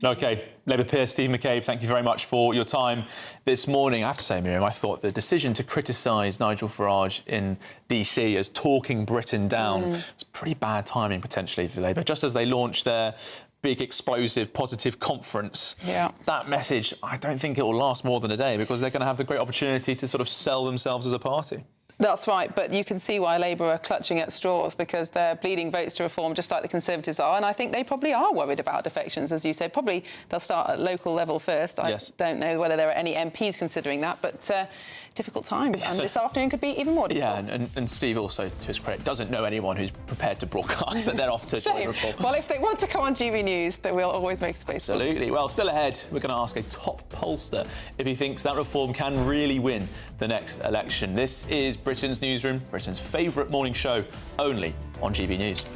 OK, Labour peer Steve McCabe, thank you very much for your time this morning. I have to say, Miriam, I thought the decision to criticise Nigel Farage in DC as talking Britain down was pretty bad timing, potentially, for Labour. Just as they launched their big, explosive, positive conference, that message, I don't think it will last more than a day because they're going to have the great opportunity to sort of sell themselves as a party. That's right, but you can see why Labour are clutching at straws because they're bleeding votes to reform just like the Conservatives are, and I think they probably are worried about defections, as you said. Probably they'll start at local level first. I don't know whether there are any MPs considering that, but difficult times, and this afternoon could be even more difficult. Yeah, and Steve also, to his credit, doesn't know anyone who's prepared to broadcast that they're off to join reform. Well, if they want to come on GB News, then we'll always make space for them. Absolutely. Well, still ahead, we're going to ask a top pollster if he thinks that reform can really win the next election. This is Britain's Newsroom, Britain's favourite morning show, only on GB News.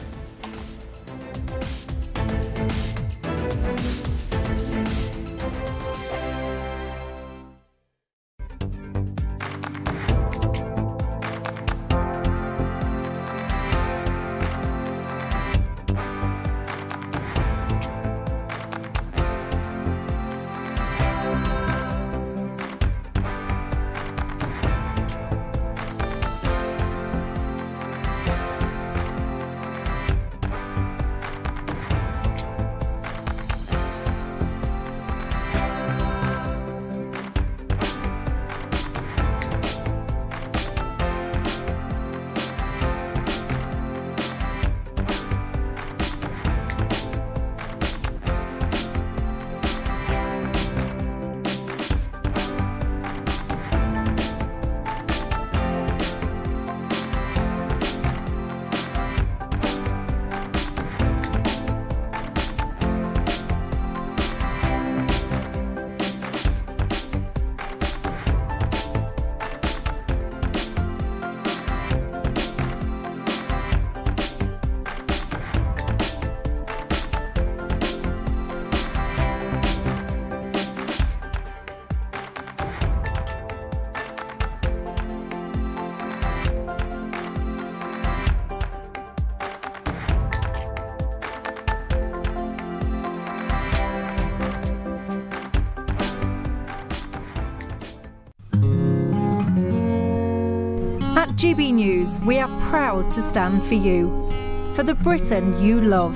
At GB News, we are proud to stand for you, for the Britain you love,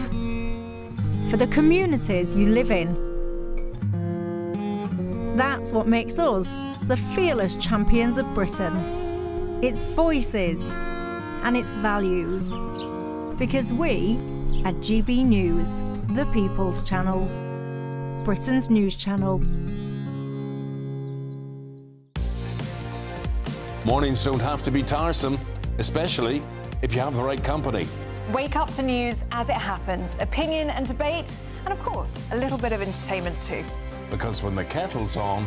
for the communities you live in. That's what makes us the fearless champions of Britain, its voices and its values. Because we, at GB News, the People's Channel, Britain's news channel. Mornings don't have to be tiresome, especially if you have the right company. Wake up to news as it happens, opinion and debate, and of course, a little bit of entertainment too. Because when the kettle's on,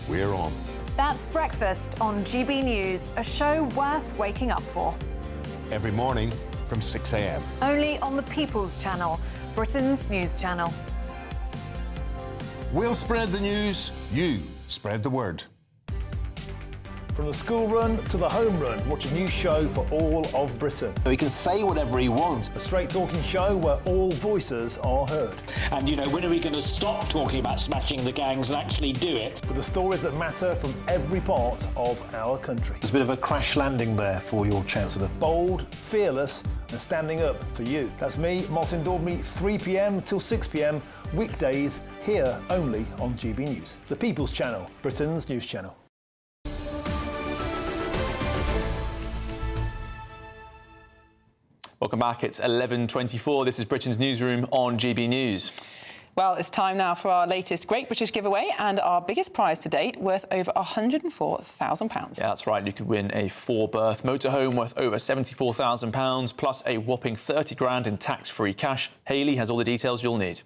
we're on. That's Breakfast on GB News, a show worth waking up for. Every morning from 6 a.m. Only on the People's Channel, Britain's news channel. We'll spread the news, you spread the word. From the school run to the home run, watch a new show for all of Britain. He can say whatever he wants. A straight talking show where all voices are heard. And, you know, when are we going to stop talking about smashing the gangs and actually do it? With the stories that matter from every part of our country. There's a bit of a crash landing there for your Chancellor. Bold, fearless and standing up for you. That's me, Martin Dorries, 3 p.m. till 6 p.m. weekdays here only on GB News. The People's Channel, Britain's news channel. Welcome back. It's 11:24. This is Britain's Newsroom on GB News. Well, it's time now for our latest Great British giveaway and our biggest prize to date, worth over £104,000. Yeah, that's right. You could win a 4-berth motorhome worth over £74,000, plus a whopping 30 grand in tax-free cash. Hayley has all the details you'll need.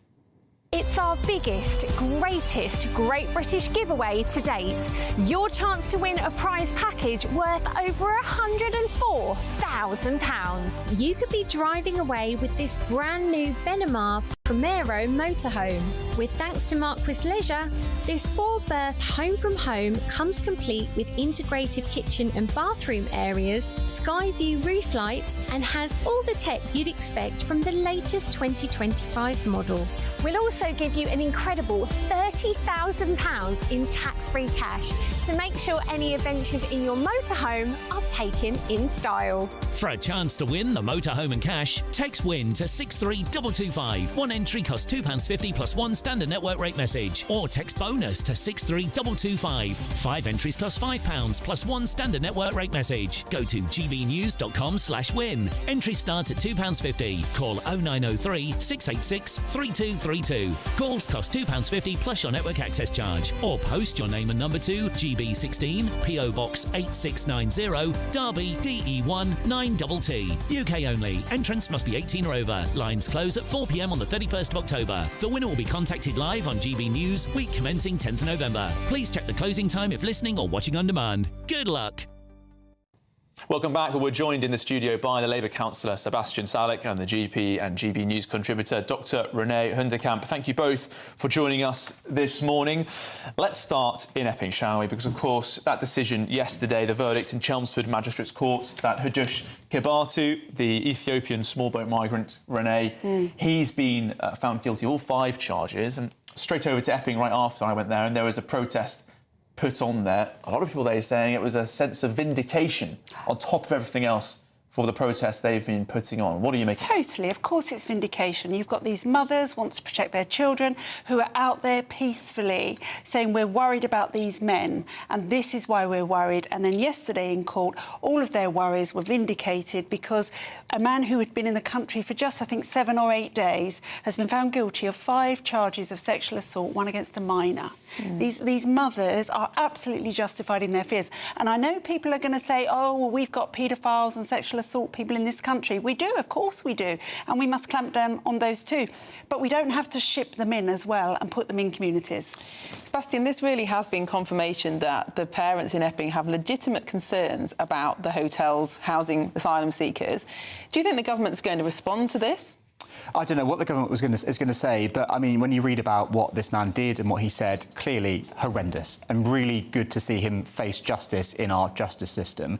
It's our biggest, greatest Great British giveaway to date. Your chance to win a prize package worth over £104,000. You could be driving away with this brand new Benamar Primero motorhome. With thanks to Marquis Leisure, this 4-berth home from home comes complete with integrated kitchen and bathroom areas, sky view roof lights, and has all the tech you'd expect from the latest 2025 model. We'll also give you an incredible £30,000 in tax-free cash to make sure any adventures in your motorhome are taken in style. For a chance to win the motorhome and cash, text WIN to 63225. One entry costs £2.50 plus one standard network rate message. Or text BONUS to 63225. 5 entries cost £5 plus one standard network rate message. Go to gbnews.com/win. Entries start at £2.50. Call 0903 686 3232. Calls cost £2.50 plus your network access charge. Or post your name and number to GB16 PO Box 8690 Derby DE1 9TT. UK only. Entrance must be 18 or over. Lines close at 4 p.m. on the 31st of October. The winner will be contacted live on GB News, week commencing 10th November. Please check the closing time if listening or watching on demand. Good luck. Welcome back. We're joined in the studio by the Labour councillor Sebastian Salek and the GP and GB News contributor Dr René Hundekamp. Thank you both for joining us this morning. Let's start in Epping, shall we? Because, of course, that decision yesterday, the verdict in Chelmsford Magistrates Court, that Hadush Kibatu, the Ethiopian small boat migrant, René, he's been found guilty of all 5 charges. And straight over to Epping right after I went there, and there was a protest put on there. A lot of people there saying it was a sense of vindication on top of everything else for the protests they've been putting on. What do you make? Totally. Of course it's vindication. You've got these mothers want to protect their children who are out there peacefully saying we're worried about these men and this is why we're worried. And then yesterday in court, all of their worries were vindicated because a man who had been in the country for just, I think, 7 or 8 days has been found guilty of 5 charges of sexual assault, one against a minor. These mothers are absolutely justified in their fears. And I know people are going to say, oh, well, we've got paedophiles and sexual assault people in this country. We do, of course we do. And we must clamp down on those too. But we don't have to ship them in as well and put them in communities. Sebastian, this really has been confirmation that the parents in Epping have legitimate concerns about the hotels housing asylum seekers. Do you think the government's going to respond to this? I don't know what the government is going to say, but I mean, when you read about what this man did and what he said, clearly horrendous, and really good to see him face justice in our justice system.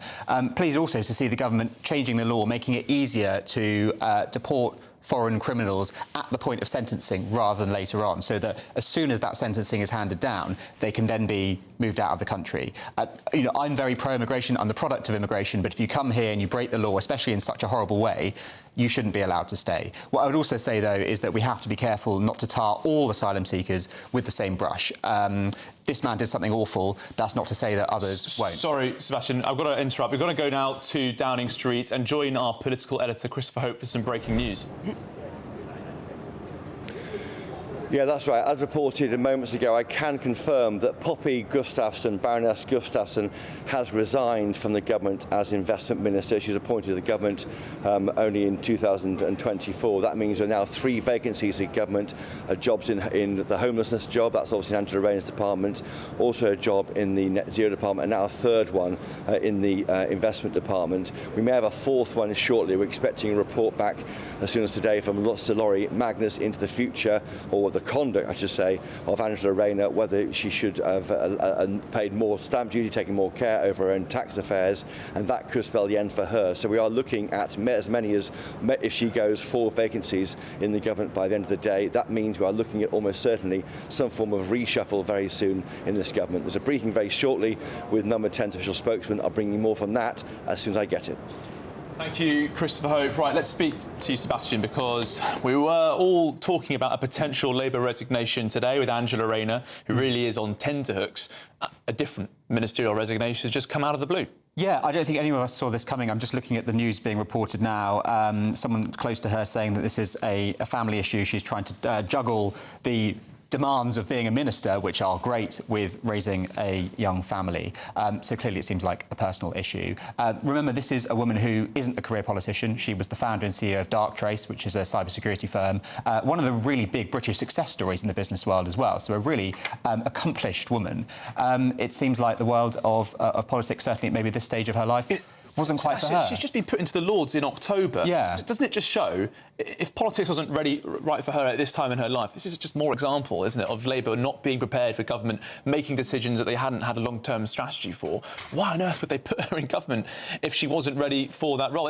Pleased also to see the government changing the law, making it easier to deport foreign criminals at the point of sentencing rather than later on, so that as soon as that sentencing is handed down, they can then be moved out of the country. You know, I'm very pro-immigration, I'm the product of immigration, but if you come here and you break the law, especially in such a horrible way, you shouldn't be allowed to stay. What I would also say, though, is that we have to be careful not to tar all asylum seekers with the same brush. This man did something awful. That's not to say that others won't. Sorry, Sebastian, I've got to interrupt. We've got to go now to Downing Street and join our political editor, Christopher Hope, for some breaking news. Yeah, that's right. As reported moments ago, I can confirm that Poppy Gustafson, Baroness Gustafson, has resigned from the government as investment minister. She's appointed to the government only in 2024. That means there are now 3 vacancies in government, jobs in the homelessness job, that's obviously Angela Rayner's department, also a job in the net zero department, and now a 3rd one in the investment department. We may have a 4th one shortly. We're expecting a report back as soon as today from Sir Laurie Magnus into the future, or the conduct, I should say, of Angela Rayner, whether she should have paid more stamp duty, taken more care over her own tax affairs, and that could spell the end for her. So we are looking at as many as, if she goes, 4 vacancies in the government by the end of the day. That means we are looking at almost certainly some form of reshuffle very soon in this government. There's a briefing very shortly with number 10's official spokesman. I'll bring you more from that as soon as I get it. Thank you, Christopher Hope. Right, let's speak to you, Sebastian, because we were all talking about a potential Labour resignation today with Angela Rayner, who really is on tenterhooks. A different ministerial resignation has just come out of the blue. Yeah, I don't think any of us saw this coming. I'm just looking at the news being reported now. Someone close to her saying that this is a family issue. She's trying to juggle the demands of being a minister, which are great, with raising a young family. So clearly it seems like a personal issue. Remember, this is a woman who isn't a career politician. She was the founder and CEO of Darktrace, which is a cybersecurity firm. One of the really big British success stories in the business world as well. So a really accomplished woman. It seems like the world of politics, certainly at maybe this stage of her life, wasn't quite for her. She's just been put into the Lords in October. Yeah. Doesn't it just show, if politics wasn't right for her at this time in her life, this is just more example, isn't it, of Labour not being prepared for government, making decisions that they hadn't had a long-term strategy for. Why on earth would they put her in government if she wasn't ready for that role?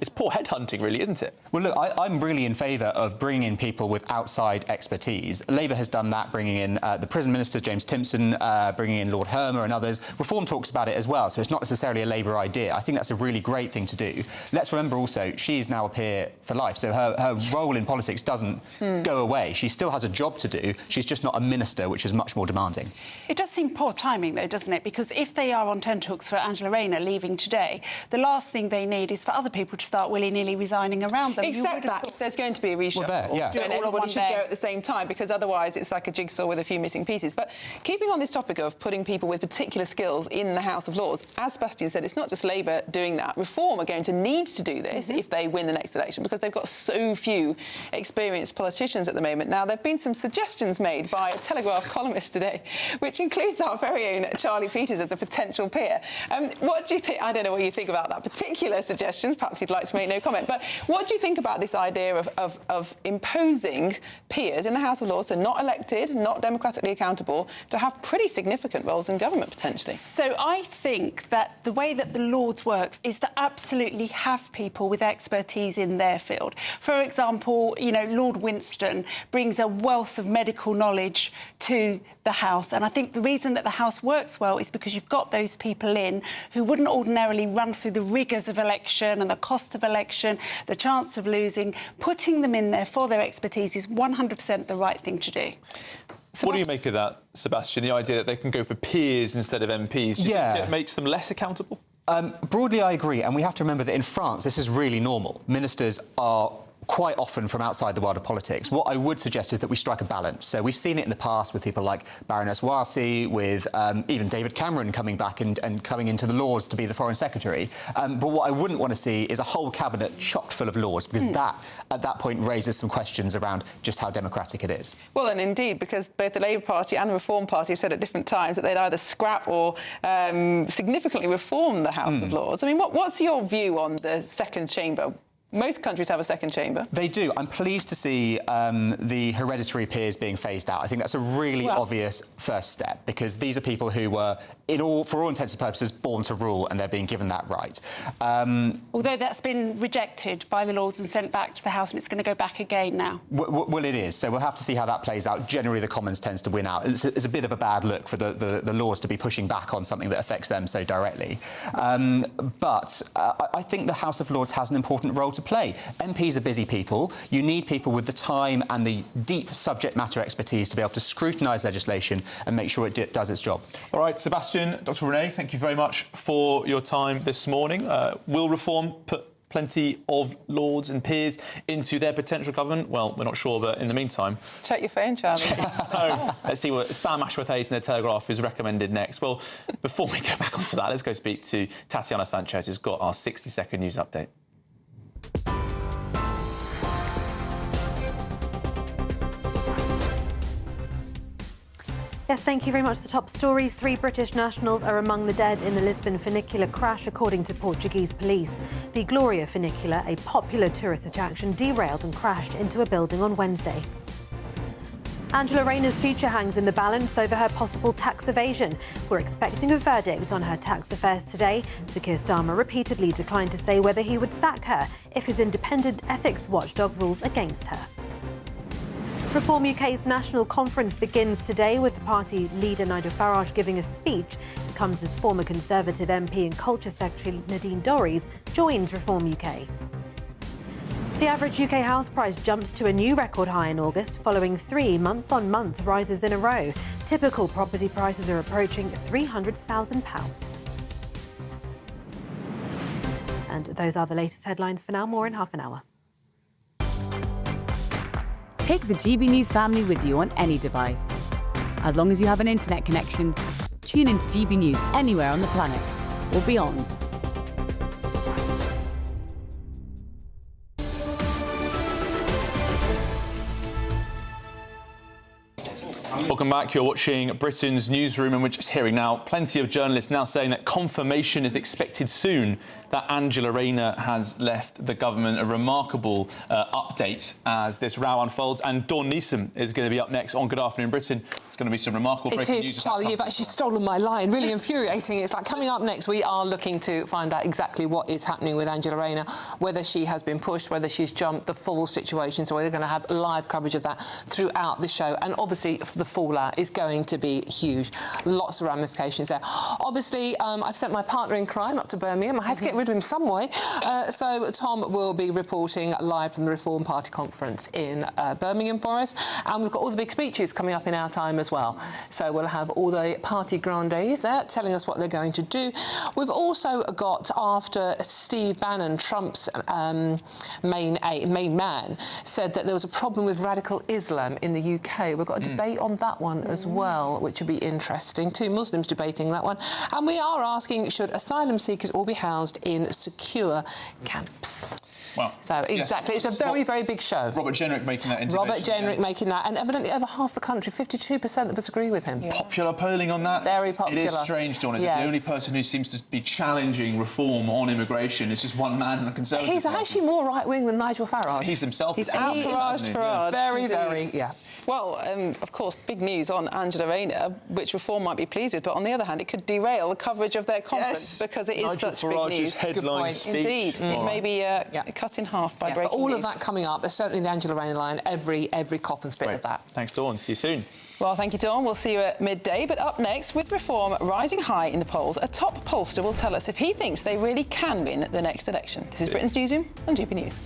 It's poor headhunting, really, isn't it? Well, look, I'm really in favour of bringing in people with outside expertise. Labour has done that, bringing in the prison minister, James Timpson, bringing in Lord Hermer and others. Reform talks about it as well, so it's not necessarily a Labour idea. I think that's a really great thing to do. Let's remember also, she is now a peer for life, so her role in politics doesn't go away. She still has a job to do. She's just not a minister, which is much more demanding. It does seem poor timing, though, doesn't it? Because if they are on tenterhooks for Angela Rayner leaving today, the last thing they need is for other people to start willy-nilly resigning around them. Except that if there's going to be a reshuffle, and everybody should go at the same time, because otherwise it's like a jigsaw with a few missing pieces. But keeping on this topic of putting people with particular skills in the House of Lords, as Sebastian said, it's not just Labour doing that. Reform are going to need to do this if they win the next election, because they've got so few experienced politicians at the moment. Now, there have been some suggestions made by a Telegraph columnist today, which includes our very own Charlie Peters as a potential peer. What do you think? I don't know what you think about that particular suggestion. Perhaps you'd like to make no comment. But what do you think about this idea of imposing peers in the House of Lords, so not elected, not democratically accountable, to have pretty significant roles in government, potentially? So I think that the way that the Lords works is to absolutely have people with expertise in their field. For example, you know, Lord Winston brings a wealth of medical knowledge to the House, and I think the reason that the House works well is because you've got those people in who wouldn't ordinarily run through the rigours of election and the cost of election, the chance of losing. Putting them in there for their expertise is 100% the right thing to do. What do you make of that, Sebastian, the idea that they can go for peers instead of MPs? Do you think it makes them less accountable? Broadly, I agree, and we have to remember that in France, this is really normal. Ministers are quite often from outside the world of politics. What I would suggest is that we strike a balance. So we've seen it in the past with people like Baroness Warsi, with even David Cameron coming back and coming into the Lords to be the Foreign Secretary. But what I wouldn't want to see is a whole cabinet chock full of Lords, because that, at that point, raises some questions around just how democratic it is. Well, and indeed, because both the Labour Party and the Reform Party have said at different times that they'd either scrap or significantly reform the House of Lords. I mean, what's your view on the second chamber? Most countries have a second chamber. They do. I'm pleased to see the hereditary peers being phased out. I think that's a really obvious first step, because these are people who were, for all intents and purposes, born to rule, and they're being given that right. Although that's been rejected by the Lords and sent back to the House, and it's going to go back again now. Well, it is. So we'll have to see how that plays out. Generally, the Commons tends to win out. It's a bit of a bad look for the Lords to be pushing back on something that affects them so directly. But I think the House of Lords has an important role to play. MPs are busy people. You need people with the time and the deep subject matter expertise to be able to scrutinise legislation and make sure it does its job. All right, Sebastian, Dr. Renee, thank you very much for your time this morning. Will Reform put plenty of Lords and peers into their potential government? Well, we're not sure, but in the meantime... Check your phone, Charlie. Let's see what Sam Ashworth-Hayes in the Telegraph is recommended next. Well, before we go back onto that, let's go speak to Tatiana Sanchez, who's got our 60-second news update. Yes, thank you very much. The top stories. 3 British nationals are among the dead in the Lisbon funicular crash, according to Portuguese police. The Gloria funicular, a popular tourist attraction, derailed and crashed into a building on Wednesday. Angela Rayner's future hangs in the balance over her possible tax evasion. We're expecting a verdict on her tax affairs today. Sir Keir Starmer repeatedly declined to say whether he would sack her if his independent ethics watchdog rules against her. Reform UK's national conference begins today with the party leader Nigel Farage giving a speech. It comes as former Conservative MP and Culture Secretary Nadine Dorries joins Reform UK. The average UK house price jumped to a new record high in August, following 3 month-on-month rises in a row. Typical property prices are approaching £300,000. And those are the latest headlines for now. More in half an hour. Take the GB News family with you on any device. As long as you have an internet connection, tune into GB News anywhere on the planet or beyond. Welcome back. You're watching Britain's Newsroom, and we're just hearing now plenty of journalists now saying that confirmation is expected soon that Angela Rayner has left the government. A remarkable update as this row unfolds. And Dawn Neeson is going to be up next on Good Afternoon Britain. It's going to be some remarkable breaking news. It is, Charlie. You've actually stolen my line. Really infuriating. It's like coming up next, we are looking to find out exactly what is happening with Angela Rayner, whether she has been pushed, whether she's jumped, the full situation. So we're going to have live coverage of that throughout the show. And obviously, the fallout is going to be huge. Lots of ramifications there. Obviously, I've sent my partner in crime up to Birmingham. I had to get rid of him some way. So Tom will be reporting live from the Reform Party conference in Birmingham for us. And we've got all the big speeches coming up in our time as well. So we'll have all the party grandees there telling us what they're going to do. We've also got, after Steve Bannon, Trump's main man, said that there was a problem with radical Islam in the UK. We've got a debate on that one as well, which will be interesting. 2 Muslims debating that one. And we are asking, should asylum seekers all be housed in secure camps? Well, so exactly, it's a very, very big show. Robert Jenrick making that intervention. Robert Jenrick making that, and evidently over half the country, 52% of us agree with him. Yeah. Popular polling on that? Very popular. It is strange, Dawn, isn't it? The only person who seems to be challenging reform on immigration is just one man in the Conservative He's Party. actually more right-wing than Nigel Farage. He's himself. He's out Farage. Very, very, yeah. Well, of course, big news on Angela Rayner, which Reform might be pleased with, but on the other hand, it could derail the coverage of their conference because it is Nigel such Farage's big news. headline speech. Indeed, it may be cut in half by breaking all news. of that coming up. There's certainly the Angela Rayner line, every coffin's bit of that. Thanks, Dawn. See you soon. Well, thank you, Dawn. We'll see you at midday. But up next, with Reform rising high in the polls, a top pollster will tell us if he thinks they really can win the next election. This is Britain's Newsroom on GB News.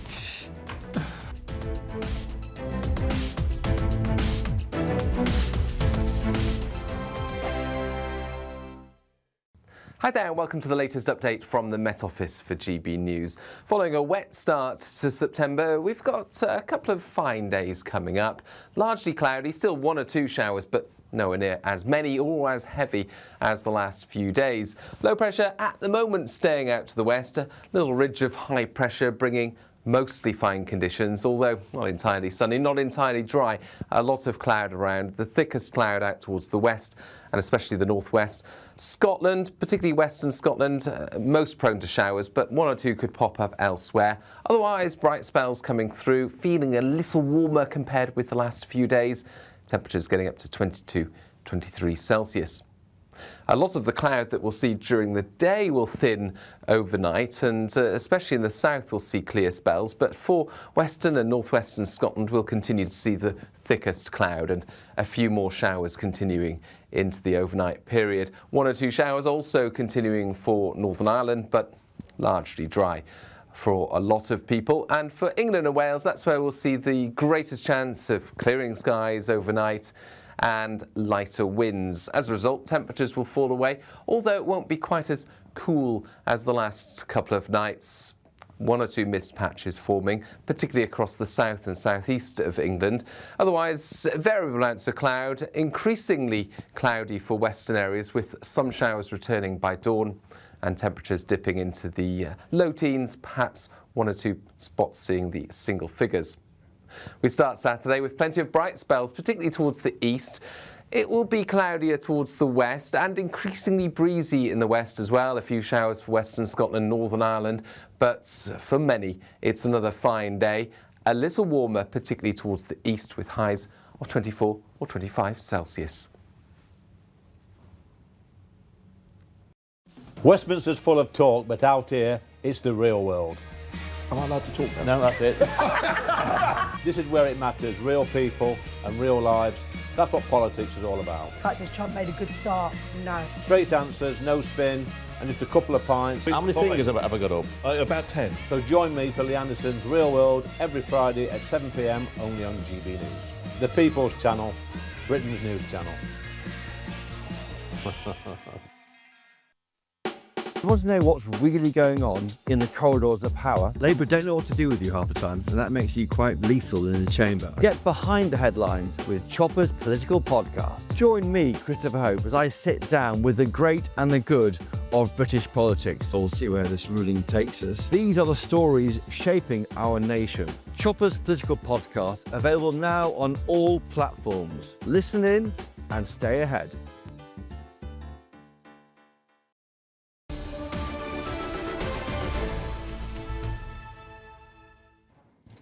Hi there and welcome to the latest update from the Met Office for GB News. Following a wet start to September, we've got a couple of fine days coming up. Largely cloudy, still 1 or 2 showers, but nowhere near as many or as heavy as the last few days. Low pressure at the moment staying out to the west, a little ridge of high pressure bringing mostly fine conditions, although not entirely sunny, not entirely dry. A lot of cloud around, the thickest cloud out towards the west and especially the northwest. Scotland, particularly western Scotland, most prone to showers, but 1 or 2 could pop up elsewhere. Otherwise, bright spells coming through, feeling a little warmer compared with the last few days. Temperatures getting up to 22, 23 Celsius. A lot of the cloud that we'll see during the day will thin overnight, and especially in the south we'll see clear spells, but for western and northwestern Scotland we'll continue to see the thickest cloud and a few more showers continuing into the overnight period. 1 or 2 showers also continuing for Northern Ireland, but largely dry for a lot of people. And for England and Wales, that's where we'll see the greatest chance of clearing skies overnight and lighter winds. As a result, temperatures will fall away, although it won't be quite as cool as the last couple of nights. 1 or 2 mist patches forming, particularly across the south and southeast of England. Otherwise, variable amounts of cloud, increasingly cloudy for western areas, with some showers returning by dawn and temperatures dipping into the low teens, perhaps 1 or 2 spots seeing the single figures. We start Saturday with plenty of bright spells, particularly towards the east. It will be cloudier towards the west and increasingly breezy in the west as well. A few showers for western Scotland, Northern Ireland, but for many it's another fine day. A little warmer, particularly towards the east, with highs of 24 or 25 Celsius. Westminster's full of talk, but out here it's the real world. Am I allowed to talk now? No, that's it. This is where it matters, real people and real lives. That's what politics is all about. In fact, has Trump made a good start? No. Straight answers, no spin, and just a couple of pints. How many fingers have I got up? About 10. So join me for Lee Anderson's Real World every Friday at 7 p.m. only on GB News. The People's Channel, Britain's news channel. You want to know what's really going on in the corridors of power? Labour don't know what to do with you half the time, and that makes you quite lethal in the chamber. Get behind the headlines with Chopper's Political Podcast. Join me, Christopher Hope, as I sit down with the great and the good of British politics. We'll see where this ruling takes us. These are the stories shaping our nation. Chopper's Political Podcast, available now on all platforms. Listen in and stay ahead.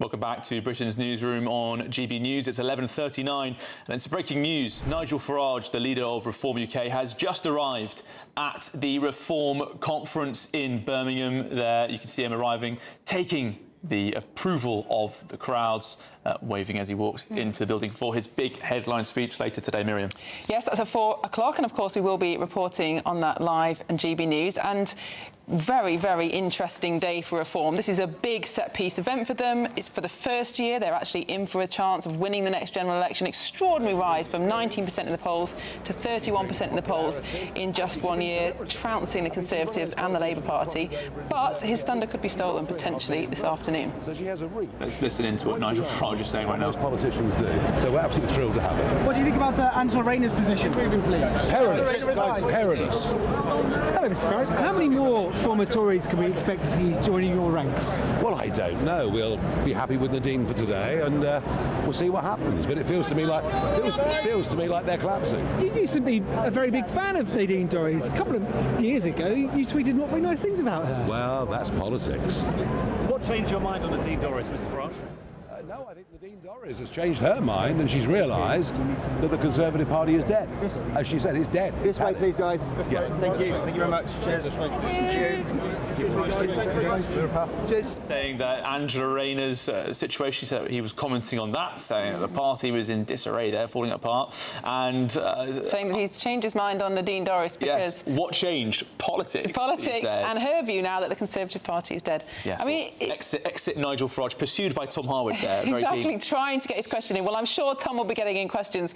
Welcome back to Britain's Newsroom on GB News. It's 11:39 and it's breaking news. Nigel Farage, the leader of Reform UK, has just arrived at the Reform conference in Birmingham. There you can see him arriving, taking the approval of the crowds, waving as he walks into the building for his big headline speech later today. Miriam. Yes, that's at 4 o'clock, and of course we will be reporting on that live on GB News. And very, very interesting day for Reform. This is a big set-piece event for them. It's for the first year. They're actually in for a chance of winning the next general election. Extraordinary rise from 19% in the polls to 31% in the polls in just 1 year, trouncing the Conservatives and the Labour Party. But his thunder could be stolen potentially this afternoon. So she has a reach. Let's listen into what Nigel Farage is saying right now. Most politicians do. So we're absolutely thrilled to have her. What do you think about Angela Rayner's position? Perilous. Perilous. Hello, Mr. Farage. How many more former Tories can we expect to see joining your ranks? Well, I don't know. We'll be happy with Nadine for today, and we'll see what happens. But it feels to me like they're collapsing. You used to be a very big fan of Nadine Dorries. A couple of years ago, you tweeted not very nice things about her. Well, that's politics. What changed your mind on Nadine Dorries, Mr. Farage? No, I think Nadine Dorries has changed her mind, and she's realised that the Conservative Party is dead. As she said, it's dead. This way, please, guys. Yeah. Thank you. Thank you very much. Cheers. Saying that Angela Rayner's situation, he said he was commenting on that, saying that the party was in disarray there, falling apart, and saying that he's changed his mind on Nadine Dorries because what changed? Politics. Politics, and her view now that the Conservative Party is dead. Yes. I mean, exit Nigel Farage, pursued by Tom Harwood there. Exactly, trying to get his question in. Well, I'm sure Tom will be getting in questions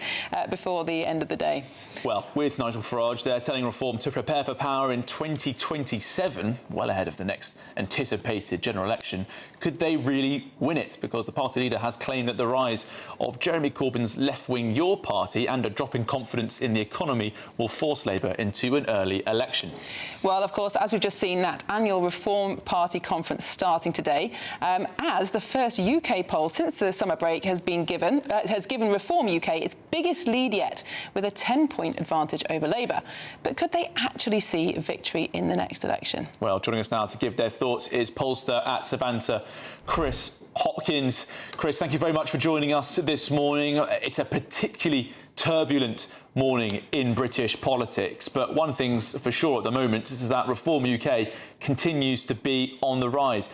before the end of the day. Well, with Nigel Farage, they're telling Reform to prepare for power in 2027, well ahead of the next anticipated general election. Could they really win it? Because the party leader has claimed that the rise of Jeremy Corbyn's left-wing Your Party and a drop in confidence in the economy will force Labour into an early election. Well, of course, as we've just seen, that annual Reform Party conference starting today, as the first UK poll since the summer break has given Reform UK its biggest lead yet, with a 10-point advantage over Labour. But could they actually see victory in the next election? Well, joining us now to give their thoughts is Pollster at Savanta, Chris Hopkins. Chris, thank you very much for joining us this morning. It's a particularly turbulent morning in British politics, but one thing's for sure at the moment is that Reform UK continues to be on the rise.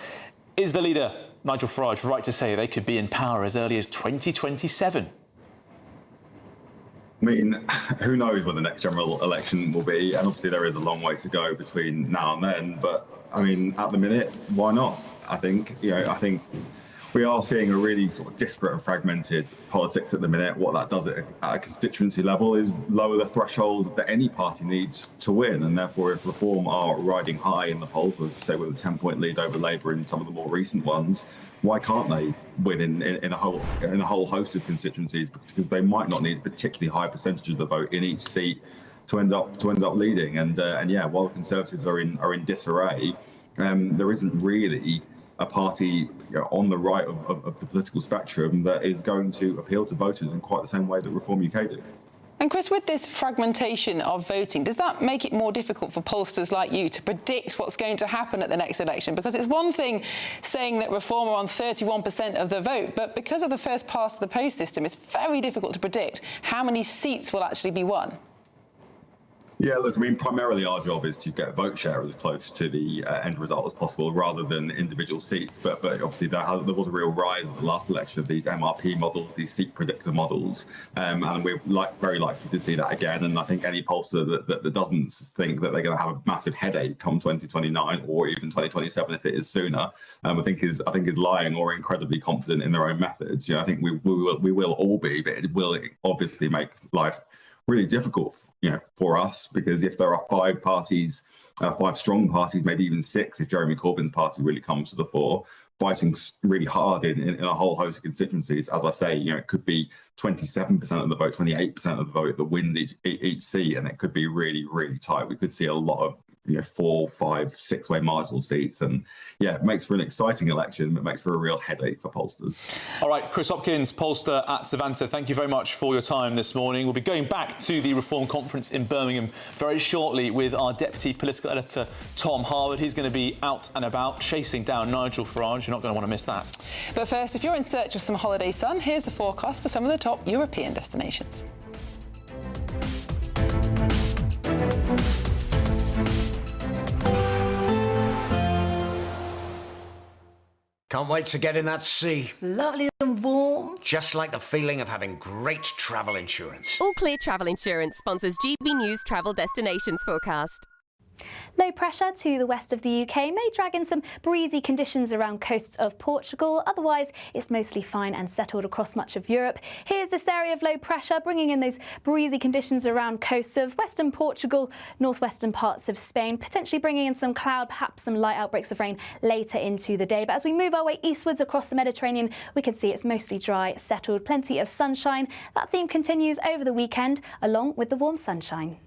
Is the leader, Nigel Farage, right to say they could be in power as early as 2027? I mean, who knows when the next general election will be, and obviously there is a long way to go between now and then, but I mean, at the minute, why not? I think we are seeing a really sort of disparate and fragmented politics at the minute. What that does at a constituency level is lower the threshold that any party needs to win, and therefore if Reform are riding high in the polls, as say with a 10-point lead over Labour in some of the more recent ones, why can't they win in a whole host of constituencies? Because they might not need a particularly high percentage of the vote in each seat to end up leading. And yeah, while the Conservatives are in disarray, there isn't really a party on the right of the political spectrum that is going to appeal to voters in quite the same way that Reform UK do. And Chris, with this fragmentation of voting, does that make it more difficult for pollsters like you to predict what's going to happen at the next election? Because it's one thing saying that Reform are on 31% of the vote, but because of the first past the post system, it's very difficult to predict how many seats will actually be won. Yeah, look, I mean, primarily our job is to get vote share as close to the end result as possible rather than individual seats. But obviously there was a real rise in the last election of these MRP models, these seat predictor models. And we're very likely to see that again. And I think any pollster that doesn't think that they're going to have a massive headache come 2029 or even 2027 if it is sooner, I think is lying or incredibly confident in their own methods. I think we will all be, but it will obviously make life really difficult, for us, because if there are five strong parties, maybe even six, if Jeremy Corbyn's party really comes to the fore, fighting really hard in a whole host of constituencies, as I say, it could be 27% of the vote, 28% of the vote that wins each seat, and it could be really, really tight. We could see a lot of 4, 5, 6-way marginal seats, and it makes for an exciting election, but makes for a real headache for pollsters. All right, Chris Hopkins, pollster at Savanta, thank you very much for your time this morning. We'll be going back to the Reform Conference in Birmingham very shortly with our Deputy Political Editor, Tom Harwood. He's going to be out and about chasing down Nigel Farage. You're not going to want to miss that. But first, if you're in search of some holiday sun, here's the forecast for some of the top European destinations. Can't wait to get in that sea. Lovely and warm. Just like the feeling of having great travel insurance. All Clear Travel Insurance sponsors GB News Travel Destinations forecast. Low pressure to the west of the UK may drag in some breezy conditions around coasts of Portugal. Otherwise, it's mostly fine and settled across much of Europe. Here's this area of low pressure bringing in those breezy conditions around coasts of western Portugal, northwestern parts of Spain, potentially bringing in some cloud, perhaps some light outbreaks of rain later into the day. But as we move our way eastwards across the Mediterranean, we can see it's mostly dry, settled, plenty of sunshine. That theme continues over the weekend, along with the warm sunshine.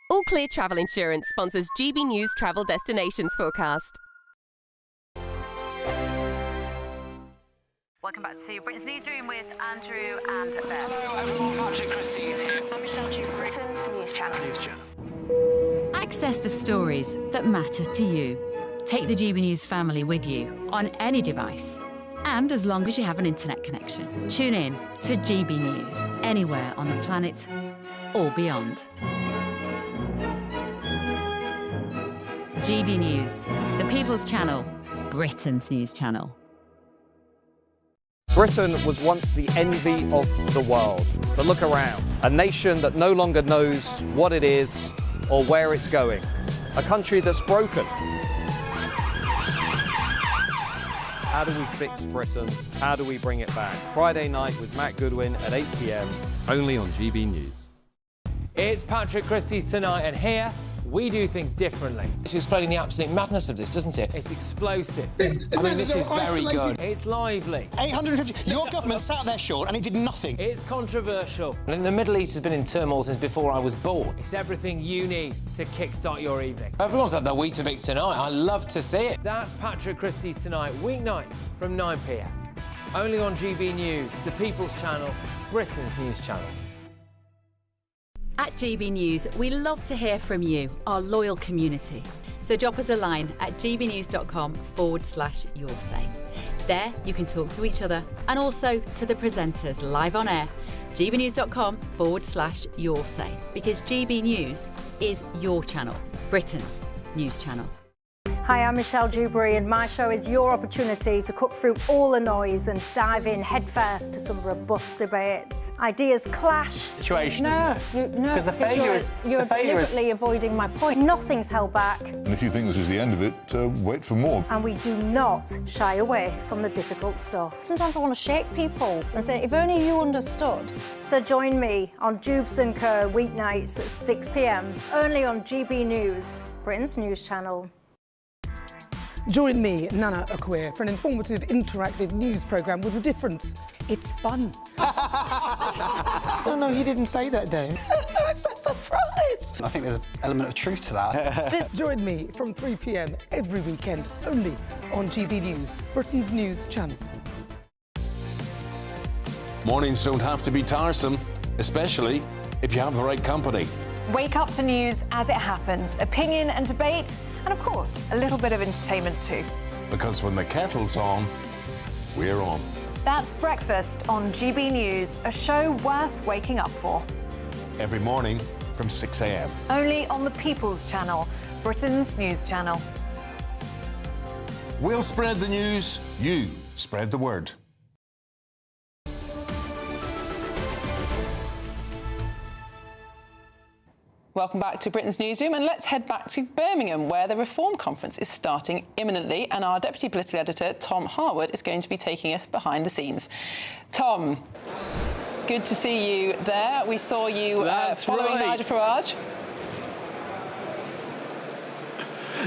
All Clear Travel Insurance sponsors GB News Travel Destinations forecast. Welcome back to Britain's Newsroom with Andrew and Beth. Hello everyone, Patrick Christie's here. I'm Michelle Duke, Britain's News Channel. Access the stories that matter to you. Take the GB News family with you on any device. And as long as you have an internet connection. Tune in to GB News anywhere on the planet or beyond. GB News, the People's Channel, Britain's news channel. Britain was once the envy of the world. But look around. A nation that no longer knows what it is or where it's going. A country that's broken. How do we fix Britain? How do we bring it back? Friday night with Matt Goodwin at 8 p.m. only on GB News. It's Patrick Christie's Tonight, and here we do things differently. It's explaining the absolute madness of this, doesn't it? It's explosive. I mean, this is very good. It's lively. 850. Your government sat there short and it did nothing. It's controversial. And the Middle East has been in turmoil since before I was born. It's everything you need to kickstart your evening. Everyone's had their Weetabix tonight. I love to see it. That's Patrick Christie's Tonight, weeknights from 9 p.m. Only on GB News, the People's Channel, Britain's news channel. At GB News, we love to hear from you, our loyal community. So drop us a line at gbnews.com/yoursay. There you can talk to each other and also to the presenters live on air. gbnews.com/yoursay, because GB News is your channel, Britain's news channel. Hi, I'm Michelle Dewberry, and my show is your opportunity to cut through all the noise and dive in headfirst to some robust debates. Ideas clash. Situation, no, because the failure is you're deliberately avoiding my point. Nothing's held back, And if you think this is the end of it, wait for more. and we do not shy away from the difficult stuff. Sometimes I want to shake people and say, if only you understood. So join me on Jubes & Co. weeknights at 6 p.m. only on GB News, Britain's news channel. Join me, Nana Akwe, for an informative, interactive news programme with a difference. It's fun. No, you didn't say that, Dave. I'm so surprised. I think there's an element of truth to that. Join me from 3 p.m. every weekend, only on GB News, Britain's news channel. Mornings don't have to be tiresome, especially if you have the right company. Wake up to news as it happens, opinion and debate, and of course, a little bit of entertainment too. Because when the kettle's on, we're on. That's Breakfast on GB News, a show worth waking up for. Every morning from 6 a.m. Only on the People's Channel, Britain's news channel. We'll spread the news, you spread the word. Welcome back to Britain's Newsroom, and let's head back to Birmingham, where the Reform Conference is starting imminently, and our Deputy Political Editor, Tom Harwood, is going to be taking us behind the scenes. Tom, good to see you there. We saw you following Nigel Farage.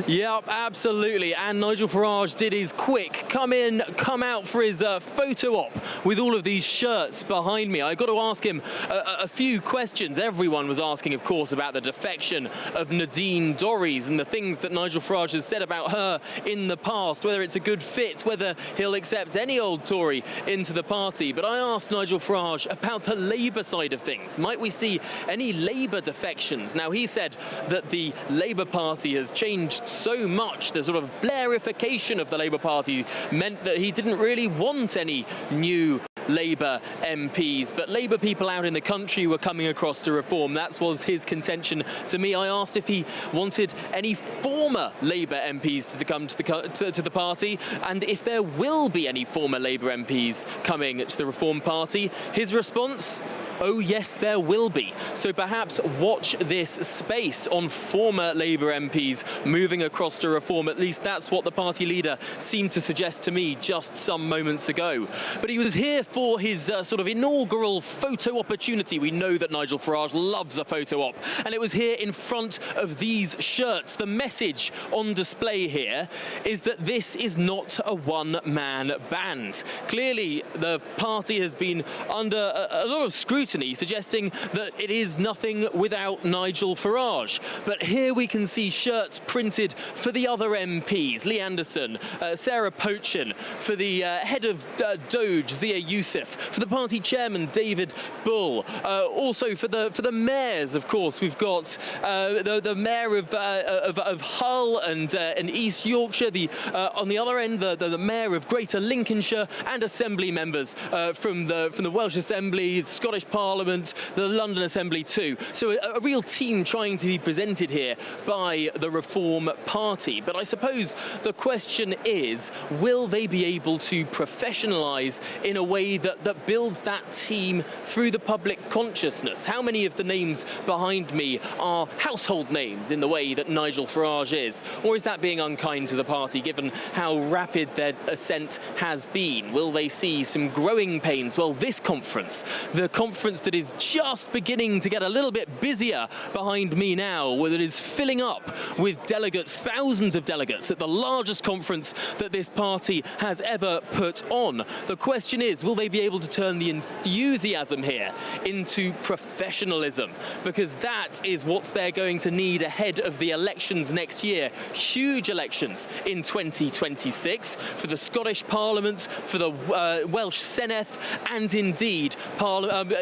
Yeah, absolutely. And Nigel Farage did his quick come in, come out for his photo op with all of these shirts behind me. I got to ask him a few questions. Everyone was asking, of course, about the defection of Nadine Dorries and the things that Nigel Farage has said about her in the past, whether it's a good fit, whether he'll accept any old Tory into the party. But I asked Nigel Farage about the Labour side of things. Might we see any Labour defections? Now, he said that the Labour Party has changed so much. The sort of Blairification of the Labour Party meant that he didn't really want any new Labour MPs, but Labour people out in the country were coming across to reform. That was his contention to me. I asked if he wanted any former Labour MPs to come to the party, and if there will be any former Labour MPs coming to the Reform Party. His response? Oh yes, there will be. So perhaps watch this space on former Labour MPs moving across to Reform. At least that's what the party leader seemed to suggest to me just some moments ago. But he was here for his sort of inaugural photo opportunity. We know that Nigel Farage loves a photo op, and it was here in front of these shirts. The message on display here is that this is not a one-man band. Clearly, the party has been under a lot of scrutiny, suggesting that it is nothing without Nigel Farage. But here we can see shirts printed for the other MPs, Lee Anderson, Sarah Pochin, for the head of Doge, Zia Youssef, for the party chairman, David Bull, also for the mayors, of course. We've got the mayor of Hull and East Yorkshire, on the other end, the mayor of Greater Lincolnshire, and assembly members from the Welsh Assembly, the Scottish Parliament, the London Assembly too. So a real team trying to be presented here by the Reform Party. But I suppose the question is, will they be able to professionalise in a way that builds that team through the public consciousness? How many of the names behind me are household names in the way that Nigel Farage is? Or is that being unkind to the party, given how rapid their ascent has been? Will they see some growing pains? Well, this conference, the conference that is just beginning to get a little bit busier behind me now, where it is filling up with delegates, thousands of delegates, at the largest conference that this party has ever put on. The question is, will they be able to turn the enthusiasm here into professionalism? Because that is what they're going to need ahead of the elections next year. Huge elections in 2026 for the Scottish Parliament, for the Welsh Senedd, and indeed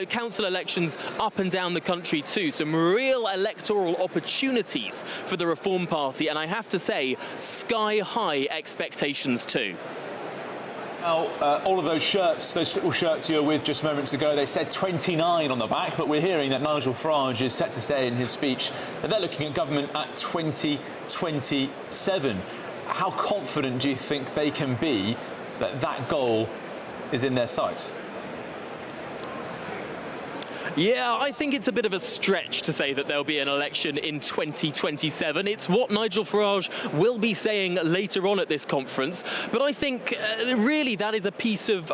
council elections up and down the country too. Some real electoral opportunities for the Reform Party, and I have to say, sky-high expectations too. Now, all of those shirts, those football shirts you were with just moments ago, they said 29 on the back, but we're hearing that Nigel Farage is set to say in his speech that they're looking at government at 2027. How confident do you think they can be that that goal is in their sights? Yeah, I think it's a bit of a stretch to say that there'll be an election in 2027. It's what Nigel Farage will be saying later on at this conference. But I think really that is a piece of...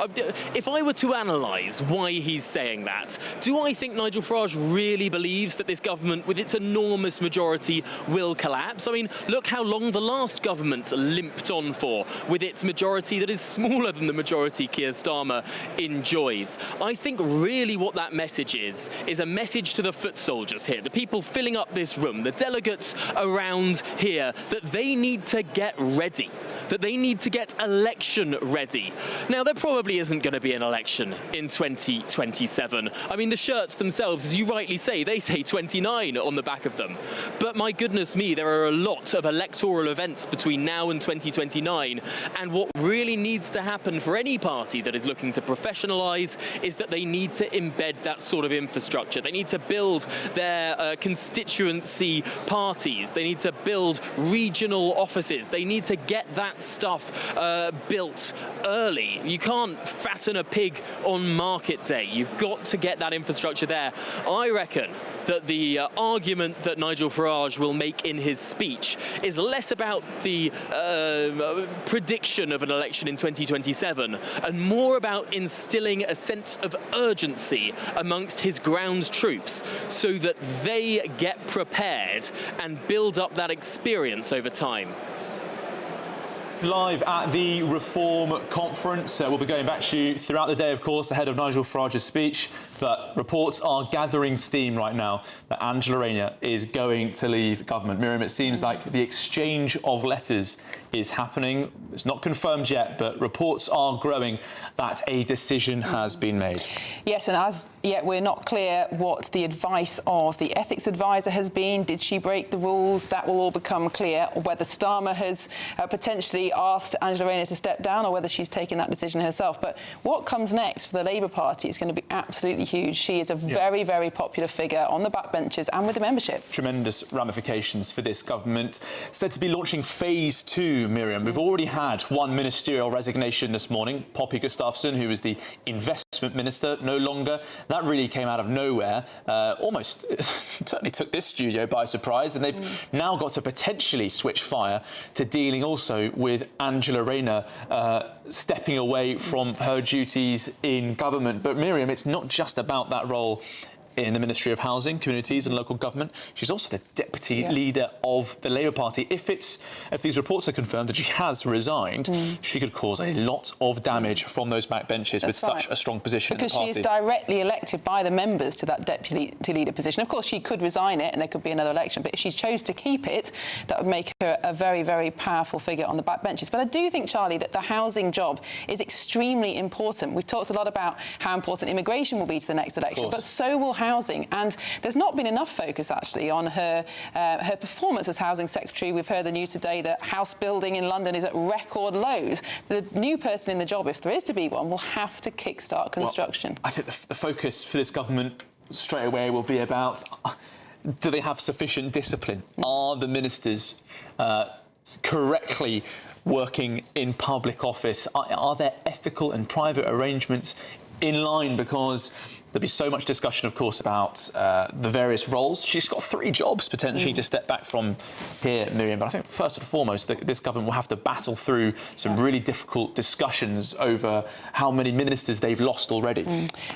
if I were to analyse why he's saying that, do I think Nigel Farage really believes that this government, with its enormous majority, will collapse? I mean, look how long the last government limped on for, with its majority that is smaller than the majority Keir Starmer enjoys. I think really what that message is a message to the foot soldiers here, the people filling up this room, the delegates around here, that they need to get ready, that they need to get election ready. Now, there probably isn't going to be an election in 2027. I mean, the shirts themselves, as you rightly say, they say 29 on the back of them. But my goodness me, there are a lot of electoral events between now and 2029. And what really needs to happen for any party that is looking to professionalise is that they need to embed that sort of infrastructure. They need to build their constituency parties. They need to build regional offices. They need to get that that stuff built early. You can't fatten a pig on market day. You've got to get that infrastructure there. I reckon that the argument that Nigel Farage will make in his speech is less about the prediction of an election in 2027 and more about instilling a sense of urgency amongst his ground troops so that they get prepared and build up that experience over time. Live at the Reform Conference. We'll be going back to you throughout the day, of course, ahead of Nigel Farage's speech. But reports are gathering steam right now that Angela Rayner is going to leave government. Miriam, it seems like the exchange of letters is happening. It's not confirmed yet, but reports are growing that a decision has been made. Yes, and as yet we're not clear what the advice of the ethics advisor has been. Did she break the rules? That will all become clear. Or whether Starmer has potentially asked Angela Rayner to step down, or whether she's taken that decision herself. But what comes next for the Labour Party is going to be absolutely huge. She is a very, very popular figure on the backbenches and with the membership. Tremendous ramifications for this government. Said to be launching phase 2, Miriam. We've already had one ministerial resignation this morning. Poppy Gustafson, who was the investment minister, no longer. That really came out of nowhere. Almost certainly took this studio by surprise. And they've now got to potentially switch fire to dealing also with Angela Rayner stepping away from her duties in government. But Miriam, it's not just about that role in the Ministry of Housing, Communities and Local Government. She's also the deputy leader of the Labour Party. If these reports are confirmed that she has resigned, she could cause a lot of damage from those backbenches with such a strong position in the party. Because she is directly elected by the members to that deputy leader position. Of course, she could resign it and there could be another election, but if she chose to keep it, that would make her a very, very powerful figure on the backbenches. But I do think, Charlie, that the housing job is extremely important. We've talked a lot about how important immigration will be to the next election, but so will housing, and there's not been enough focus actually on her performance as housing secretary. We've heard the news today that house building in London is at record lows. The new person in the job, if there is to be one, will have to kickstart construction. Well, I think the focus for this government straight away will be about do they have sufficient discipline? Are the ministers correctly working in public office? Are there ethical and private arrangements in line? Because there'll be so much discussion, of course, about the various roles. She's got 3 jobs potentially to step back from here, Miriam. But I think first and foremost, this government will have to battle through some really difficult discussions over how many ministers they've lost already.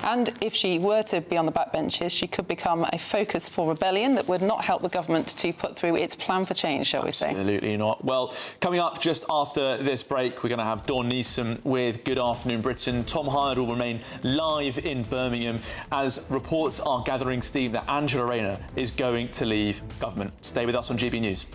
And if she were to be on the backbenches, she could become a focus for rebellion that would not help the government to put through its plan for change, shall we say? Absolutely not. Well, coming up just after this break, we're going to have Dawn Neeson with Good Afternoon Britain. Tom Hyde will remain live in Birmingham as reports are gathering steam that Angela Rayner is going to leave government. Stay with us on GB News.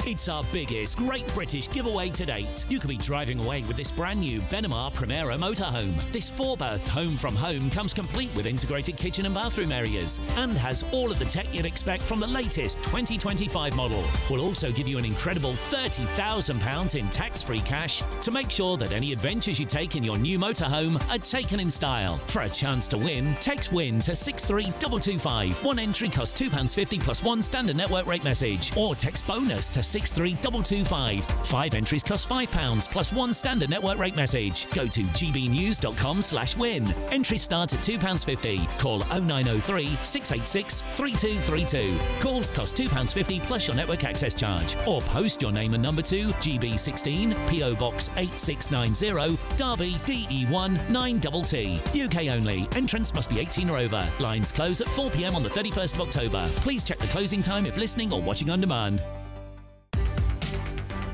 It's our biggest Great British giveaway to date. You could be driving away with this brand new Benamar Primera motorhome. This 4-berth home from home comes complete with integrated kitchen and bathroom areas and has all of the tech you'd expect from the latest 2025 model. We'll also give you an incredible £30,000 in tax-free cash to make sure that any adventures you take in your new motorhome are taken in style. For a chance to win, text WIN to 63225. One entry costs £2.50 plus one standard network rate message, or text BONUS to 63225. 5 entries cost £5 plus one standard network rate message. Go to gbnews.com/win. Entries start at £2.50. Call 0903 686 3232. Calls cost £2.50 plus your network access charge. Or post your name and number to GB16 PO Box 8690 Derby DE1 9TT. UK only. Entrance must be 18 or over. Lines close at 4 p.m. on the 31st of October. Please check the closing time if listening or watching on demand.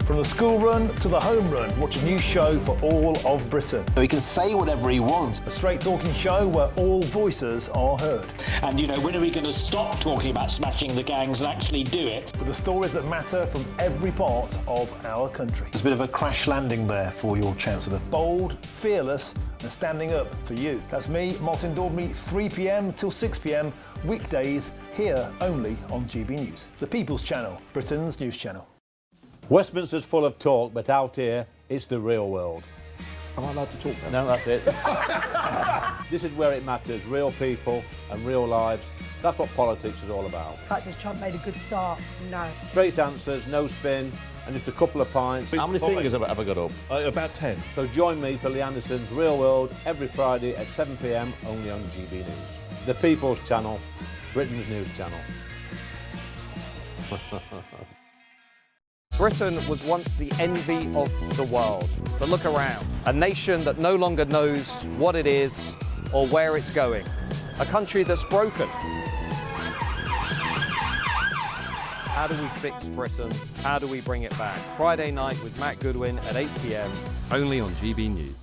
From the school run to the home run, watch a new show for all of Britain. He can say whatever he wants. A straight talking show where all voices are heard. And, you know, when are we going to stop talking about smashing the gangs and actually do it? With the stories that matter from every part of our country. There's a bit of a crash landing there for your Chancellor. Bold, fearless and standing up for you. That's me, Martin Dorby, 3 p.m. till 6 p.m, weekdays, here only on GB News. The People's Channel, Britain's news channel. Westminster's full of talk, but out here, it's the real world. Am I allowed to talk No, now? that's it. This is where it matters, real people and real lives. That's what politics is all about. The fact has Trump made a good start? No. Straight answers, no spin, and just a couple of pints. How many fingers have I got up? About 10. So join me for Lee Anderson's Real World every Friday at 7 p.m. only on GB News. The People's Channel, Britain's news channel. Britain was once the envy of the world. But look around. A nation that no longer knows what it is or where it's going. A country that's broken. How do we fix Britain? How do we bring it back? Friday night with Matt Goodwin at 8 p.m. only on GB News.